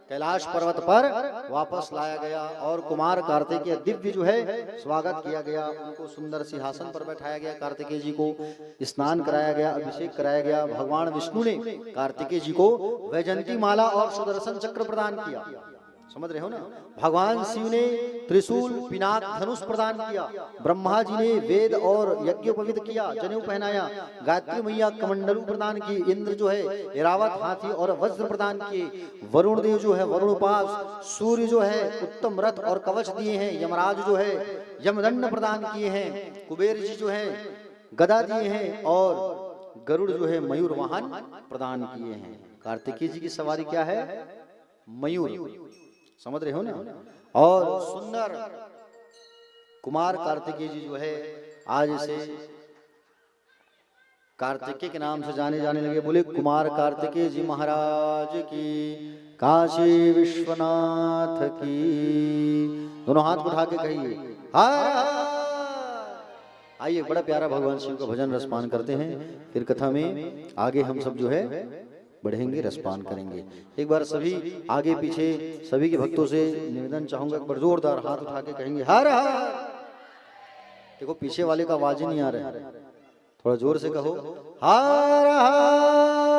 कैलाश पर्वत पर वापस लाया गया और कुमार कार्तिकेय दिव्य जो है स्वागत किया गया। उनको सुंदर सिंहासन पर बैठाया गया। कार्तिकेय जी को स्नान कराया गया, अभिषेक कराया गया। भगवान विष्णु ने कार्तिकेय जी को वैजंती माला और सुदर्शन चक्र प्रदान किया। समझ रहे हो ना? भगवान शिव ने त्रिशूल पिनाक धनुष प्रदान किया। ब्रह्मा जी ने वेद और यज्ञोपवीत किया, जनेऊ पहनाया। गायत्री मैया कमंडलू प्रदान की। इंद्र जो है ऐरावत हाथी और वज्र प्रदान किए। वरुण देव जो है वरुणोपास। सूर्य जो है उत्तम रथ और कवच दिए हैं। यमराज जो है यमदंड प्रदान किए हैं। कुबेर जी जो है गदा दिए हैं और गरुड़ जो है मयूर वाहन प्रदान किए हैं। कार्तिकेय जी की सवारी क्या है? मयूर। समझ रहे हो ना? और सुंदर कुमार कार्तिकेय जी जो है आज से कार्तिकेय के नाम से जाने जाने लगे। बोले कुमार कार्तिकेय जी महाराज की, काशी विश्वनाथ की। दोनों हाथ उठा के कहिए हर। आइए, बड़ा प्यारा भगवान शिव का भजन रसपान करते हैं, फिर कथा में आगे हम सब जो है बढ़ेंगे, रसपान करेंगे। एक बार सभी आगे पीछे सभी के भक्तों से निवेदन चाहूंगा, एक बार जोरदार हाथ उठा के कहेंगे हर हर। देखो पीछे वाले का आवाज ही नहीं आ रहा है, थोड़ा जोर से कहो हर हर।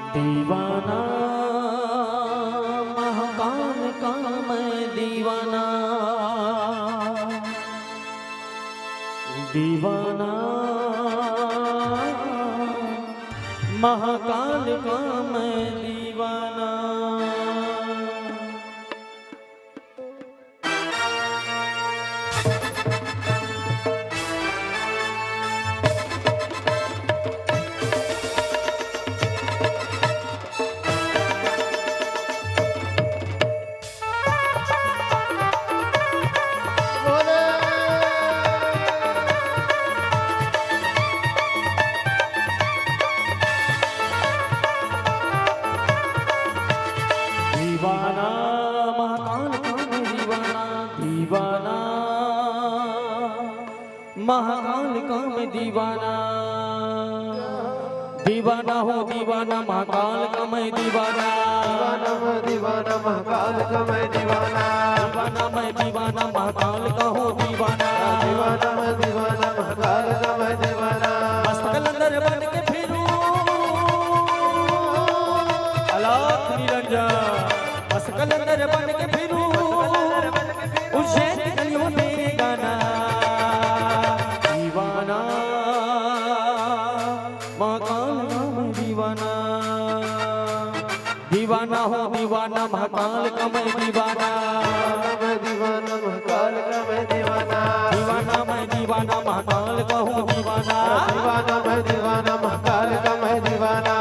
दीवाना महाकाल का मैं दीवाना, दीवाना महाकाल का मैं दीवाना। दीवाना महाकाल का मैं दीवाना, दीवाना महाकाल का मैं दीवाना। दीवाना हो दीवाना महाकाल का मैं दीवाना, दीवाना महाकाल का मैं दीवाना। दीवाना मैं दीवाना महाकाल का हो दीवाना। दीवाना मैं दीवाना महाकाल का मैं दीवाना। मस्त कलंदर बन के फिरूं अलाख निरंजन, मस्त कलंदर बन के फिरूं उज्जैन की गलियों में गाना। दीवाना महाकाल का मैं दीवाना, दीवाना हो दीवाना महाकाल का मैं दीवाना। मैं दीवाना महाकाल का मैं दीवाना। दीवाना मैं दीवाना महाकाल का हूँ दीवाना। दीवाना मैं दीवाना महाकाल का मैं दीवाना।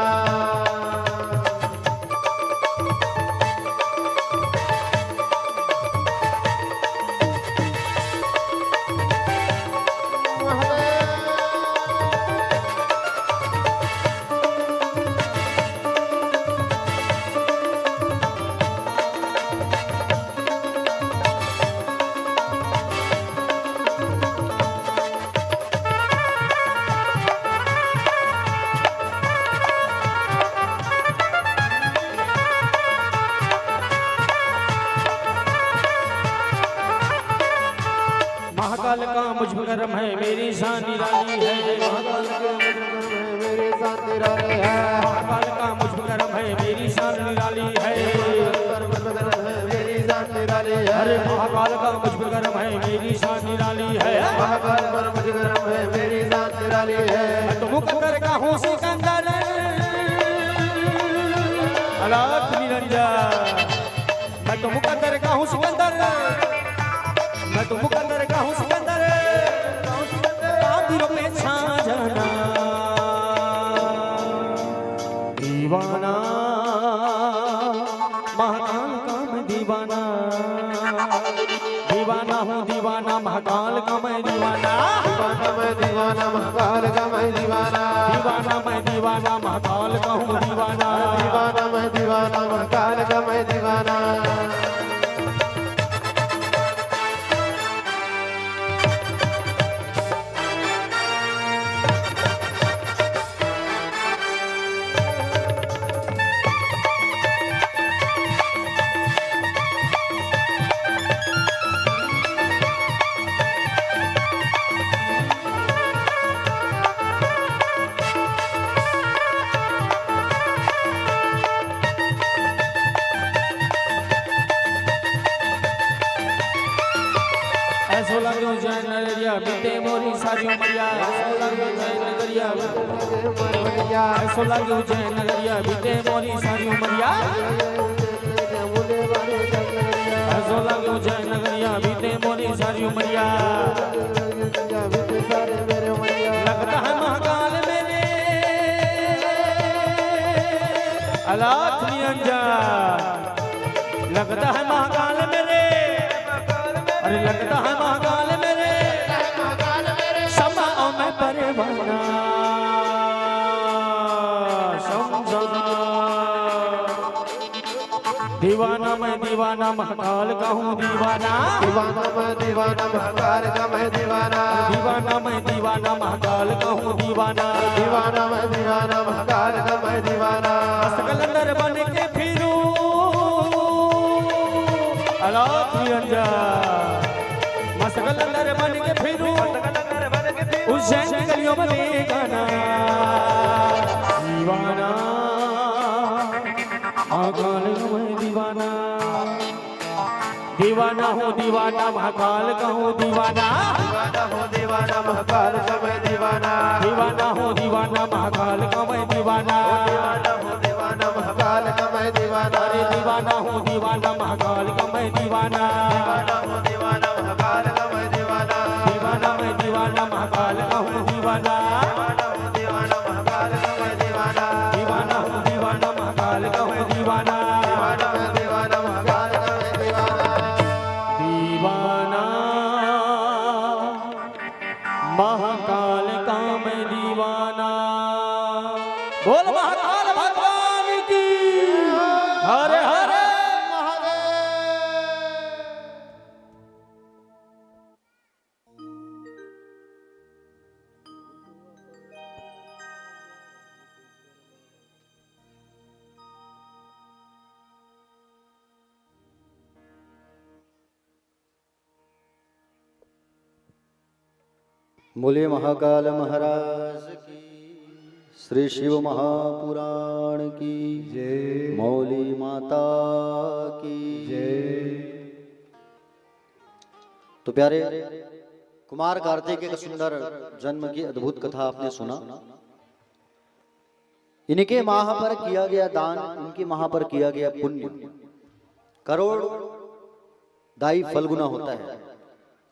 महाकाल का मुझ पर करम है, मेरी शान निराली है। महाकाल के मुझ पर मेरे साथ निराले है। महाकाल का मुझ पर करम है मेरी शान निराली है। पर्वत गर्भ है मेरी शान निराली है। अरे महाकाल का मुझ पे गर्व है मेरी शान निराली है। महाकाल पर्वत गर्भ है मेरी शान निराली है। मैं तो मुकद्दर का हूँ सिकंदर, अलाख निरंजन। मैं तो मुकद्दर का हूँ सिकंदर, मैं तो मुकद्दर का हूँ सिकंदर। कादिरों पे छा जाना दीवाना, महाकाल का मैं दीवाना। दीवाना हूँ दीवाना, महाकाल का मैं दीवाना। दीवाना मैं दीवाना, महाकाल का मैं दीवाना। दीवाना मैं दीवाना, महाकाल का हूँ दीवाना। दीवाना मैं दीवाना, महाकाल का मैं दीवाना। ऐसो लाग्यो जय नगरिया बीते मोरी सारी उमरिया। ऐसो लाग्यो जय नगरिया, ऐसो लाग्यो जय नगरिया बीते मोरी सारी उमरिया। ऐसो लाग्यो जय नगरिया बीते मोरी सारी उमरिया। लगता है महाकाल मेरे अलाख निरंजन। लगता है महाकाल मेरे, अरे लगता है महाकाल मेरे। समाओ मैं परवाना समझा। दीवाना मैं दीवाना, महाकाल का हूँ दीवाना। दीवाना मैं दीवाना, महाकाल का मैं दीवाना। दीवाना मैं दीवाना, महाकाल का हूँ दीवाना। दीवाना मैं दीवाना, महाकाल का मैं दीवाना। कलंदर बन के फिरूं अलाख निरंजन। मस्त कलंदर बन के फिरूं उज्जैन की गलियों में बेगाना। दीवाना महाकाल का मैं दीवाना। दीवाना हूँ दीवाना, महाकाल का हूँ दीवाना। दीवाना हो दीवाना, महाकाल का मैं दीवाना। दीवाना हूँ दीवाना, महाकाल का मैं दीवाना। दीवाना हो दीवाना, महाकाल का मैं दीवाना। अरे दीवाना हूँ दीवाना, महाकाल का मैं दीवाना। दीवाना हो दीवाना, महाकाल का मैं दीवाना। दीवाना मैं दीवाना, महाकाल का हूँ दीवाना। दीवाना हो दीवाना, महाकाल का मैं दीवाना। दीवाना हूँ दीवाना, महाकाल का हूँ दीवाना। दीवाना मैं दीवाना, महाकाल का मैं दीवाना। दीवाना महाकाल का मैं दीवाना। बोल महाकाल भगवान की हरे हरे बोलिए महाकाल महाराज की, श्री शिव महापुराण की जय। मौली माता की जय। तो प्यारे कुमार कार्तिकेय के सुंदर जन्म की अद्भुत कथा आपने सुना। इनके माह पर किया गया दान, इनके माह पर किया गया पुण्य करोड़ दाई फलगुना होता है।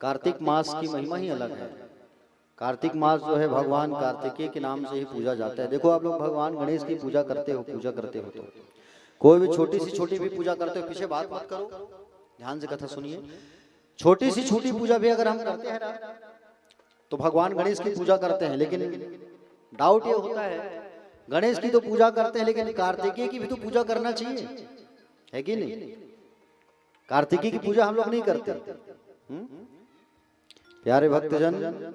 कार्तिक मास की महिमा ही अलग है। कार्तिक मास जो है भगवान कार्तिकेय के नाम से ही पूजा जाता है। देखो आप लोग भगवान गणेश की पूजा करते हो तो कोई भी छोटी सी छोटी भी पूजा करते हो, पीछे बात मत करो, ध्यान से कथा सुनिए। छोटी सी छोटी पूजा भी अगर हम करते हैं ना तो भगवान गणेश की पूजा करते हैं, लेकिन डाउट ये होता है गणेश की तो पूजा करते हैं लेकिन कार्तिकेय की भी तो पूजा करना चाहिए, है कि नहीं? कार्तिकेय की पूजा हम लोग नहीं करते। प्यारे भक्तजन,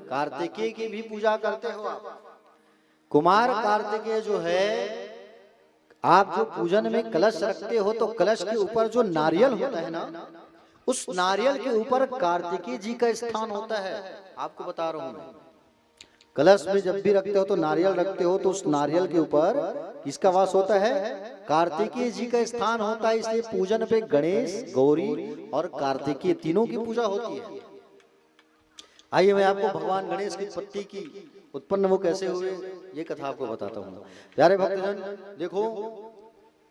कार्तिकेय की भी पूजा करते हो आप। कुमार कार्तिकेय जो है, आप जो पूजन में कलश रखते हो तो कलश के ऊपर जो नारियल होता है ना, उस नारियल के ऊपर कार्तिकेय जी का स्थान होता है। आपको बता रहा हूं मैं, कलश में जब भी रखते हो तो नारियल रखते हो, तो उस नारियल के ऊपर किसका वास होता है? कार्तिकेय जी का स्थान होता है। इसलिए पूजन पे गणेश, गौरी और कार्तिकेय तीनों की पूजा होती है। आइए मैं आपको भगवान गणेश की उत्पत्ति की, उत्पन्न वो कैसे हुए, ये कथा आपको बताता हूँ। प्यारे भक्तजन देखो,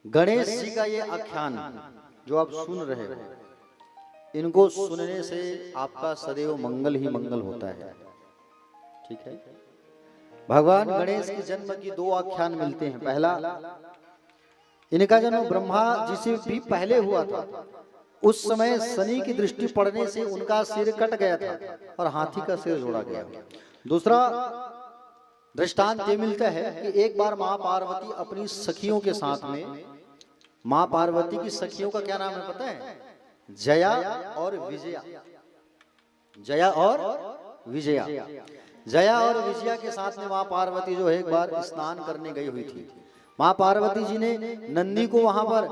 गणेश जी का ये आख्यान जो आप सुन रहे हो, इनको सुनने से आपका सदैव मंगल ही मंगल होता है। ठीक है। भगवान गणेश के जन्म की दो आख्यान मिलते हैं। पहला, इनका जन्म ब्रह्मा जी से भी पहले हुआ था। उस समय शनि की दृष्टि पड़ने से उनका सिर कट गया था और हाथी का सिर जोड़ा गया। दूसरा दृष्टांत ये मिलता है कि एक बार माँ पार्वती अपनी सखियों के साथ में, माँ पार्वती की सखियों का क्या नाम है पता है? जया और विजया। जया और विजया। जया और विजया के साथ में माँ पार्वती जो है एक बार स्नान करने गई हुई थी। माँ पार्वती जी ने नंदी को वहां पर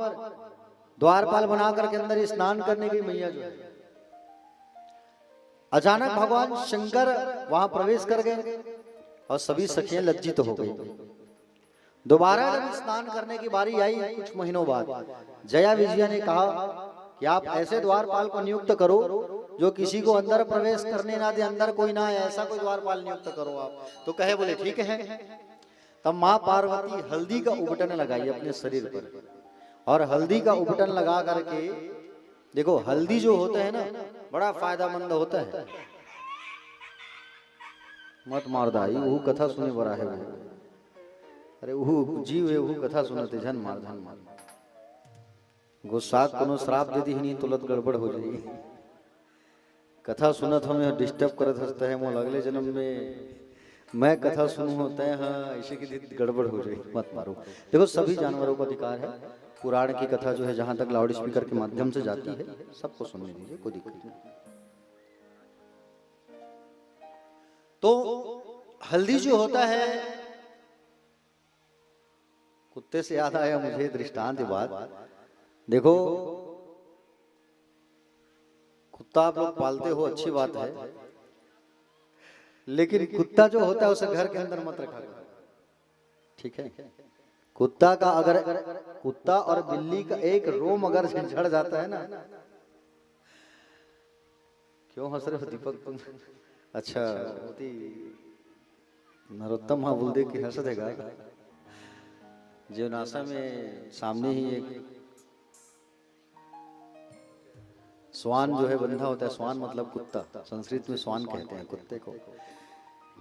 द्वारपाल बनाकर के अंदर स्नान करने गई मैया जो है, अचानक भगवान शंकर वहां प्रवेश कर गए और सभी सखियां लज्जित हो गई। दोबारा जब स्नान करने की बारी आई कुछ महीनों बाद, जया विजया ने कहा कि आप ऐसे द्वारपाल को नियुक्त करो जो किसी को अंदर प्रवेश करने ना दे, अंदर कोई ना आए, ऐसा कोई द्वारपाल नियुक्त करो आप। तो कहे बोले ठीक है। तब माँ पार्वती हल्दी का उबटन लगाई अपने शरीर पर, और हल्दी का उबटन लगा करके, देखो हल्दी जो होता है ना बड़ा फायदामंद होता है। मत मारदा वो कथा सुने बड़ा है वो, अरे वो जीव है वो कथा सुनते झन मार झन मार गुस्सा कोनो श्राप दे दी नहीं तुलत गड़बड़ हो जाएगी। कथा सुनत हमें डिस्टर्ब करत हंसता है, मोल अगले जन्म में मैं कथा सुनूं होता है, हाँ ऐसे की गड़बड़ हो जाएगी, मत मारो। देखो सभी जानवरों का अधिकार है, पुराण की कथा जो है जहां तक लाउड स्पीकर के माध्यम से जाती है सबको सुनने दीजिए, कोई दिक्कत नहीं। तो हल्दी जो होता है, कुत्ते से याद आया मुझे दृष्टांत बात। देखो कुत्ता आप लोग पालते हो अच्छी बात है, लेकिन कुत्ता जो होता है उसे घर के अंदर मत रखा करो, ठीक है? कुत्ता का अगर, कुत्ता और बिल्ली का एक रोम अगर झड़ जाता है ना, क्यों हंस रहे हो दीपक तुम? अच्छा नरोत्तम हाँ बोल दे कि हंस देगा। जो नासा में सामने ही एक स्वान जो है बंधा होता है, स्वान मतलब कुत्ता, संस्कृत में स्वान कहते हैं कुत्ते को।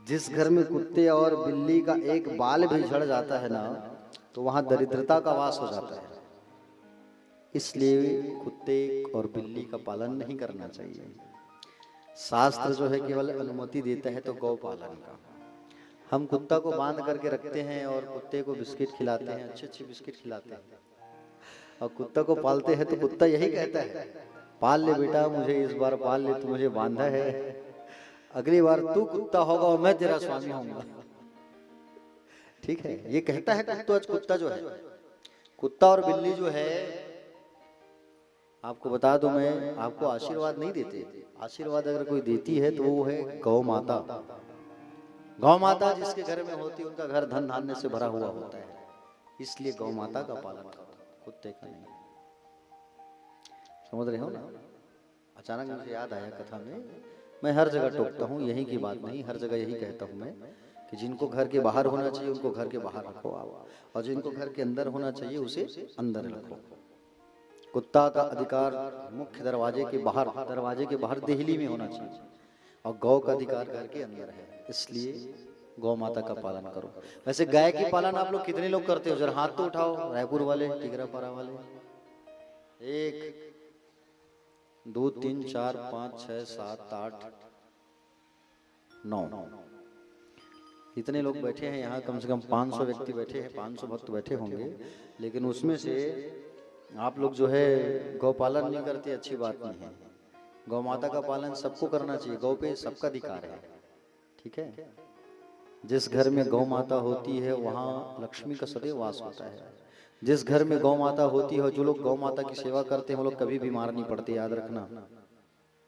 जिस घर में कुत्ते और बिल्ली का एक बाल भी झड़ जाता है ना, तो वहां दरिद्रता का वास हो जाता है। इसलिए कुत्ते और बिल्ली का पालन नहीं करना चाहिए। शास्त्र जो है केवल अनुमति देता है तो गौ पालन का। हम कुत्ता को बांध करके रखते हैं और कुत्ते को बिस्किट खिलाते हैं, अच्छे अच्छे बिस्किट खिलाते हैं, और कुत्ता को पालते हैं तो कुत्ता यही कहता है पाल ले बेटा, मुझे इस बार पाल ले, तू मुझे बांधा है, अगली बार तू कुत्ता होगा और मैं तेरा स्वामी होऊंगा। ठीक है, ये कहता है कुत्ता जो है। कुत्ता और बिल्ली जो है, आपको बता दो मैं, आपको आशीर्वाद नहीं देते। आशीर्वाद अगर कोई देती है तो वो है गौ माता। गौ माता जिसके घर में होती है उनका घर धन धान्य से भरा हुआ होता है। इसलिए गौ माता का पालन करो, कुत्ते का नहीं। समझ रहे हो ना? अचानक मुझे याद आया कथा में, मैं हर जगह टोकता हूँ, यही की बात नहीं, हर जगह यही कहता हूँ मैं कि जिनको घर के बाहर होना चाहिए उनको घर के बाहर रखो आप, और जिनको घर के अंदर होना चाहिए उसे अंदर रखो। कुत्ता का अधिकार मुख्य दरवाजे के बाहर देहली में होना चाहिए, और गौ का अधिकार घर के अंदर है। इसलिए गौ माता का पालन करो। वैसे गाय की पालन आप लोग कितने लोग करते हो? जरा हाथ तो उठाओ, रायपुर वाले, टिगरापारा वाले। 1 2 3 4 5 6 7 8 9 इतने लोग बैठे हैं यहाँ, कम से कम 500 व्यक्ति बैठे हैं, 500 भक्त बैठे होंगे। लेकिन उसमें से आप लोग जो है गौ पालन नहीं करते, अच्छी बात नहीं है। गौ माता का पालन सबको करना चाहिए, गौ पे सबका अधिकार है, ठीक है? जिस घर में गौ माता होती है वहाँ लक्ष्मी का सदैव वास होता है। जिस घर में गौ माता होती है, जो लोग गौ माता की सेवा करते हैं वो लोग कभी बीमार नहीं पड़ते, याद रखना।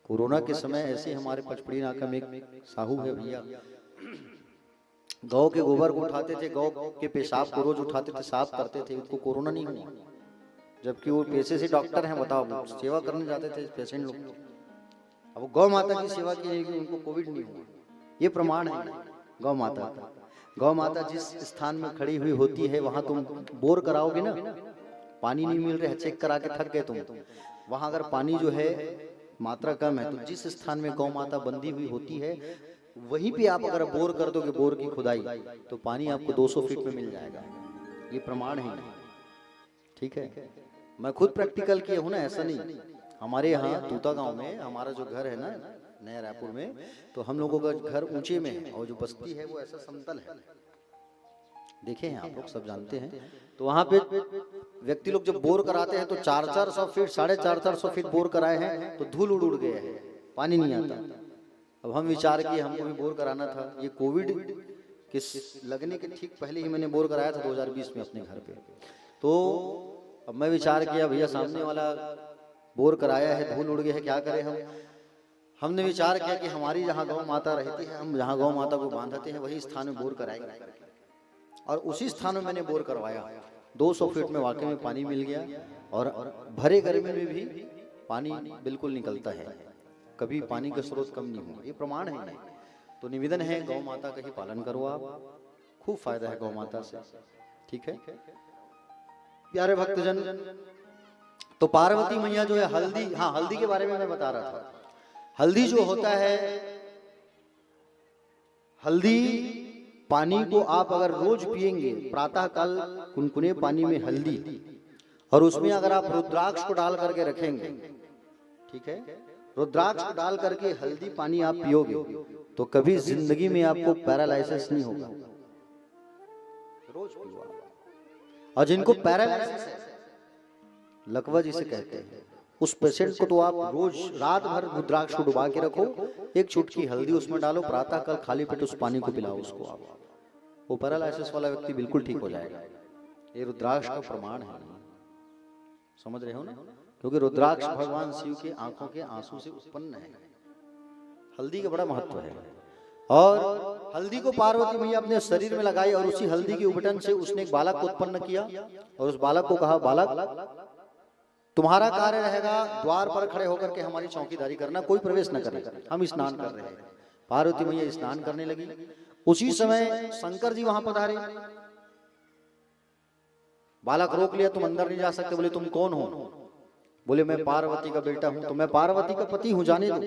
कोरोना के समय ऐसे हमारे पचपड़ी नाका में एक साहू है भैया, गौ के गोबर को उठाते थे, गौ के पेशाब को रोज उठाते थे, साफ करते थे, उनको कोरोना नहीं हुआ। जबकि वो पैसे से डॉक्टर हैं, बताओ, सेवा करने जाते थे पेशेंट लोग। अब गौ माता की सेवा की जाएगी, उनको कोविड नहीं हुआ। ये प्रमाण है गौ माता का। गौ माता जिस स्थान में खड़ी हुई होती है, वहां तुम बोर कराओगे ना, पानी नहीं मिल रहा है, चेक करा के थक गए तुम, वहां अगर पानी जो है मात्रा कम है, तो जिस स्थान में गौ माता बंधी हुई होती है, वहीं पे आप अगर बोर कर दोगे, बोर की खुदाई, तो पानी आपको 200 फीट में मिल जाएगा। ये प्रमाण है, ठीक है। मैं खुद प्रैक्टिकल किया हूं ना, ऐसा नहीं। हमारे यहाँ तूता गांव में हमारा जो घर है ना, नया रायपुर में, तो हम लोगों का घर ऊंचे में है और जो बस्ती है वो ऐसा समतल है, देखे हैं आप लोग, सब जानते हैं। तो वहां पे व्यक्ति लोग जब बोर कराते हैं तो 400-400 फीट, 450 फीट बोर कराए हैं, तो धूल उड़ गए हैं, पानी नहीं आता। अब हम विचार किए हमको भी बोर कराना था। ये कोविड के लगने के ठीक पहले ही मैंने बोर कराया था 2020 में अपने घर पे। तो अब मैं विचार किया, भैया सामने वाला बोर कराया है, धूल उड़ गया है, क्या करें हम। हमने विचार किया कि हमारी जहाँ गौ माता रहती है, हम जहाँ गौ माता को बांधते हैं, वही स्थान में बोर कराएंगे। और उसी स्थान में मैंने बोर करवाया। 200 फीट में वाकई में पानी मिल गया, और भरे गर्मी में भी पानी बिल्कुल निकलता है, कभी पानी का स्रोत कम नहीं हुआ। ये प्रमाण है। तो निवेदन है, गौ माता का ही पालन करो आप, खूब फायदा है गौ माता से, ठीक है प्यारे भक्तजन। तो पार्वती मैया जो है हल्दी, हाँ हल्दी के बारे में मैं बता रहा था। हल्दी जो होता है, हल्दी पानी को आप अगर रोज पिएंगे, प्रातः काल कुनकुने पानी में हल्दी, और उसमें अगर आप रुद्राक्ष को डाल करके रखेंगे, ठीक है, रुद्राक्ष को डाल करके हल्दी पानी आप पियोगे, तो कभी जिंदगी में आपको पैरालाइसिस नहीं होगा। रोज पियो आप। और जिनको पैरालाइसिस है, लकवा जिसे कहते हैं, उस पेशेंट को तो आप रोज रात भर रुद्राक्ष को डुबा के रखो, एक चुटकी हल्दी उसमें डालो, प्रातः काल खाली पेट उस पानी को पिलाओ उसको आप, वो पैरालाइसिस वाला व्यक्ति बिल्कुल ठीक हो जाएगा। ये रुद्राक्ष का प्रमाण है, समझ रहे हो ना। क्योंकि रुद्राक्ष भगवान शिव के आंखों के आंसू से उत्पन्न है। हल्दी का बड़ा महत्व है। और हल्दी को पार्वती मैया अपने शरीर में लगाई, और उसी हल्दी के उबटन से उसने एक बालक को उत्पन्न किया, और उस बालक को कहा, बालक तुम्हारा कार्य रहेगा द्वार पर खड़े होकर के हमारी चौकीदारी करना, कोई प्रवेश न करे, हम स्नान कर रहे हैं। पार्वती मैया स्नान करने लगी। उसी समय शंकर जी वहां पधारे। बालक रोक लिया, तुम अंदर नहीं जा सकते। बोले तुम कौन हो? बोले मैं पार्वती का बेटा हूं। तो मैं पार्वती का पति हूं, जाने दो।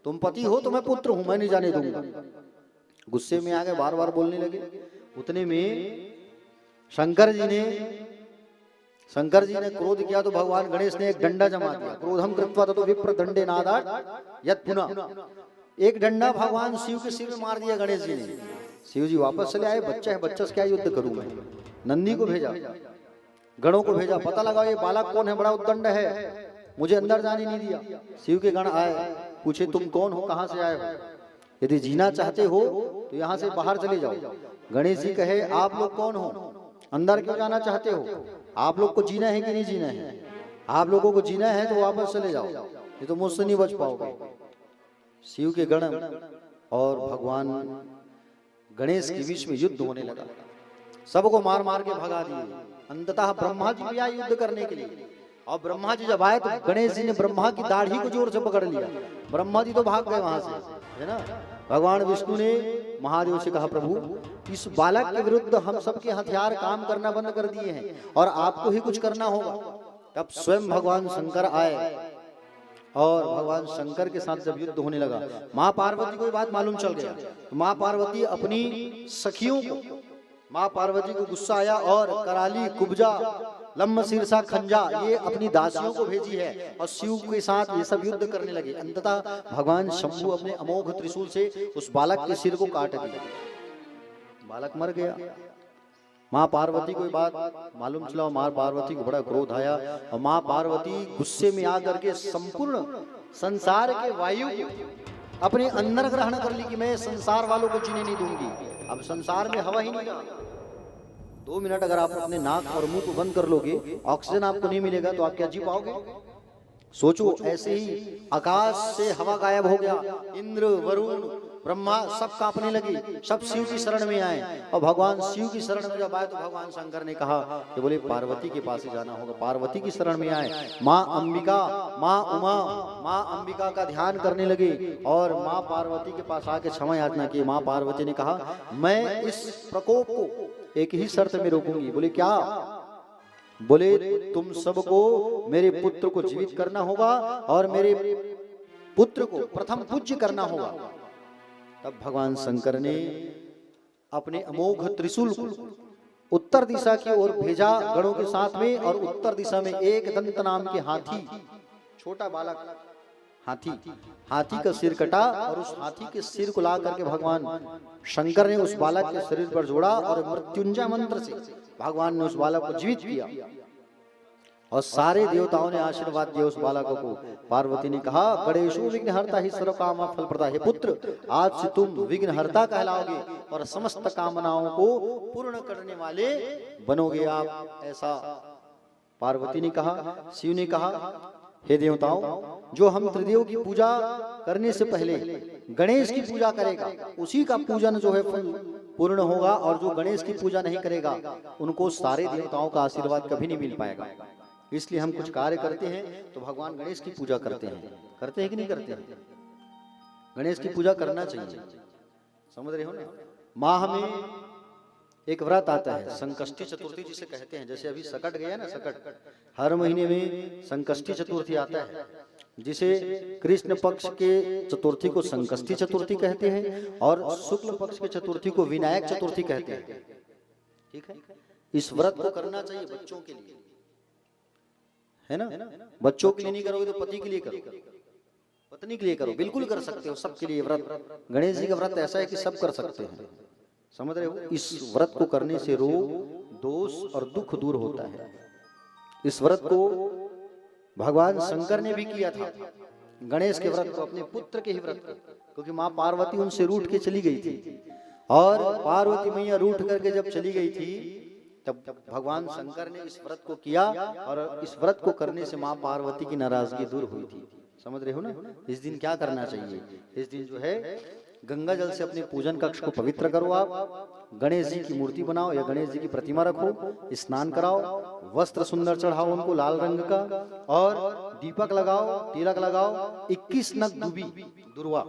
तुम पति हो तो मैं पुत्र हूं, मैं नहीं जाने दूंगा। गुस्से में आ गए, बार बार बोलने लगे। उतने में शंकर जी ने क्रोध किया, तो भगवान गणेश ने एक डंडा जमा दिया। क्रोधम कृत्वा तो विप्र दंडे नादात यत् पुनः, एक डंडा भगवान शिव के सिर में मार दिया गणेश जी ने। शिव जी वापस चले आए, बच्चा है, बच्चा से क्या युद्ध करूं मैं। नंदी को भेजा, गणों को भेजा, पता लगाओ ये बालक कौन है, बड़ा उद्दंड है, मुझे अंदर जाने नहीं दिया। शिव के गण आए, पूछे तुम कौन हो, कहां से आए हो, यदि जीना चाहते हो तो यहाँ से बाहर चले जाओ। गणेश जी कहे आप लोग कौन हो, अंदर क्यों जाना चाहते हो, आप लोग को जीना है कि नहीं जीना है, आप लोगों को जीना है तो वापस चले जाओ, ये तो मुझसे नहीं बच पाओगे। शिव के गण और भगवान गणेश के बीच में युद्ध होने लगा। सबको मार मार के भगा दिए। अंततः ब्रह्मा जी भी आए युद्ध करने के लिए, और ब्रह्मा जी जब आए तो गणेश जी ने ब्रह्मा की दाढ़ी को जोर से पकड़ लिया। ब्रह्मा जी तो भाग गए वहां से, है ना। भगवान विष्णु ने महादेव से कहा, प्रभु इस बालक के विरुद्ध हम सबके हथियार काम करना बंद कर दिए हैं, और आपको ही कुछ करना होगा। तब स्वयं भगवान शंकर आए, और भगवान शंकर के साथ जब युद्ध होने लगा, माँ पार्वती को ये बात मालूम चल गया। तो माँ पार्वती अपनी सखियों को, माँ पार्वती को गुस्सा आया, और कराली, कुब्जा, लम्ब शीर्षा, खंजा, ये अपनी दासियों को भेजी है, और शिव के साथ ये सब युद्ध करने लगे। अंततः भगवान शंभु अपने अमोघ त्रिशूल से उस बालक के सिर को काट दिया, बालक मर गया। माँ पार्वती को ये बात मालूम चला, माँ पार्वती को बड़ा क्रोध आया, और माँ पार्वती गुस्से में आकर के संपूर्ण संसार के वायु अपने अंदर ग्रहण कर ली कि मैं संसार वालों को जीने नहीं दूंगी। अब संसार में हवा ही नहीं रहा। 2 मिनट अगर आप अपने नाक और मुंह को बंद कर लोगे, ऑक्सीजन आपको नहीं मिलेगा, तो आप क्या जी पाओगे। सोचो ऐसे ही आकाश से हवा गायब हो गया, इंद्र वरुण ब्रह्मा सब कांपने लगे, सब शिव की शरण में आए। और भगवान शिव की शरण में जब आए तो भगवान शंकर ने कहा कि बोले पार्वती के पास ही जाना होगा। पार्वती की शरण में आए, माँ अंबिका, माँ उमा, माँ अंबिका का ध्यान करने लगे और माँ पार्वती के पास आके क्षमा याचना की। माँ पार्वती ने कहा मैं इस प्रकोप को एक ही शर्त में रोकूंगी। बोले क्या? बोले तुम सबको मेरे पुत्र को जीवित करना होगा और मेरे पुत्र को प्रथम पूज्य करना होगा। तब भगवान शंकर ने अपने अमोघ त्रिशूल को उत्तर दिशा की ओर भेजा गणों के साथ में, और उत्तर दिशा में एक दंत नाम के हाथी, छोटा बालक हाथी का सिर कटा और उस हाथी के सिर को ला करके भगवान शंकर ने उस बालक के शरीर पर जोड़ा और मृत्युंजय मंत्र से भगवान ने उस बालक को जीवित किया। और सारे देवताओं ने आशीर्वाद दिया उस बालक को। पार्वती ने कहा गणेशो विघ्नहर्ता ही सर्व काम फल प्रदा। हे पुत्र, आज से तुम विघ्नहर्ता कहलाओगे और समस्त कामनाओं को पूर्ण करने वाले बनोगे आप। ऐसा पार्वती ने कहा। शिव ने कहा हे देवताओं, जो हम त्रिदेव की पूजा करने से पहले गणेश की पूजा करेगा उसी का पूजन जो है फल पूर्ण होगा, और जो गणेश की पूजा नहीं करेगा उनको सारे देवताओं का आशीर्वाद कभी नहीं मिल पाएगा। इसलिए हम कुछ कार्य करते हैं तो भगवान गणेश की पूजा करते हैं कि नहीं करते हैं? गणेश की पूजा करना चाहिए, समझ रहे हो ना। माह में एक व्रत आता है संकष्टी चतुर्थी जिसे कहते हैं। जैसे अभी सकट गया ना, सकट हर महीने में संकष्टी चतुर्थी आता है, जिसे कृष्ण पक्ष के चतुर्थी को संकष्टी चतुर्थी कहते हैं और शुक्ल पक्ष के चतुर्थी को विनायक चतुर्थी कहते हैं। ठीक है, इस व्रत को करना चाहिए बच्चों के लिए, है ना। बच्चों के लिए नहीं करोगे तो पति के लिए करो, पत्नी के लिए करो, बिल्कुल कर सकते हो, सबके लिए व्रत। गणेश जी का व्रत ऐसा है कि सब कर सकते हैं, समझ रहे हो। इस व्रत को करने से रोग, दोष और दुख दूर होता है। इस व्रत को भगवान शंकर ने भी किया था, गणेश के व्रत को, अपने पुत्र के ही व्रत को, क्योंकि माँ पार्वती उनसे रूठ के चली गई थी। और पार्वती मैया रूठ करके जब चली गई थी तब भगवान शंकर ने इस व्रत को किया, और इस व्रत को करने से माँ पार्वती की नाराजगी दूर हुई थी, समझ रहे हो ना। इस दिन क्या करना चाहिए? इस दिन जो है गंगा जल से अपने पूजन कक्ष को पवित्र करो। आप गणेश जी की मूर्ति बनाओ या गणेश जी की प्रतिमा रखो, स्नान कराओ, वस्त्र सुंदर चढ़ाओ उनको लाल रंग का, और दीपक लगाओ, तिलक लगाओ, 21 नग दुर्वा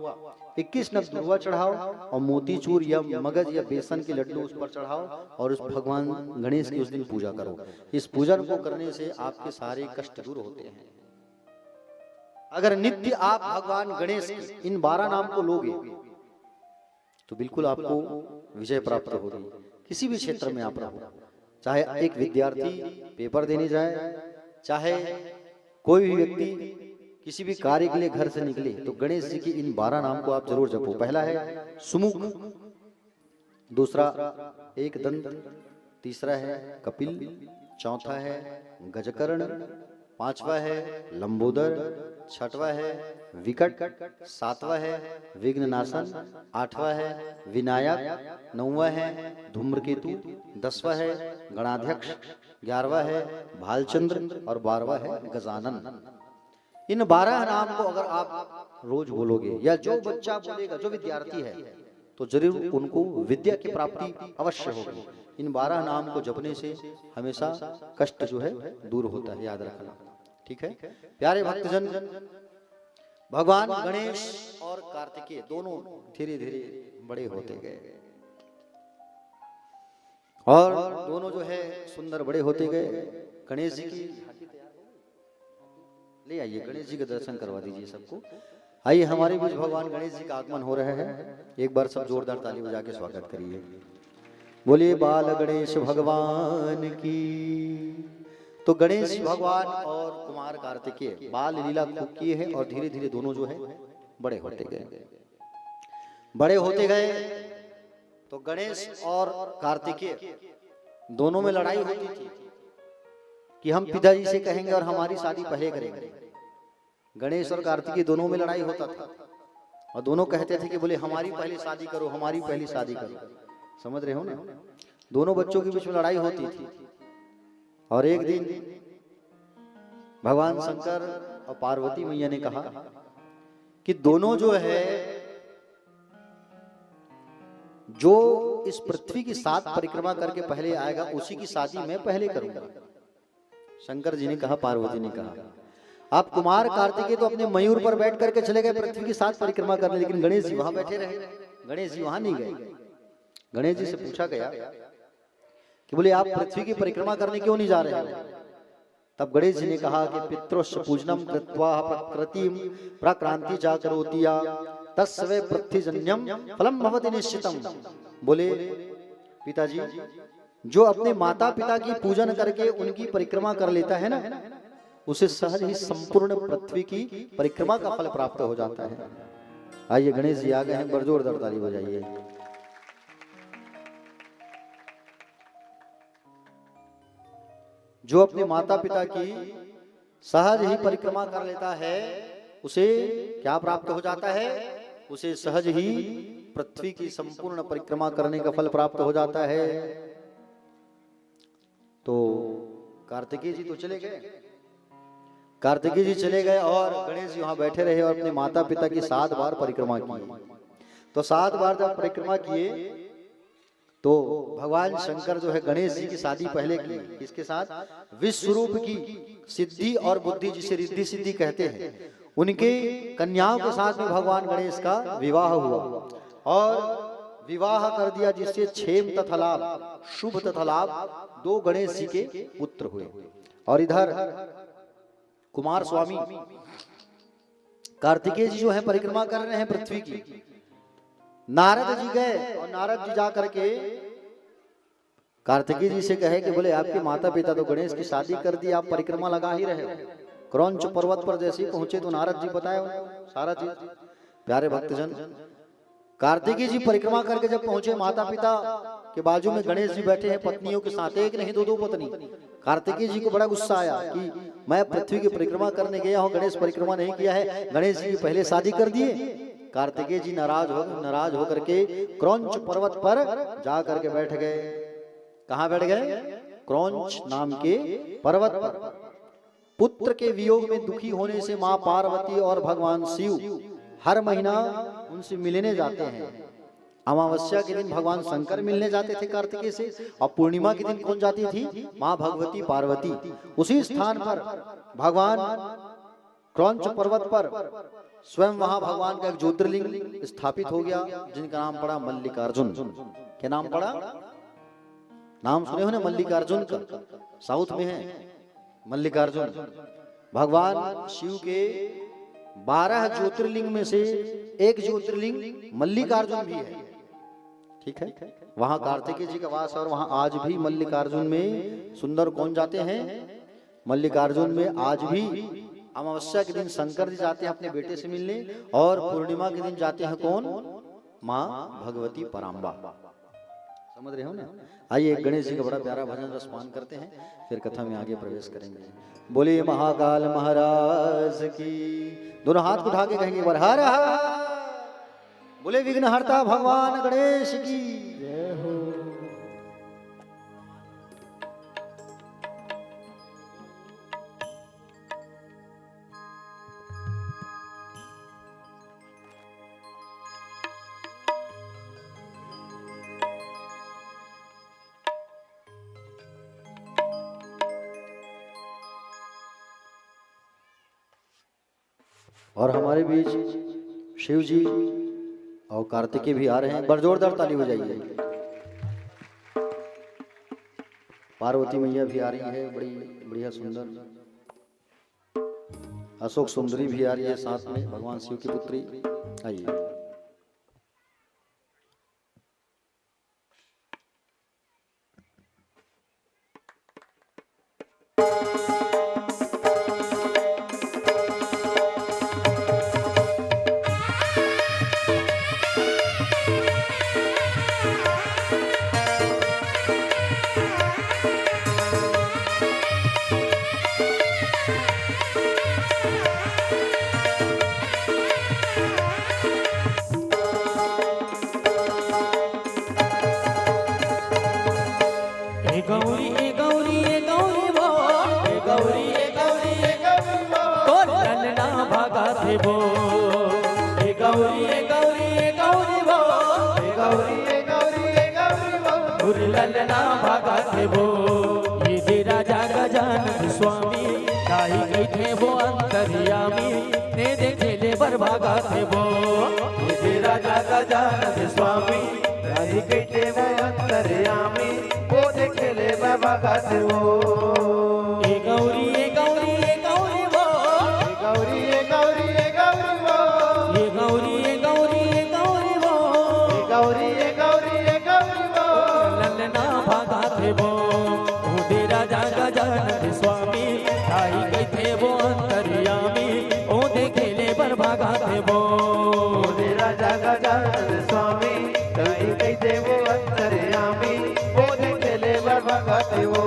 21 नग दुर्वा चढ़ाओ, और मोतीचूर या मगज या बेसन के लड्डू उस पर चढ़ाओ, और उस भगवान गणेश की उस दिन पूजा करो। इस पूजन को करने से आपके सारे कष्ट दूर होते हैं। अगर नित्य आप भगवान गणेश के इन 12 नाम को लोगे तो बिल्कुल आपको विजय प्राप्त होगी। किसी भी क्षेत्र में आप रहो, चाहे एक विद्यार्थी पेपर देने जाए, चाहे कोई भी व्यक्ति किसी भी कार्य के लिए घर से निकले, तो गणेश जी की इन 12 नाम को आप जरूर जपो। पहला है सुमुख, दूसरा एक दंत, तीसरा है कपिल, चौथा है गजकर्ण, पांचवा है लंबोदर, छठवा है विकट, सातवां है विघ्ननाशन, आठवां है विनायक, नौवां है धूम्रकेतु, 10वां है गणाध्यक्ष, 11वां है भालचंद्र और 12वां है गजानन। इन 12 नाम को अगर आप रोज बोलोगे, या जो बच्चा बोलेगा, जो विद्यार्थी है, तो जरूर उनको विद्या की प्राप्ति अवश्य होगी। इन 12 नाम को जपने से हमेशा कष्ट जो है दूर होता है, याद रखना, ठीक है। प्यारे भक्तजन, भगवान गणेश और कार्तिकेय दोनों धीरे धीरे बड़े होते गए, और दोनों जो है सुंदर बड़े होते गए। गणेश जी की ले आइए, गणेश जी का दर्शन करवा दीजिए सबको। आइए, हमारे बीच भगवान गणेश जी का आगमन हो रहा है। एक बार सब जोरदार ताली बजा के स्वागत करिए। बोलिए बाल गणेश भगवान की। तो गणेश भगवान और कुमार कार्तिकेय बाल लीला खूब किए हैं, और धीरे धीरे दोनों जो है बड़े होते गए, बड़े होते गए। तो गणेश और कार्तिकेय दोनों में लड़ाई होती थी कि हम पिताजी से कहेंगे और हमारी शादी पहले करेंगे। गणेश और कार्तिकेय दोनों में लड़ाई होता था, और दोनों कहते थे कि बोले हमारी पहली शादी करो, हमारी पहली शादी करो, समझ रहे हो ना। दोनों बच्चों के बीच में लड़ाई होती थी। और एक दिन भगवान शंकर और पार्वती मैया ने कहा कि दोनों जो है, जो इस पृथ्वी की 7 परिक्रमा करके पहले आएगा उसी की शादी मैं पहले करूंगा। शंकर जी ने कहा, पार्वती ने कहा, आप कुमार कार्तिकेय तो अपने मयूर पर बैठ करके चले गए पृथ्वी की 7 परिक्रमा करने, लेकिन गणेश जी वहां बैठे रहे। गणेश जी वहां नहीं गए। गणेश जी से पूछा गया कि बोले आप पृथ्वी की परिक्रमा करने क्यों नहीं जा रहे हो? तब गणेश जी ने कहा कि पितृस्य पूजनम कृत्वा प्रकृतिम प्रक्रांति चा करोतिया तस्वे पृथ्वीजन्यम फलम भवति निश्चितम। बोले पिताजी, जो अपने माता पिता की पूजन करके उनकी परिक्रमा कर लेता है ना, उसे सहज ही संपूर्ण पृथ्वी की परिक्रमा का फल प्राप्त हो जाता है। आइए गणेश जी आ गए हैं, बरजोरदार ताली बजाइए। जो अपने माता पिता की सहज ही परिक्रमा कर लेता है उसे क्या प्राप्त हो जाता है? उसे सहज ही पृथ्वी की संपूर्ण परिक्रमा करने का फल प्राप्त हो जाता है। तो कार्तिकेय जी तो चले गए, कार्तिकेय जी चले गए और गणेश जी वहां बैठे रहे और अपने माता पिता की 7 बार परिक्रमा की। तो 7 बार जब परिक्रमा किए तो भगवान शंकर जो है गणेश जी की शादी पहले की, इसके साथ विश्वरूप की सिद्धि और बुद्धि, जिसे रिद्धि सिद्धि कहते हैं, उनके कन्याओं के साथ में भगवान गणेश का विवाह हुआ और विवाह कर दिया, जिससे क्षेम तथा लाभ, शुभ तथा लाभ 2 गणेश जी के पुत्र हुए। और इधर कुमार स्वामी कार्तिकेय जी जो है परिक्रमा कर रहे हैं पृथ्वी की। नारद जी गए और नारद जी जा करके कार्तिकेय जी से कहे कि बोले आपके माता पिता तो गणेश की शादी कर दी, आप परिक्रमा लगा ही रहे हो। क्रौंच पर्वत पर जैसे ही पहुंचे तो नारद जी बताए सारा चीज। प्यारे भक्तजन, कार्तिकेय जी परिक्रमा करके जब पहुंचे, माता पिता के बाजू में गणेश जी बैठे हैं पत्नियों के साथ, एक नहीं 2 पत्नी। कार्तिकेय जी को बड़ा गुस्सा आया कि मैं पृथ्वी की परिक्रमा करने गया हूँ, गणेश परिक्रमा नहीं किया है, गणेश जी पहले शादी कर दिए। कार्तिकेय जी नाराज होकर के क्रौंच पर्वत पर जा करके बैठ गए। कहाँ बैठ गए? क्रौंच नाम के पर्वत पर। पुत्र के वियोग में दुखी होने से माँ पार्वती और भगवान शिव हर महीना उनसे मिलने जाते हैं। अमावस्या के दिन भगवान शंकर मिलने जाते थे कार्तिकेय से, और पूर्णिमा के दिन कौन जाती थी? माँ भगवती पार्वती। उसी स्थान पर भगवान क्रौंच पर्वत पर स्वयं वहां भगवान का एक ज्योतिर्लिंग स्थापित हो गया, जिनका नाम पड़ा मल्लिकार्जुन। क्या नाम पड़ा? नाम सुने हो ना मल्लिकार्जुन का, साउथ में है मल्लिकार्जुन। भगवान शिव के 12 ज्योतिर्लिंग में से एक ज्योतिर्लिंग मल्लिकार्जुन भी है। ठीक है, वहां कार्तिकेय जी का वास है और वहां आज भी मल्लिकार्जुन में सुंदर कौन जाते हैं? मल्लिकार्जुन में आज भी अमावस्या के दिन शंकर जी जाते हैं अपने बेटे से मिलने, और पूर्णिमा के दिन जाते हैं कौन? माँ भगवती पराम्बा। समझ रहे हो ना? आइए गणेश जी का बड़ा प्यारा भजन रसपान करते हैं, फिर कथा में आगे प्रवेश करेंगे। बोले महाकाल महाराज की। दोनों हाथ उठा के कहेंगे एक बार हर हर। बोले विघ्नहर्ता भगवान गणेश की जय हो। और हमारे बीच शिव जी और कार्तिकेय भी आ रहे हैं, बड़ जोरदार ताली बजाइए। पार्वती मैया भी आ रही है, बड़ी बढ़िया सुंदर। अशोक सुंदरी भी आ रही है साथ में, भगवान शिव की पुत्री। आइए। भागा थे वो ए गौरी ए गौरी ए गौरी वो हे गौरी हे गौरी हे गौरी वो गुरु ललना भागा थे वो ये जे राजा गजानन स्वामी काई गई थे वो अंतर्यामी ने देखे ले बर भागा थे वो ये जे राजा गजानन स्वामी राजी कैटे वो अंतर्यामी वो देखे ले बाबा गाते वो ए गौरी ए गौरी ए गौरी वो हे गौरी हे गौरी हे गौरी वो ये गौरी ए गौरी ए गौरी वो हे गौरी हे गौरी हे गौरी वो ललना भागा थे वो दे राजा गजानन स्वामी आई गई थे वो अंतर्यामी ओ देखे ले बर भागा थे वो हे राजा गजानन स्वामी कहीं कैसे वो अंतर्यामी वो देखे ले बाबा गाते वो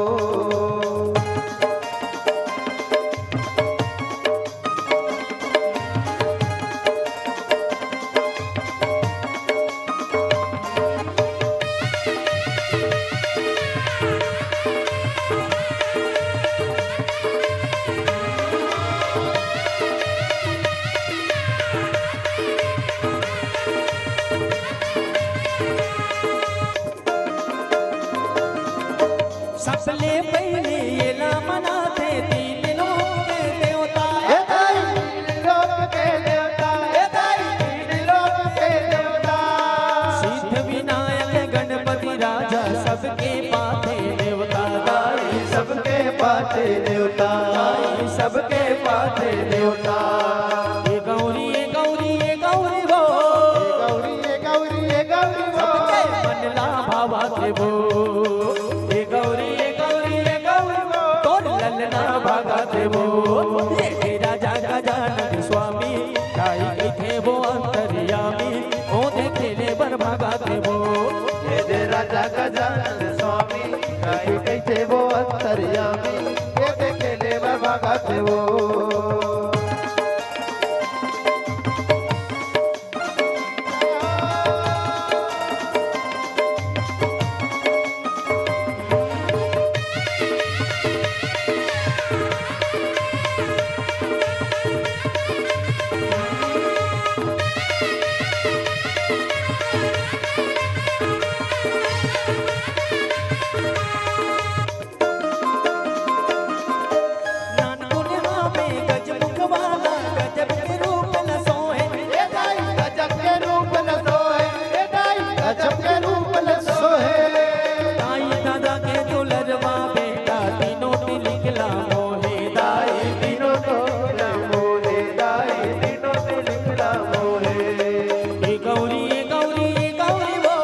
सबले पहले ये ला मनाते तीन लोग के देवता हे दाई तीन लोक के देवता हे दाई तीन लोक के देवता सिद्ध विनायक गणपति राजा सबके पाथे देवता दाई सबके पाते देवता दाई सबके पाते देवता ये गौरी ये गौरी ये गौरी वो गौरी हे गौरी हे गौरी वो सबके मनला भावा थे वो ये गौरी ये गौरी ये गौरी वो तोर ललना भागा थे वो ये थे राजा गजानन स्वामी काई गई थे वो अंतर्यामी ओ देखे ले बर भागा थे वो ये दे राजा गजानन स्वामी कहीं कैसे वो अंतर्यामी ये देखे ले बाबा गाते वो नानकुन में गजमुख वाला गजब के रूप न सोए ये दाई गजब के रूप न सोए ये दाई गजब के रूप न सोए ताई दादा के दुलरवा बेटा तीनों तिलिकला मोहे दाई तीनों तो मोहे दाई तीनों तो लिखला मोहे ये गौरी ये गौरी ये गौरी वो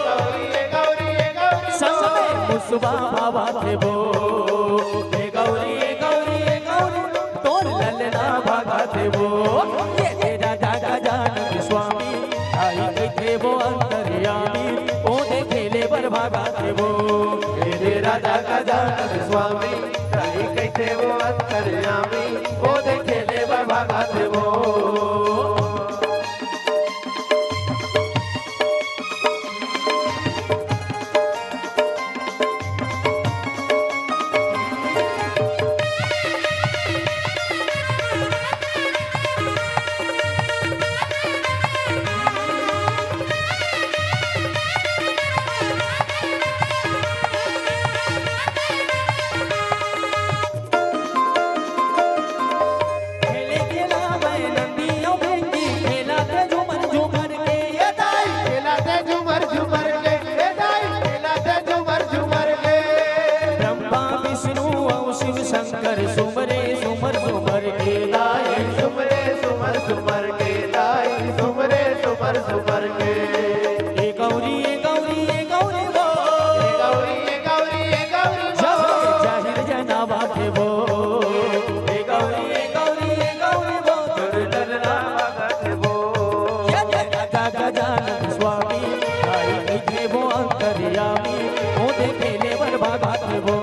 गौरी हे गौरी हे गौरी सब में मुसबा भावा थे वो ये गौरी ये गौरी ये गौरी तोर ललना भागा थे वो ये तेरा दादा गजानन स्वामी आई गई थे वो अंतर्यामी ओ देखे ले बर भागा थे वो ये दे राजा गजानन स्वामी कहीं कैसे वो अंतर्यामी वो देखे ले बाबा गाते वो खेले खेला मैं नंदियों भेंगी खेला थे झूमर झूमर के ये दाई खेलाते झूमर झूमर के ये दाई खेलाते झूमर झूमर के ब्रह्मा विष्णु और शिव शंकर सुमरे सुमर सुमर के दाई सुमरे सुमर सुमर के दाई सुमरे सुमर सुमर के ये गौरी ये गौरी ये गौरी वो हे गौरी हे गौरी हे गौरी जब जाहिर जनाबा थे वो ये गौरी ये गौरी ये गौरी वो तोर ललना गाते वो ये राजा गजानन स्वामी आई गई थे वो अंतर्यामी ओ देखे ले बर भागा थे वो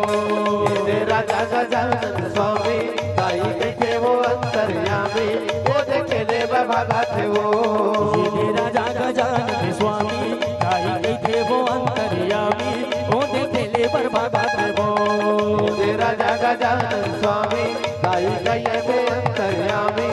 ये दे राजा गजानन स्वामी दाई कैसे वो अंतर्यामी वो देखे ले बाबा गाते वो ये थे राजा गजानन स्वामी आई गई थे वो अंतर्यामी ओ देखे ले बर भागा थे वो ये दे राजा गजानन स्वामी दाई कैसे वो अंतर्यामी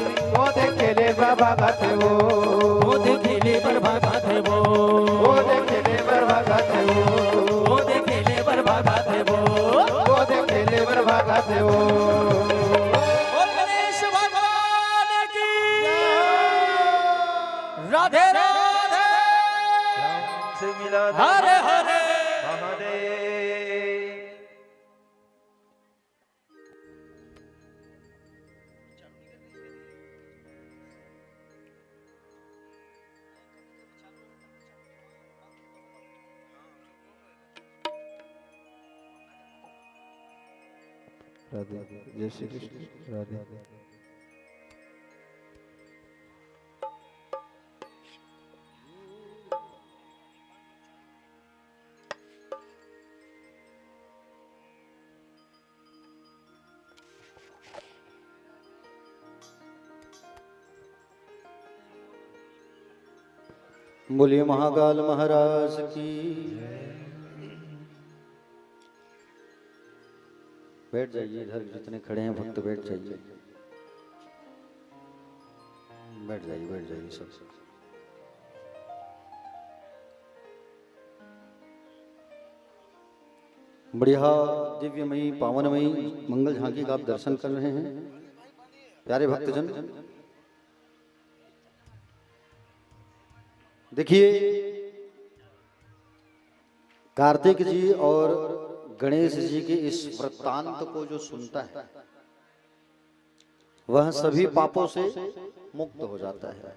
राधे राधे श्याम से मिला दे हरे हरे महादेव। राधे जय श्री कृष्ण राधे। बोलिए महाकाल महाराज की। बैठ जाइए, इधर जितने खड़े हैं भक्त बैठ जाइए, बैठ जाइए, बैठ जाइए सब। बढ़िया दिव्यमयी पावनमयी मंगल झांकी का आप दर्शन कर रहे हैं प्यारे भक्तजन। देखिए कार्तिक जी और गणेश जी के इस वृत्तांत को जो सुनता है वह सभी पापों से मुक्त हो जाता है,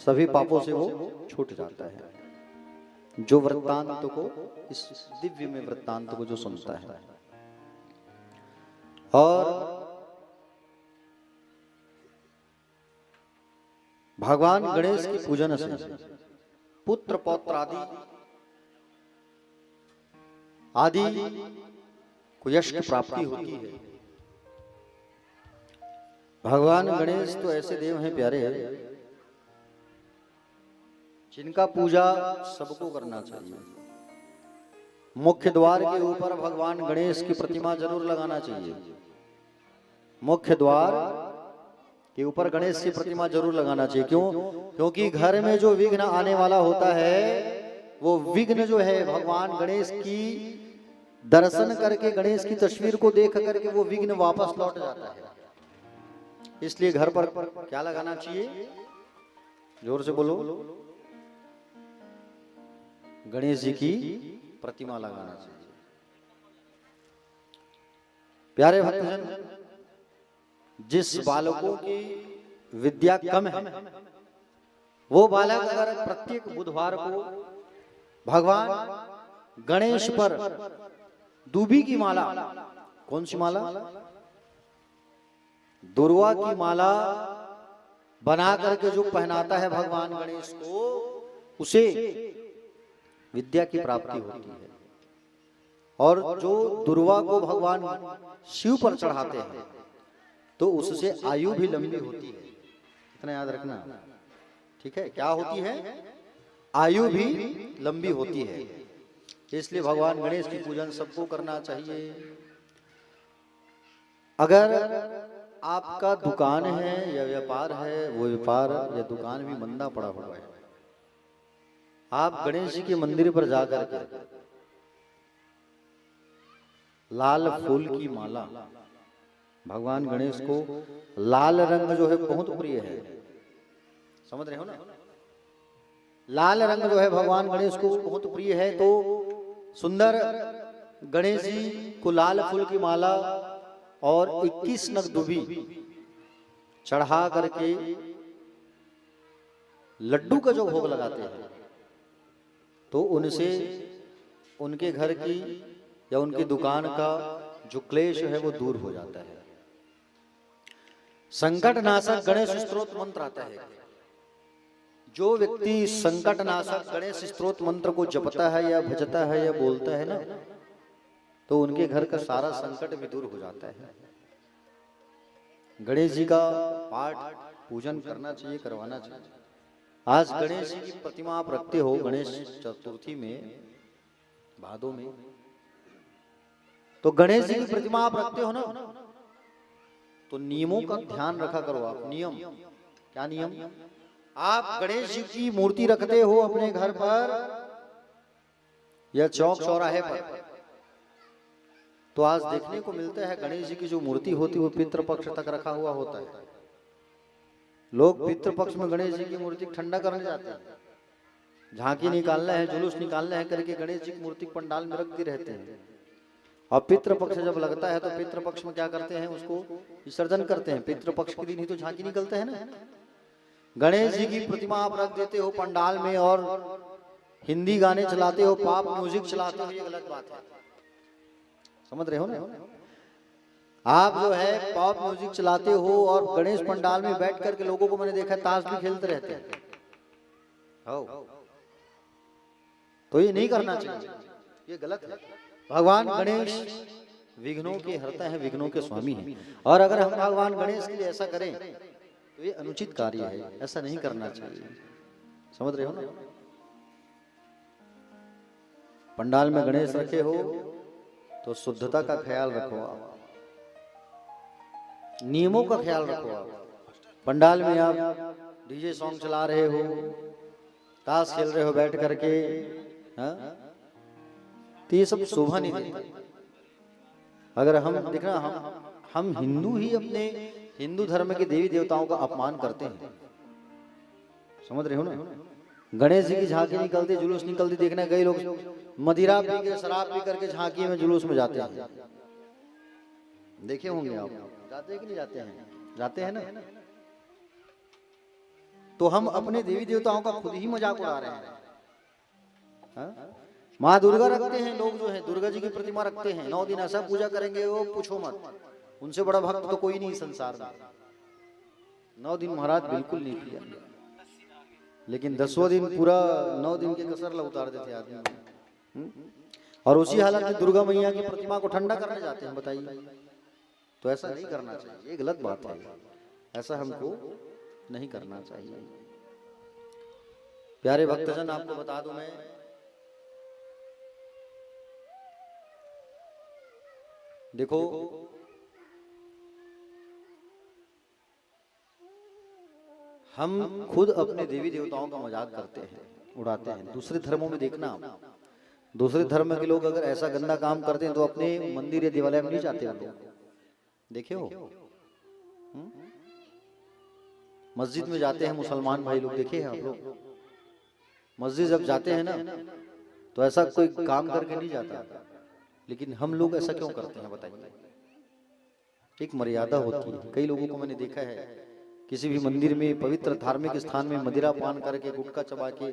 सभी पापों से वो छूट जाता है। जो वृत्तांत को, इस दिव्य में वृत्तांत को जो सुनता है। और भगवान गणेश की पूजन से पुत्र पौत्र आदि को यश की प्राप्ति होती है। भगवान गणेश तो ऐसे देव हैं प्यारे हैं जिनका पूजा सबको करना चाहिए। मुख्य द्वार के ऊपर भगवान गणेश की प्रतिमा जरूर लगाना चाहिए। मुख्य द्वार के ऊपर गणेश की प्रतिमा जरूर लगाना चाहिए। क्यों? क्योंकि घर में जो विघ्न आने वाला होता है वो विघ्न जो है भगवान गणेश की दर्शन करके, गणेश की तस्वीर को देख करके वो विघ्न वापस लौट जाता है। इसलिए घर पर क्या लगाना चाहिए? जोर से बोलो। गणेश जी की प्रतिमा लगाना चाहिए। प्यारे भक्तजन, जिस बालकों की विद्या कम है वो बालक अगर प्रत्येक बुधवार को भगवान गणेश पर दूबी की माला, कौन सी माला? दुर्वा की माला बना करके जो पहनाता है भगवान गणेश को, उसे विद्या की प्राप्ति होती है। और जो दुर्वा को भगवान शिव पर चढ़ाते हैं तो उससे आयु भी लंबी होती है। इतना याद रखना, ठीक है? क्या होती है? आयु भी लंबी होती है। इसलिए भगवान गणेश की पूजन सबको करना चाहिए। अगर आपका दुकान है या व्यापार है, वो व्यापार या दुकान भी मंदा पड़ा हुआ है, आप गणेश जी के मंदिर पर जाकर के लाल फूल की माला, भगवान गणेश को लाल रंग जो है बहुत प्रिय है, समझ रहे हो ना? लाल रंग जो है भगवान गणेश को बहुत प्रिय है। तो सुंदर गणेश जी को लाल फूल की माला और 21 नग दुबी चढ़ा करके लड्डू का जो भोग लगाते हैं तो उनसे उनके घर की या उनकी दुकान का जो क्लेश है वो दूर हो जाता है। संकट नाशक गणेश स्तोत्र मंत्र आता है। जो व्यक्ति संकट नाशक गणेश स्तोत्र मंत्र को जपता है या भजता है या बोलता है ना, तो उनके घर का सारा संकट भी दूर हो जाता है। गणेश जी का पाठ पूजन करना चाहिए, करवाना चाहिए। आज गणेश जी की प्रतिमा आप रखते हो गणेश चतुर्थी में, भादों में, तो गणेश जी की प्रतिमा आप रखते हो ना, तो नियमों का ध्यान रखा करो आप। नियम क्या? नियम आप गणेश जी की मूर्ति रखते हो अपने घर पर या चौक चौराहे पर, तो आज देखने को मिलता है गणेश जी की जो मूर्ति होती है वो पितृपक्ष तक रखा हुआ होता है। लोग पितृपक्ष में गणेश जी की मूर्ति ठंडा करने जाते हैं, झांकी निकालना है, जुलूस निकालना है करके गणेश जी की मूर्ति पंडाल में रखते रहते हैं। और पितृपक्ष जब लगता है तो पितृपक्ष में क्या करते हैं, उसको विसर्जन करते हैं। पितृपक्ष के दिन ही तो झांकी निकलते हैं ना। गणेश जी की प्रतिमा आप रख देते हो पंडाल में और हिंदी गाने चलाते हो, पॉप म्यूजिक चलाते हो, ये गलत बात है। समझ रहे हो ना? आप जो है पॉप म्यूजिक चलाते हो और गणेश पंडाल में बैठ करके लोगों को मैंने देखा ताश भी खेलते रहते हैं। तो ये नहीं करना चाहिए, ये गलत है। भगवान गणेश विघ्नों के हरता है, विघ्नों के स्वामी हैं। और अगर हम भगवान गणेश के लिए ऐसा करें तो ये अनुचित कार्य है, ऐसा नहीं करना चाहिए। समझ रहे हो ना? पंडाल में गणेश रखे हो तो शुद्धता का ख्याल रखो, आप नियमों का ख्याल रखो। आप पंडाल में आप डीजे सॉन्ग चला रहे हो, ताश खेल रहे हो बैठ करके, हाँ? तो ये सब शोभा नहीं देता। अगर हम देखना, हम हिंदू ही अपने हिंदू धर्म के देवी देवताओं का अपमान करते हैं। समझ रहे हो ना? गणेश जी की झांकी निकलती, जुलूस निकलती, देखना कई लोग मदिरा पी के, शराब पी करके झांकी में जुलूस में जाते हैं। देखे होंगे आप, जाते हैं कि नहीं जाते हैं? जाते हैं ना। तो हम अपने देवी देवताओं का खुद ही मजाक उड़ा रहे हैं। हाँ? माँ दुर्गा रखते हैं लोग, जो है दुर्गा जी की प्रतिमा रखते हैं, 9 दिन ऐसा पूजा करेंगे वो पूछो मत। उनसे बड़ा भक्त तो कोई नहीं संसार में। 9 दिन महाराज बिल्कुल नहीं किया, लेकिन 10वां दिन पूरा 9 दिन के कसर उतार देते आदमी। और उसी हालत में दुर्गा मैया की प्रतिमा को ठंडा करने जाते हैं, बताइए। तो ऐसा नहीं करना चाहिए, ये गलत बात है, ऐसा हमको नहीं करना चाहिए। प्यारे भक्तजन, आपको बता दूं मैं, देखो हम खुद अपने देवी देवताओं का मजाक करते हैं, उड़ाते हैं। दूसरे धर्मों में देखना, दूसरे धर्म के लोग अगर ऐसा गंदा काम करते हैं तो अपने मंदिर या देवालय में नहीं जाते हैं। देखे हो? मस्जिद में जाते हैं मुसलमान भाई लोग, देखे हैं आप लोग? मस्जिद जब जाते हैं ना तो ऐसा कोई काम करके नहीं जाता, लेकिन हम लोग ऐसा क्यों करते हैं बताइए? एक मर्यादा होती है। कई लोगों को मैंने देखा है किसी भी मंदिर में, पवित्र धार्मिक स्थान में मदिरा पान करके, गुटखा चबा के,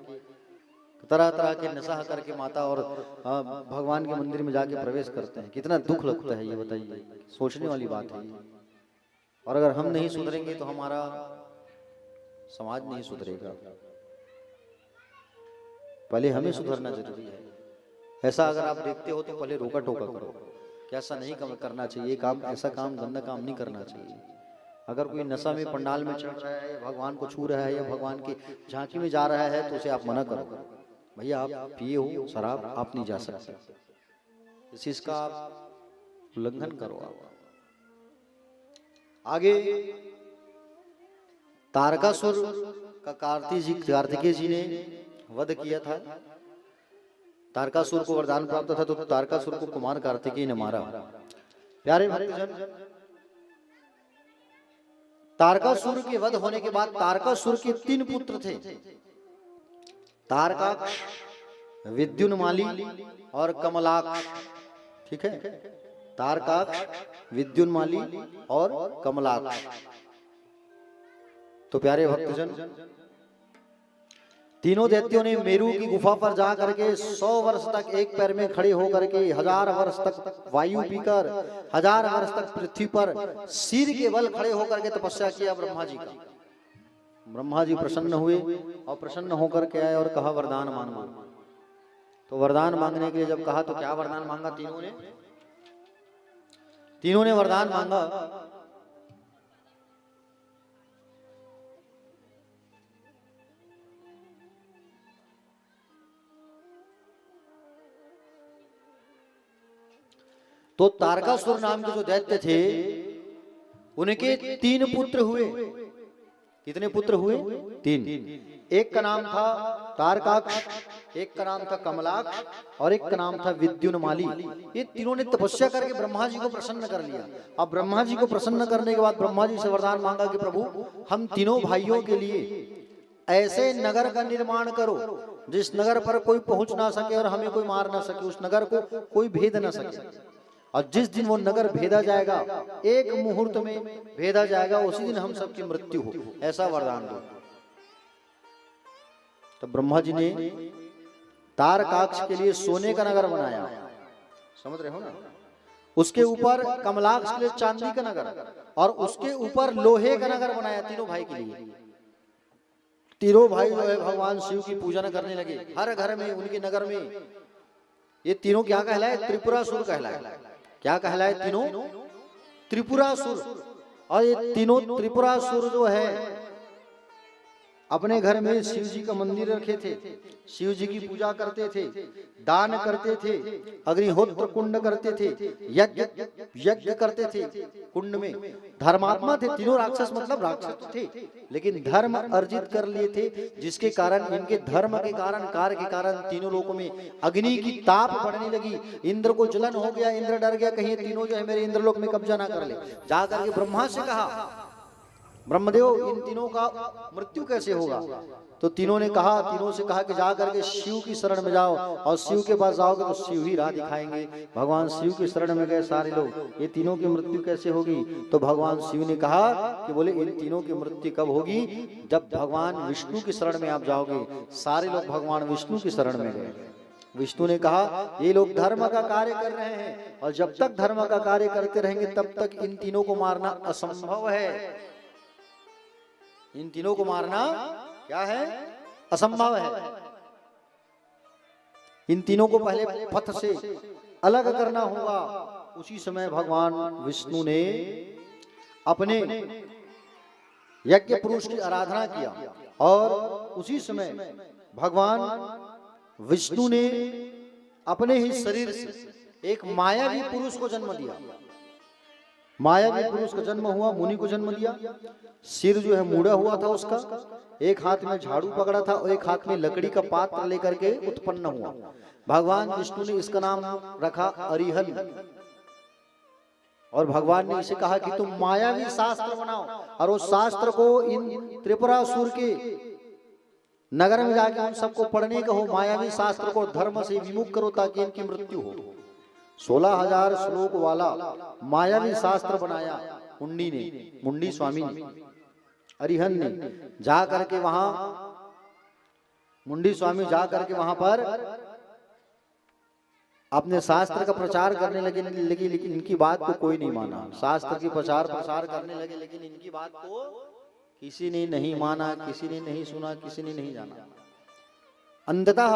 तरह तरह के नशा करके माता और भगवान के मंदिर में जाके प्रवेश करते हैं। कितना दुख लगता है ये बताइए, सोचने वाली बात है। और अगर हम नहीं सुधरेंगे तो हमारा समाज नहीं सुधरेगा। पहले हमें सुधरना जरूरी है। ऐसा अगर आप देखते हो तो पहले रोका टोका करो कि ऐसा नहीं करना चाहिए, काम, ऐसा काम, गंदा काम नहीं करना चाहिए। अगर कोई नशा में पंडाल में चढ़ रहा है, भगवान को छू रहा है या भगवान की झांकी में जा रहा है तो उसे आप मना करो, भैया आप पिए हो शराब, आप नहीं जा सकते, इस चीज का आप उल्लंघन करो। आप आगे तारकासुर का कार्तिकेय जी ने वध किया था। तारकासुर को वरदान प्राप्त था तो तारकासुर को कुमार कार्तिकेय ने मारा। प्यारे भक्तजन, तारकासुर के वध होने के बाद तारकासुर के 3 पुत्र थे, तारकाक्ष, विद्युन्माली और कमलाक्ष। ठीक है, तारकाक्ष, विद्युन्माली और कमलाक्ष। तो प्यारे भक्तजन, तीनों दैत्यों ने मेरू की गुफा पर जा करके 100 वर्ष तक एक पैर में खड़े होकर के, 1000 वर्ष तक वायु पीकर, 1000 वर्ष तक पृथ्वी पर सिर के बल खड़े होकर के तपस्या किया ब्रह्मा जी का। ब्रह्मा जी प्रसन्न हुए और प्रसन्न होकर के आए और कहा वरदान मांगो। तो वरदान मांगने के लिए जब कहा तो क्या वरदान मांगा? तीनों ने वरदान मांगा। तो तारकासुर नाम के जो दैत्य थे उनके 3 पुत्र हुए। कितने पुत्र हुए? 3। एक का नाम था तारकाक्ष, एक का नाम था कमलाक्ष और एक का नाम था विद्युन्माली। ये तीनों ने तपस्या करके ब्रह्मा जी को प्रसन्न कर लिया। अब ब्रह्मा जी को प्रसन्न करने के बाद ब्रह्मा जी से वरदान मांगा कि प्रभु हम तीनों भाइयों के लिए ऐसे नगर का निर्माण करो जिस नगर पर कोई पहुंच ना सके और हमें कोई मार ना सके, उस नगर को कोई भेद ना सके। और जिस दिन वो नगर भेदा जाएगा, एक मुहूर्त में भेदा जाएगा, उसी दिन हम सबकी मृत्यु हो, ऐसा वरदान दो। तो ब्रह्मा जी ने तारकाक्ष के लिए सोने का नगर बनाया, समझ रहे हो ना। उसके ऊपर कमलाक्ष के लिए चांदी का नगर और उसके ऊपर लोहे का नगर बनाया तीनों भाई के लिए। तीनों भाई जो है भगवान शिव की पूजा करने लगे। हर घर में उनके नगर में ये तीनों क्या कहलाए? त्रिपुरासुर कहलाए। क्या कहलाए? तीनों त्रिपुरासुर। और ये तीनों त्रिपुरासुर जो है अपने घर में शिव जी का मंदिर रखे थे, शिव जी की पूजा करते थे, दान करते थे, अग्निहोत्र कुंड करते थे, यज्ञ करते थे कुंड में। धर्मात्मा थे तीनों। राक्षस मतलब राक्षस थे, लेकिन धर्म अर्जित कर लिए थे, जिसके कारण इनके धर्म के कारण, कार्य के कारण तीनों लोगों में अग्नि की ताप बढ़ने लगी। इंद्र को जलन हो गया, इंद्र डर गया कहीं तीनों जो है मेरे इंद्रलोक में कब्जा ना कर ले। जाकर के ब्रह्मा से कहा, ब्रह्मदेव इन तीनों का मृत्यु कैसे होगा? तो तीनों से कहा कि जा करके शिव की शरण में जाओ, और शिव के पास जाओगे तो शिव ही राह दिखाएंगे। भगवान शिव की शरण में गए सारे लोग। ये तीनों की मृत्यु कैसे होगी? तो भगवान शिव ने कहा कि बोले इन तीनों की मृत्यु कब होगी? जब भगवान विष्णु की शरण में आप जाओगे। सारे लोग भगवान विष्णु की शरण में गए। विष्णु ने कहा ये लोग धर्म का कार्य कर रहे हैं, और जब तक धर्म का कार्य करते रहेंगे तब तक इन तीनों को मारना असंभव है। इन तीनों को मारना क्या है? असंभव है। इन तीनों को पहले पथ से अलग करना होगा। उसी समय भगवान विष्णु ने अपने यज्ञ पुरुष की आराधना किया, और उसी समय भगवान विष्णु ने अपने ही शरीर से एक मायावी पुरुष को जन्म दिया। मायावी पुरुष का जन्म हुआ, मुनि को जन्म दिया। सिर जो है मुड़ा हुआ था उसका, एक हाथ में झाड़ू पकड़ा था और एक हाथ में लकड़ी का पात्र लेकर के उत्पन्न हुआ। भगवान विष्णु ने इसका नाम रखा अरिहन। और भगवान ने इसे कहा कि तुम मायावी शास्त्र बनाओ, और उस शास्त्र को इन त्रिपुरासुर के नगर में जाके उन सबको पढ़ने कहो। मायावी शास्त्र को धर्म से विमुख करो ताकि इनकी मृत्यु हो। 16,000 श्लोक वाला मायावी शास्त्र बनाया मुंडी ने, मुंडी स्वामी ने, अरिहन ने। जा करके वहां मुंडी स्वामी जा करके वहां पर अपने शास्त्र का प्रचार करने लगे, लेकिन इनकी बात को कोई नहीं माना। शास्त्र की प्रसार करने लगे, लेकिन इनकी बात को किसी ने नहीं माना, किसी ने नहीं सुना, किसी ने नहीं जाना। अंततः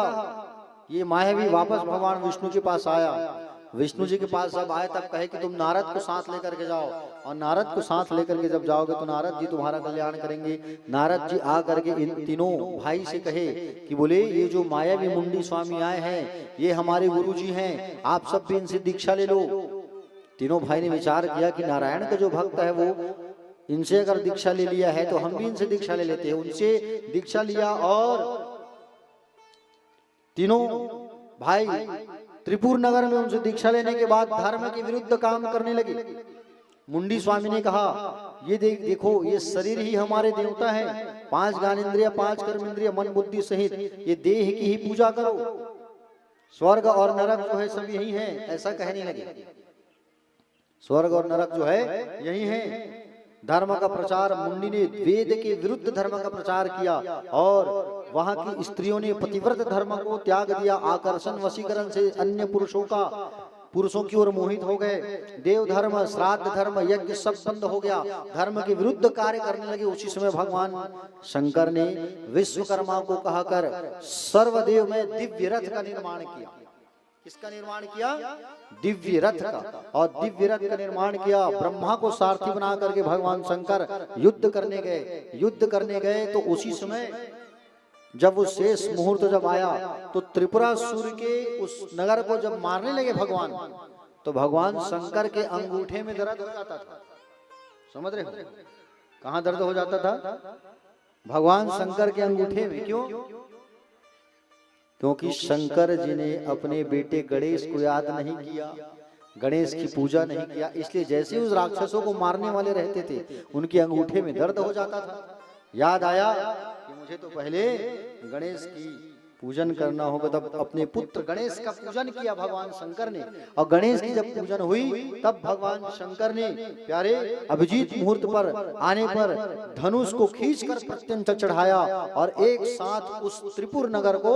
ये मायावी वापस भगवान विष्णु के पास आया। विष्णु जी के पास जब आए तब कहे कि तुम नारद को साथ लेकर के जाओ, और नारद को साथ लेकर के जब जाओगे तो नारद जी तुम्हारा कल्याण करेंगे। नारद जी आ करके इन तीनों भाई से कहे कि बोले ये जो मायावी मुंडी स्वामी आए हैं ये हमारे गुरु जी हैं, आप सब भी इनसे दीक्षा ले लो। तीनों भाई ने विचार किया कि नारायण का जो भक्त है वो इनसे अगर दीक्षा ले लिया है तो हम भी इनसे दीक्षा ले लेते हैं। उनसे दीक्षा लिया, और तीनों भाई त्रिपुर नगर में उनसे दीक्षा लेने के बाद धर्म के विरुद्ध काम करने लगे। मुंडी स्वामी ने कहा ये देखो ये शरीर ही हमारे देवता है। 5 ज्ञानेंद्रिय, 5 कर्मेंद्रिय, मन बुद्धि सहित ये देह की ही पूजा करो। स्वर्ग और नरक जो है सब यही है, ऐसा कहने लगे। स्वर्ग और नरक जो है यही है। धर्म का प्रचार, मुंडी ने वेद के विरुद्ध धर्म का प्रचार किया, और वहां की स्त्रियों ने पतिव्रत धर्म को त्याग दिया। आकर्षण वशीकरण से अन्य पुरुषों की ओर मोहित हो गए। देव धर्म, श्राद्ध धर्म, यज्ञ सब बंद हो गया। धर्म के विरुद्ध कार्य करने लगे। उसी समय भगवान शंकर ने विश्वकर्मा को कहकर सर्वदेव में दिव्य रथ का निर्माण किया। किसका निर्माण किया? दिव्य रथ का। और दिव्य रथ का निर्माण किया। ब्रह्मा को सारथी बना करके भगवान शंकर युद्ध करने गए। तो उसी समय जब वो शेष मुहूर्त जब आया तो त्रिपुरासुर के उस नगर को जब मारने लगे भगवान, तो भगवान शंकर के अंगूठे में दर्द हो जाता था। समझ रहे हो? कहां दर्द हो जाता था? भगवान शंकर के अंगूठे में। क्यों? क्योंकि शंकर जी ने अपने बेटे गणेश को याद नहीं किया, गणेश की पूजा नहीं किया, इसलिए जैसे उस राक्षसों को मारने वाले रहते थे उनके अंगूठे में दर्द हो जाता था। याद आया कि मुझे तो पहले गणेश की पूजन करना होगा, तब अपने पुत्र गणेश का पूजन किया भगवान शंकर ने। और गणेश की जब पूजन हुई तब भगवान शंकर ने प्यारे अभिजीत मुहूर्त पर आने पर धनुष को खींचकर प्रत्यंतर चढ़ाया और एक साथ उस त्रिपुर नगर को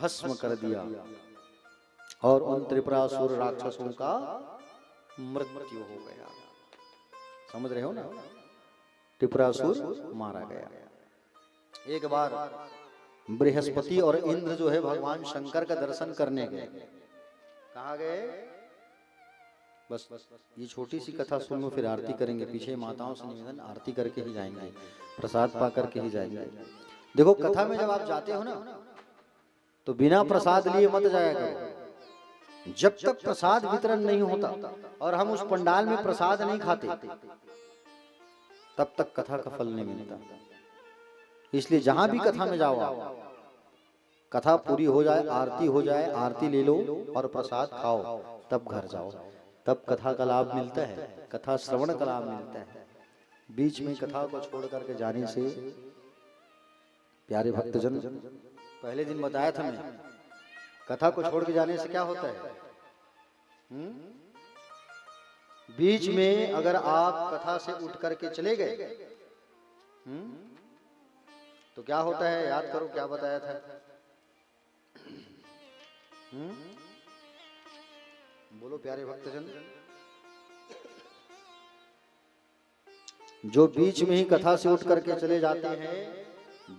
भस्म कर दिया और उन त्रिपुरासुर राक्षसों का मृत्यु हो गया। समझ रहे हो ना, त्रिपुरासुर मारा गया। एक बार बृहस्पति और इंद्र जो है भगवान शंकर का दर्शन करने गए। कहाँ गए? बस ये छोटी सी कथा सुन लो, फिर आरती करेंगे। पीछे माताओं से निवेदन, आरती करके ही जाएंगे, प्रसाद पा करके ही जाएंगे। देखो कथा में जब आप जाते हो ना तो बिना प्रसाद लिए मत जाया करो। जब तक प्रसाद वितरण नहीं होता और हम उस पंडाल में प्रसाद नहीं खाते तब तक कथा का फल नहीं मिलता। इसलिए जहां भी कथा में जाओ, कथा पूरी हो जाए, आरती हो जाए, आरती ले लो और प्रसाद खाओ, तब घर जाओ, तब कथा का लाभ मिलता है, कथा श्रवण का लाभ मिलता है। बीच में कथा को छोड़ करके जाने से प्यारे भक्तजन, पहले दिन बताया था मैं, कथा को छोड़ के जाने से क्या होता है? बीच में अगर आप कथा से उठ करके चले गए तो क्या होता है? याद करो क्या बताया था। बोलो प्यारे भक्तजन। जो बीच में ही कथा से उठ करके चले जाते हैं,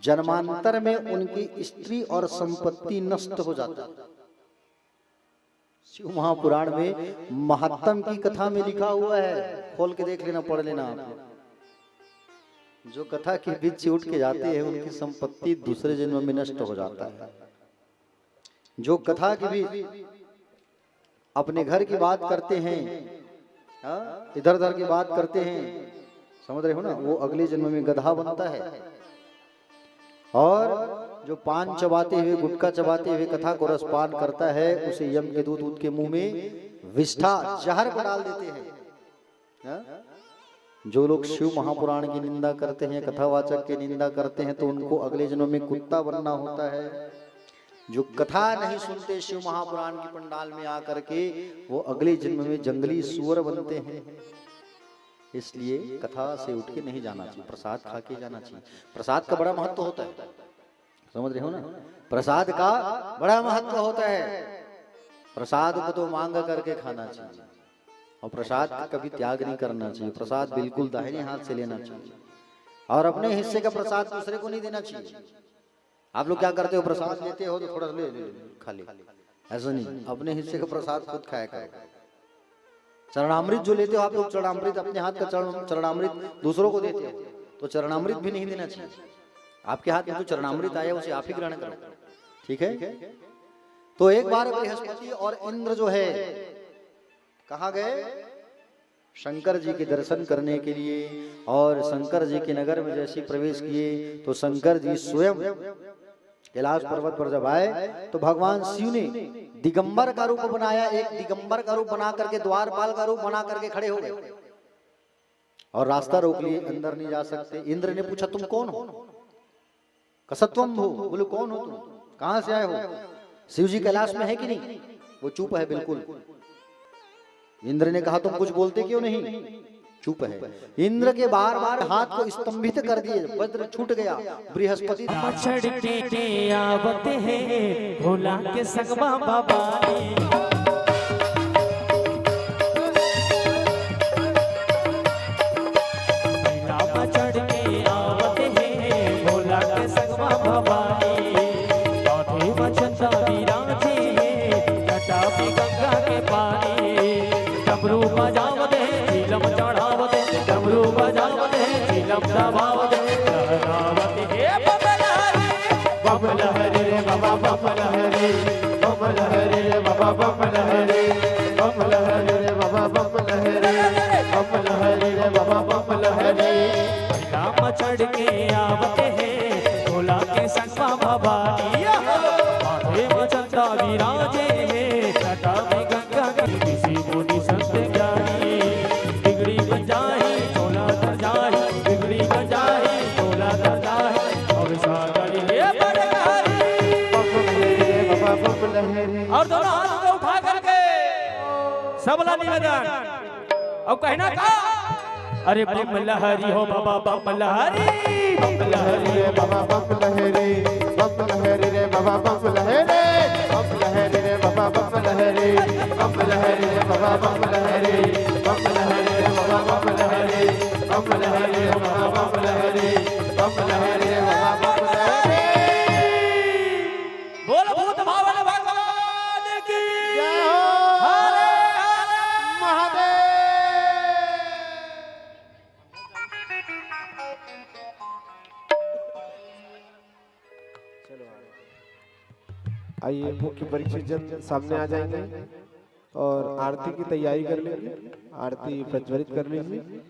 जन्मांतर में उनकी स्त्री और संपत्ति नष्ट हो जाता है। शिव महापुराण में महात्म की कथा में लिखा हुआ है, खोल के देख लेना, पढ़ लेना आप। जो कथा के बीच से उठ के जाते हैं उनकी संपत्ति दूसरे जन्म में नष्ट हो जाता है। जो कथा के बीच अपने घर की बात करते हैं, इधर उधर की बात करते हैं, समझ रहे हो ना, वो अगले जन्म में गधा बनता है। और जो पान चबाते हुए, गुटखा चबाते हुए कथा को रसपान करता है, उसे यम के दूत के मुंह में विष्ठा जहर को डाल देते हैं। जो लोग शिव महापुराण की निंदा करते हैं, कथावाचक की निंदा करते हैं, तो उनको अगले जन्म में कुत्ता बनना होता है। जो कथा नहीं सुनते शिव महापुराण की पंडाल में आकर के, वो अगले जन्म में जंगली सुअर बनते हैं। इसलिए कथा से उठ के नहीं जाना चाहिए, प्रसाद खा के जाना चाहिए। प्रसाद का बड़ा महत्व होता है, समझ रहे हो ना, प्रसाद का बड़ा महत्व होता है। प्रसाद को तो मांग करके खाना चाहिए और प्रसाद का कभी त्याग नहीं करना चाहिए। प्रसाद बिल्कुल दाहिने हाथ से लेना चाहिए और अपने हिस्से का प्रसाद दूसरे को नहीं देना चाहिए। आप लोग क्या करते हो? प्रसाद लेते हो तो थोड़ा ले खा ले, ऐसा नहीं, अपने हिस्से का प्रसाद खुद खाया करो। चरणामृत जो लेते हो आप लोग, चरणामृत अपने हाथ का चरणामृत दूसरों को देते हो तो चरणामृत भी नहीं देना चाहिए। आपके हाथ में जो चरणामृत आया उसे आप ही ग्रहण करो, ठीक है। तो एक बार बृहस्पति और इंद्र जो है कहाँ गए? शंकर जी के दर्शन करने के लिए। और शंकर जी के नगर में जैसे प्रवेश किए तो शंकर जी स्वयं कैलाश पर्वत पर जब आए तो भगवान शिव ने दिगंबर का रूप बनाया। एक दिगंबर का रूप बना करके, द्वारपाल का रूप बना करके खड़े हो गए और रास्ता रोक लिए, अंदर नहीं जा सकते। इंद्र ने पूछा तुम कौन हो? कसत्वम भू, बोले कौन हो तुम, कहां से आए हो? शिव जी कैलाश में है कि नहीं? वो चुप है बिल्कुल। इंद्र ने कहा तुम कुछ बोलते क्यों नहीं? चुप है। इंद्र के बार बार हाथ को स्तंभित कर दिए, वज्र छूट गया। बृहस्पति छड़के के आवत है भोला के संगमा बाबा चढ़ के आवते हैं भोला के संगमा बाबा। सबला निवेदन अब कहना का अरे बम लहरी हो बाबा बम लहरी रे बाबा बम लहरी रे बाबा बम लहरी रे बाबा बम लहरी रे बाबा बम लहरी रे बाबा बम लहरी रे बाबा बम लहरी रे बाबा बम लहरी। बोल भूत भावन भगवान की जय हो हरे महादेव। आइए मुख्य परीक्षक जन सामने आ जाएंगे और आरती की तैयारी कर लेंगे, आरती प्रज्वलित कर लीजिए।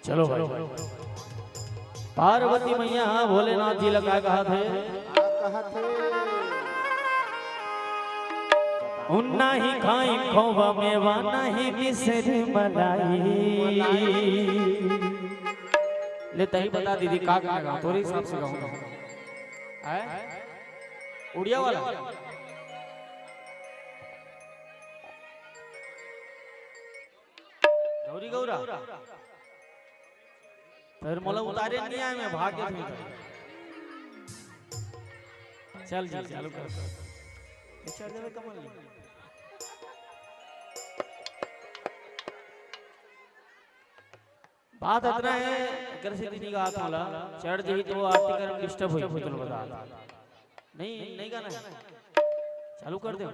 चलो भाई पार्वती मैया भोलेनाथ जी लगा कहा थे उन्ना ही खाई खोवा मेवा नहीं मिसर मलाई ले तही बता दीदी का गाऊं तोरे हिसाब से गाऊंगा उड़िया वाला गौरी गौरा फिर मोला उतारे नहीं आए मैं भाग गया चल जी चालू कर चढ़ जावे कमल बात इतना है कर से दीदी का हाथ वाला चढ़ जी तो आरती करम डिस्टर्ब हुई चलो बता नहीं गाना चालू कर दे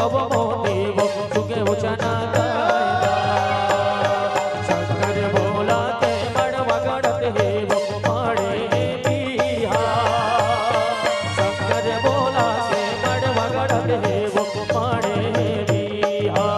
गव मोदेव सुखे उचना गायला शंकर भोला ते मडवा गडत हेव पाडे बिहा शंकर भोला ते मडवा गडत हेव पाडे बिहा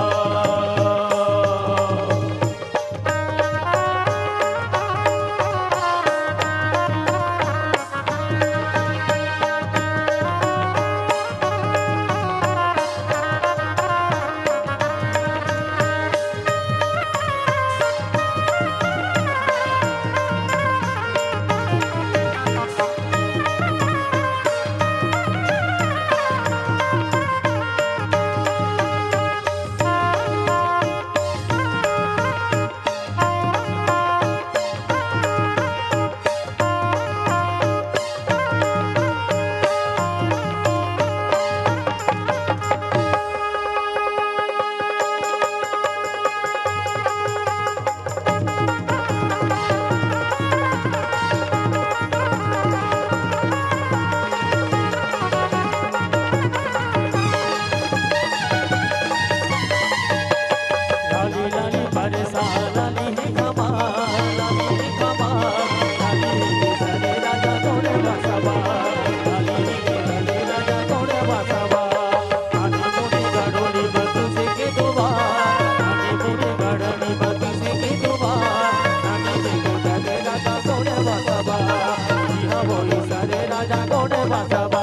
लाली लाली बरसा लाली है कमाल लाली है कमाल लाली सरे राजा तोरे बसवा लाली सरे राजा तोरे बसवा आने मोरे गड़ोली बतू से के दुआ आने मोरे गड़ोली बतू से के दुआ आने देखो सरे राजा तोरे बसवा जी हाँ वही सरे राजा तोरे बसवा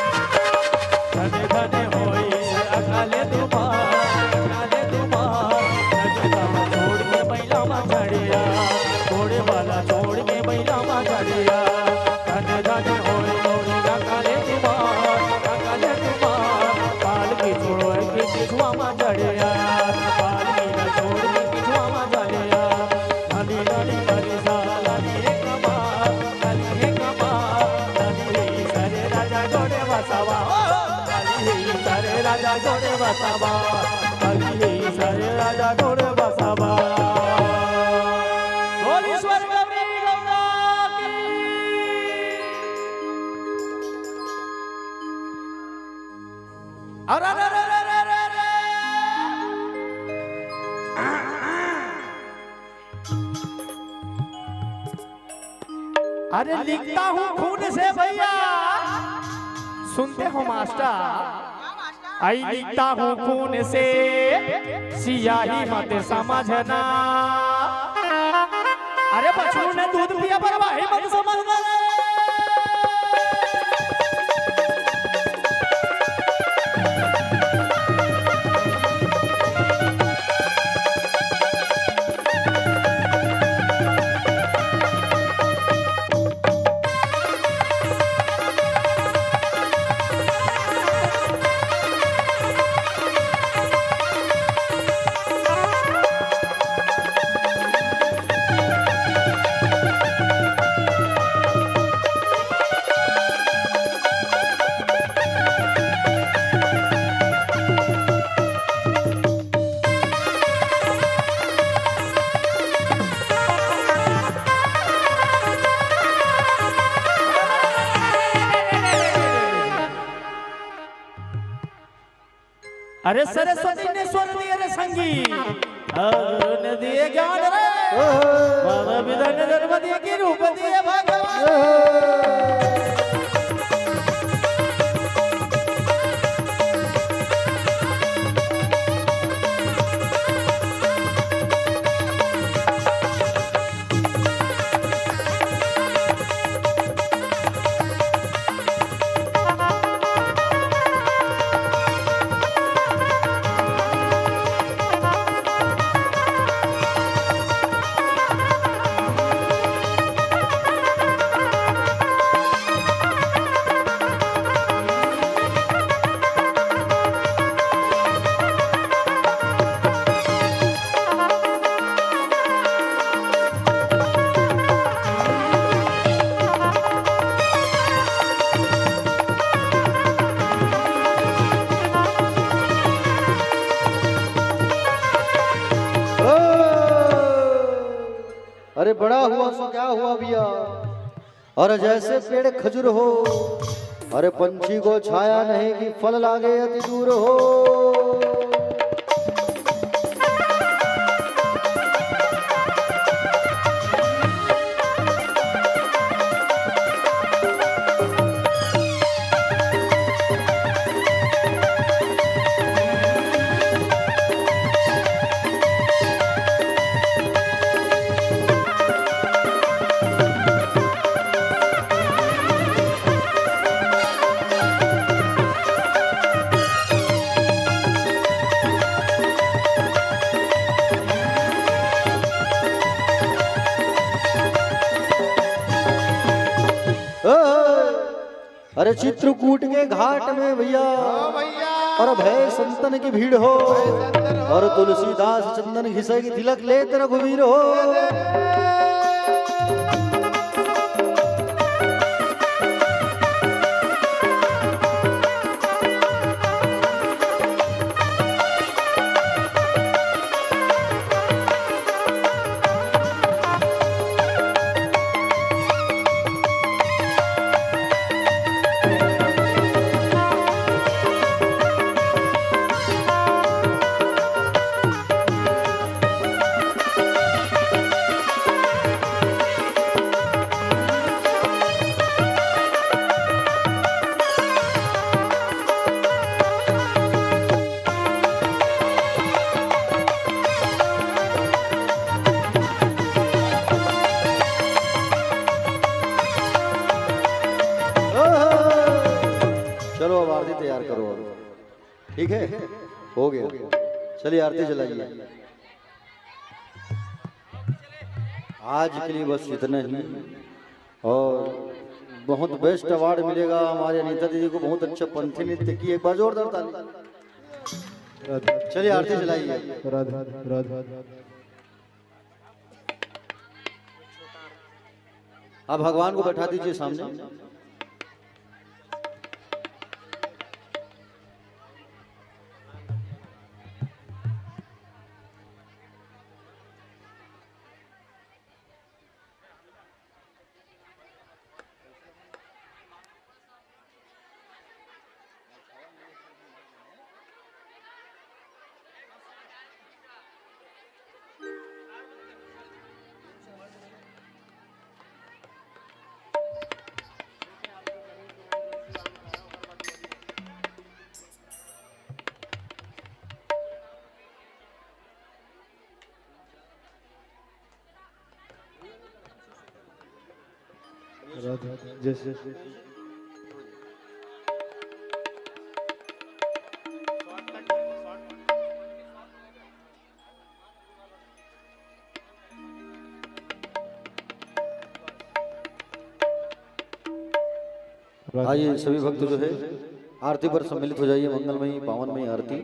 धने धने होई से अकाले तुम्हार नजका छोड़ के बैला मा चढ़िया घोड़े वाला छोड़ के बैला मा चढ़िया धने धने होई अकाले तुम्हार पाल की छोड़ो के किछुआ मा चढ़िया पाल की न छोड़ के किछुआ मा चढ़िया लाली लाली बरसा लाली है कमाल लाली है कमाल लाली सरे राजा घोड़े बसवा सरे राजा घोड़े बसवा अली सरे राजा घोड़े बसवा बोलीश्वर गौरी गौरा की अरे रे रे रे रे रे रे अरे लिखता हूँ खून से भैया सुनते हो मास्टर आई लिखता हूँ खून से सियाही मत समझना अरे बछड़ू ने दूध पिया पर वाही मत समझना अरे सरस्वती ने स्वर दिए रे संगी और ने दिए ज्ञान रे बाबा विधान धर्म दिए की रूप दिए भगवान अरे बड़ा हुआ सो क्या हुआ भैया, और जैसे पेड़ खजूर हो, अरे पंछी को छाया नहीं कि फल लागे अति दूर हो। अरे चित्रकूट के घाट में भैया और भय संतन की भीड़ हो, और तुलसीदास चंदन घिसे की तिलक ले तेरा घुबीर हो। चलो अब आरती तैयार करो, ठीक है, हो गया। चलिए आरती चलाइए। आज के लिए बस इतना ही, और बहुत बेस्ट अवार्ड मिलेगा हमारे अनीता दीदी को, बहुत अच्छा पंथी नृत्य की, एक बार जोरदार ताली। चलिए आरती चलाइए। आप भगवान को बैठा दीजिए सामने। जैसे आइए सभी भक्त जो है आरती पर सम्मिलित हो जाइए। मंगलमयी पावनमयी आरती।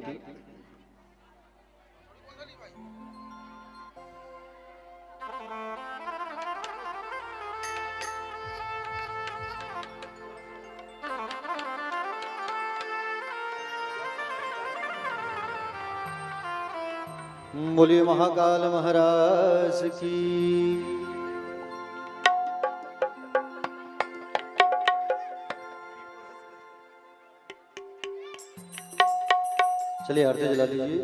बोलिए महाकाल महाराज की। चलिए आरती जला दीजिए।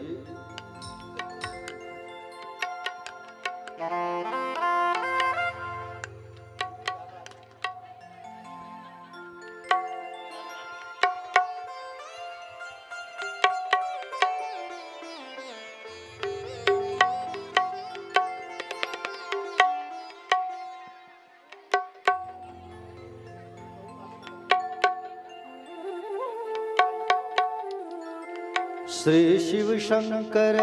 श्री शिव शंकर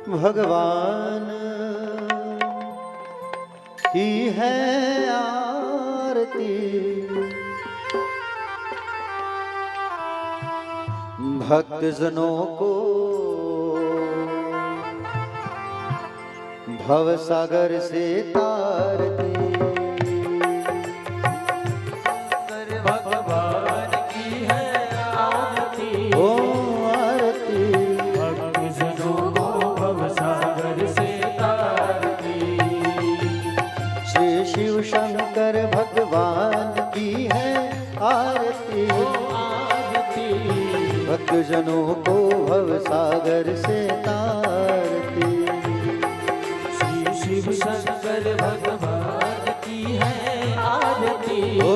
भगवान की है आरती, भक्त जनों को भव सागर से तारती। भक्त जनों को भव सागर से जनों को भव सागर से तारती। शिव शिव शंकर भगवान की है आरती। ओ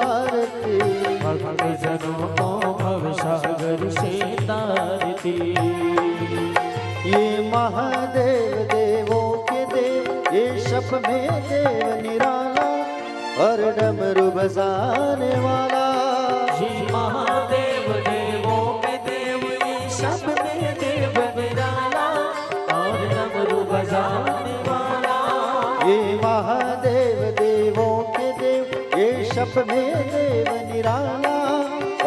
आरती भक्त जनों को भव सागर से तारती। ये महादेव देवों के देव, ये शप में देव निराला और डमरू बजाने वाला। जी महादेव देवों के देव, ये सब में देव निराला और डमरू बजाने वाला। ये महादेव देवों के देव, ये शप में देव निराला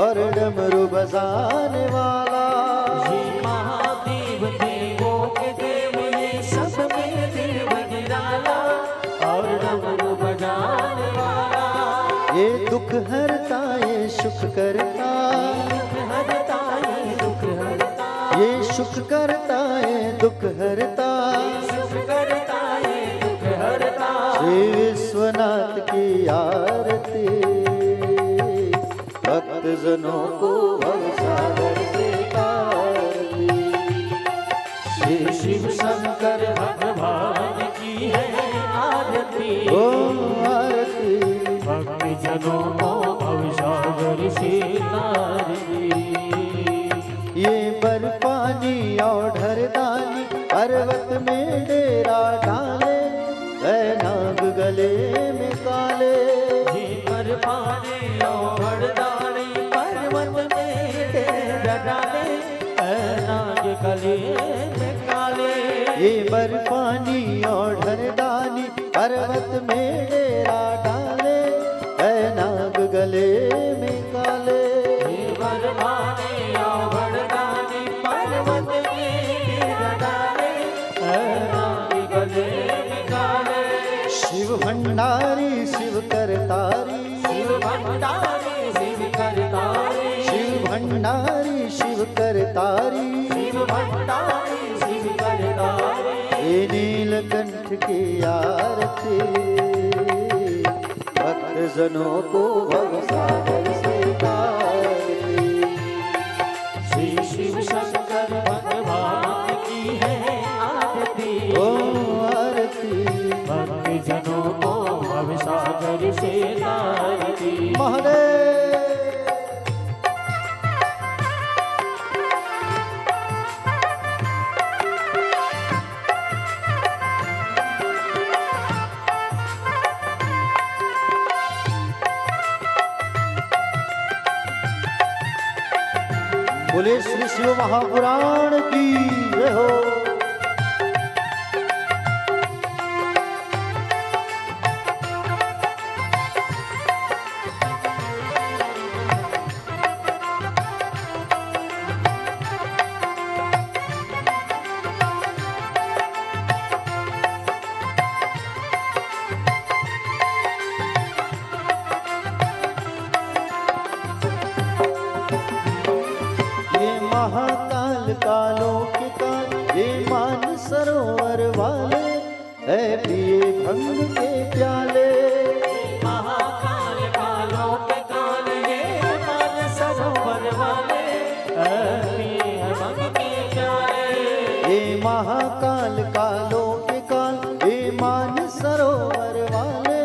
और डमरू बजाने वाला। जी महादेव देवों के देव, ये सब में देव निराला और डमरू बजाने वाला। ये दुख हरता ये सुख करता, दुख हरता ये दुख हरता, ये सुख करता ये दुख हरता। सुख करता ये दुख हरता। श्री विश्वनाथ की आरती, भक्त जनों को भव सागर से तारती। श्री शिव शंकर भगवान की है आरती। ओ आरती भक्त जनों को भव सागर से तारती। ये बर्फानी और ढरदानी पर्वत में डेरा डाले, वह नाग गले में काले। जी पर पानी और बरदानी पर्वत में डेरा डाले, नाग गले में काले। ये बर्फानी और ढरदानी पर्वत में डेरा डाले, वह नाग गले में काले। जी पर पानी और बरदानी पर्वत में डेरा डाले, नाग गले में काले। शिव भंडारी शिव करतारी, शिव भंडारी शिव करतारी। शिव भंडारी शिव करतारी। शिव भंडारी शिव करतारी। ये नीलकंठ की आरती, भक्त जनों को भव सागर से तारती। श्री शिव शंकर भगवान की है आरती। ओ आरती भक्त जनों को भव सागर से तारती। महादेव। बोले श्री शिव महापुराण की जय हो। महाकाल कालों के काल, ये मान सरोवर वाले है पिए भंग के प्याले। महाकाल कालों के काल, ये मान सरोवर वाले पिए भंग के प्याले। ये महाकाल कालों के काल, ये मान सरोवर वाले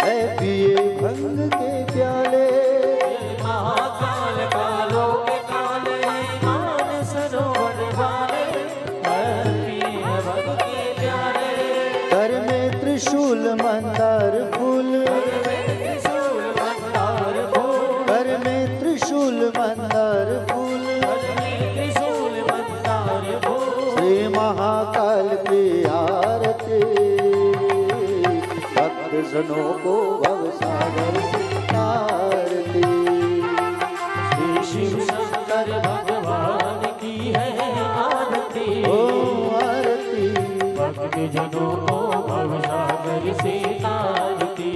है पिए भंग के प्याले। महाकाल कालों के काल, मान सरोवर वाले पिए भंग के प्याले। कर में त्रिशूल मंदार फूल, त्रिशूल मंदार फूल, कर में त्रिशूल मंदार फूल। त्रिशूल मंदार फूल। श्री महाकाल की आरती, भक्त जनों को भव सागर से तारती। श्री शिव शंकर भगवान की है आरती। ओ आरती भक्त जनों को भव सागर से तारती।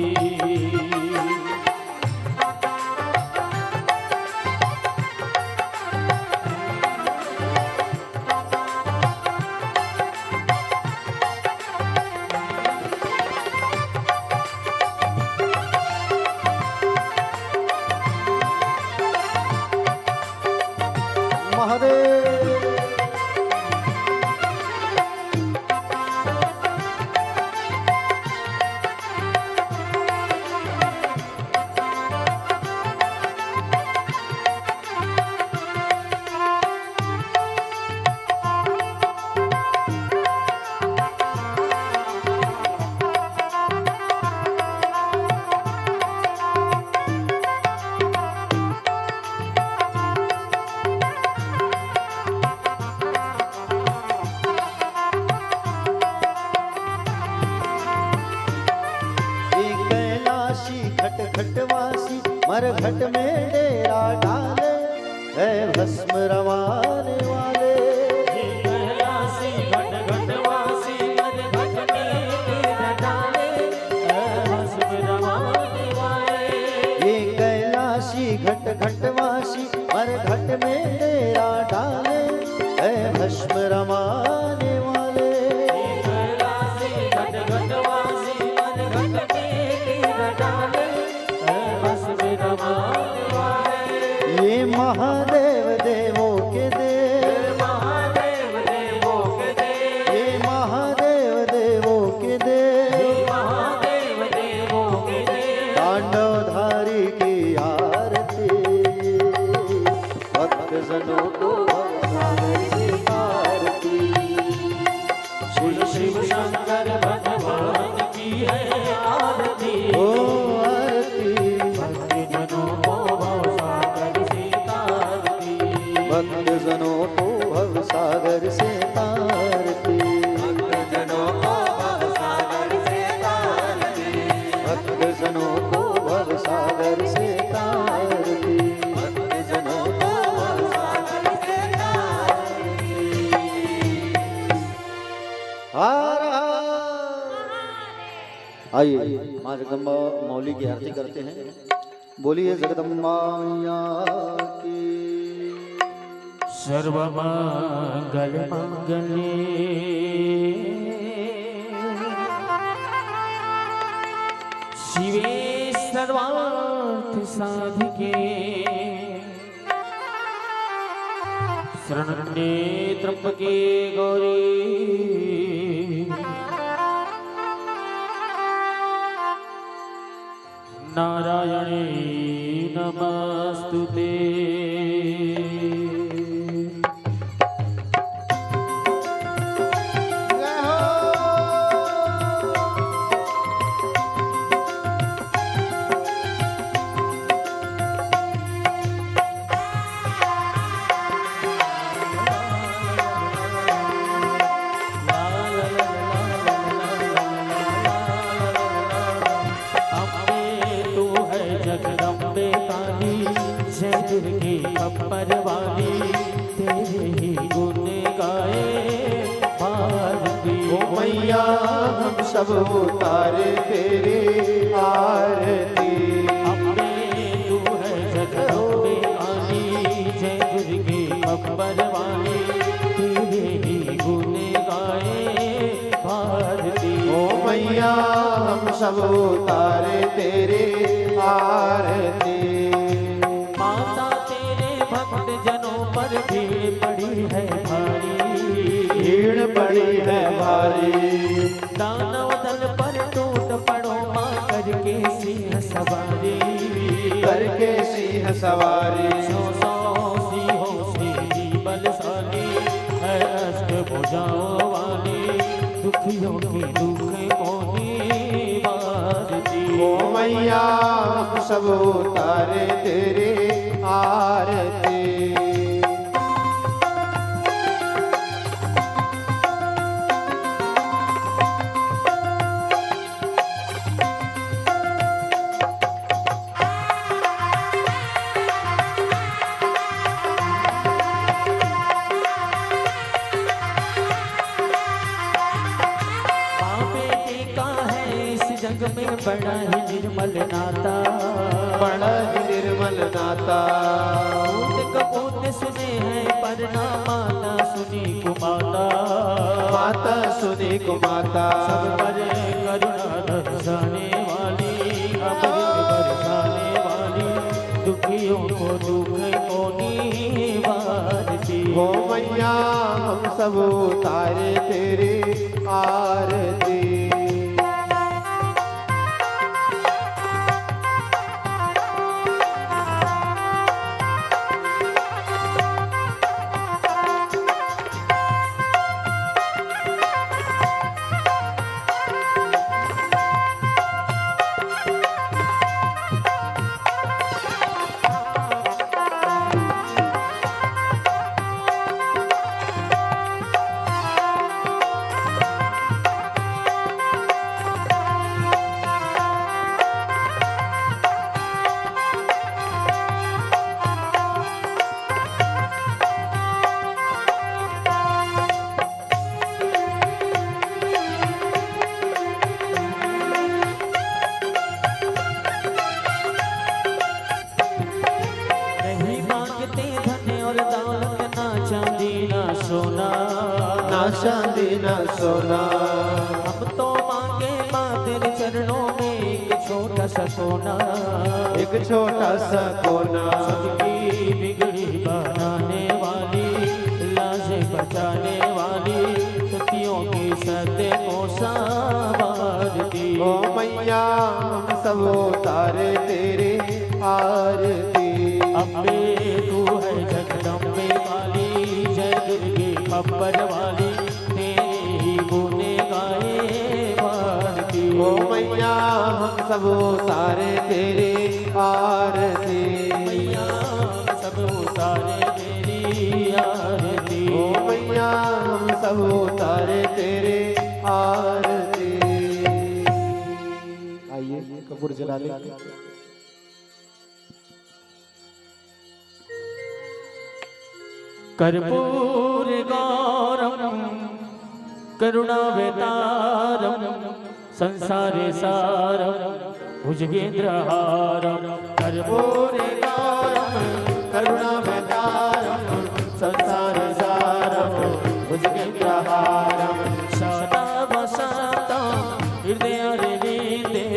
घटवासी मरघट में डेरा डाले है भस्म रवाने वाले। ये कैलासी घट घटवासी मरघट में डेरा डाले है भस्म रवाने वाले। ये कैलाशी घट घटवासी मरघट में डेरा डाले है भस्म रवाने वाले। ये कैलासी घट घटवासी मरघट में डेरा डाले है भस्म रवाने वाले। ये महादेव देवों के देव, महादेव देवों के देव, ये महादेव देवों के देव, महादेव देवों के देव, तांडवधारी की आरती भक्त जनों को भवसागर की आरती। शिव शिव शंकर भगवान की है आरती। ओ आरती भक्तजनों को भवसागर से तारती। भक्त जनों को भवसागर से तारती। भक्तजनों को भवसागर से तारती। भक्त जनों को भवसागर से तारती। भक्त जनों को भवसागर से तारती। हर हर। आइए माँ जगदम्बा मौली की आरती करते हैं। बोलिए जगदम्बा मैया की। सर्वमंगल मंगले शिवे सर्वार्थ साधिके शरण्ये त्र्यंबके गौरी नारायणे नमस्तुते। जगदम्बे काली जय दुर्गे अपर वाली तेरे ही गुण गाए भारती। ओ मैया हम सब उतारे तेरी आरती। अम्बे तू है जगदम्बे काली जय दुर्गे अपर वाली तेरे ही गुण गाए भारती। ओ मैया हम सब उतारे तेरी आरती। माता तेरे भक्त जनों पर भीड़ पड़ी है भारी। भीड़ पड़ी है भारी। दानव दल पर टूट पड़ो माँ करके सिंह सवारी। करके सिंह सवारी। सौ सौ सिंहों से भी बलशाली है अष्ट भुजाओं वाली दुखियों के दुख को निवारती। ओ मैया हम सब उतारे तेरी आरती। जग में बड़ा ही निर्मल नाता। बड़ा ही निर्मल नाता। पूत कपूत सुने हैं पर ना माता सुनी कुमाता। माता सुनी कुमाता। सब पर करुणा बरसाने वाली अमृत बरसाने वाली दुखियों को दुख को निवारती। ओ मैया हम सब उतारे तेरी आरती। माँ तेरे चरणों में एक छोटा सा कोना, एक छोटा सा कोना, सबकी बिगड़ी बनाने वाली, लाशें बचाने वाली, सतियों की सत्य को संवारती। ओ मैया हम सब उतारे तेरे आरती। अम्बे तू है जगदम्बे वाली, जय दुर्गे खप्पर वाली, तेरे ही गुने गाए भारती। ओ मैया हम सब उतारे तेरे आरती। मैया सब उतारे तेरी आरती। ओ मैया हम सब उतारे तेरे आरती। आइए कपूर जला ले। कर्पूर गौरम करुणावतारम संसारे सारम भुजगेन्द्रहारम। कर्पूर गौरम करुणावतारम संसार सारम भुजगेन्द्रहारम। सदा वसंतं हृदयनिधे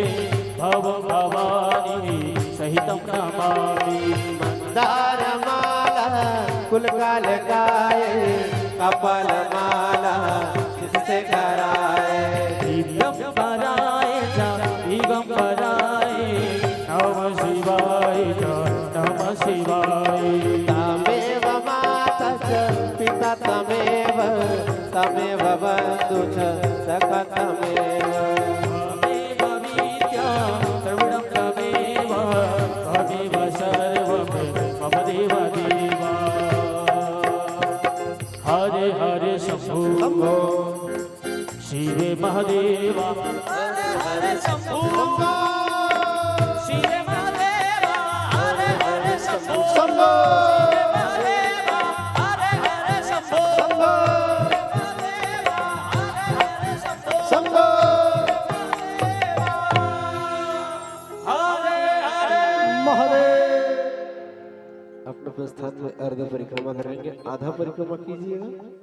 भव भवानी सहितं नमामि। मंदारमाला कुलकालकाय कपालमाला जिससे कराए। दिगंबराय च दिगंबराय नमः शिवाय च नमः शिवाय। तमेव माता च पिता तमेव, तमेव बन्धु च सखा तमेव। त्वमेव विद्या सर्वं त्वमेव, त्वमेव सर्वं मम देव देवा। हरे हरे शंभो शिवे महादेवा, हरे हरे शंभो शिवे महादेवा, हरे हरे शंभो शंभो शिवे महादेवा, हरे हरे शंभो महादेवा, हरे हरे शंभो शंभो हरे हरे महादेव। अपने प्रस्थान में अर्ध परिक्रमा करेंगे, आधा परिक्रमा कीजिएगा।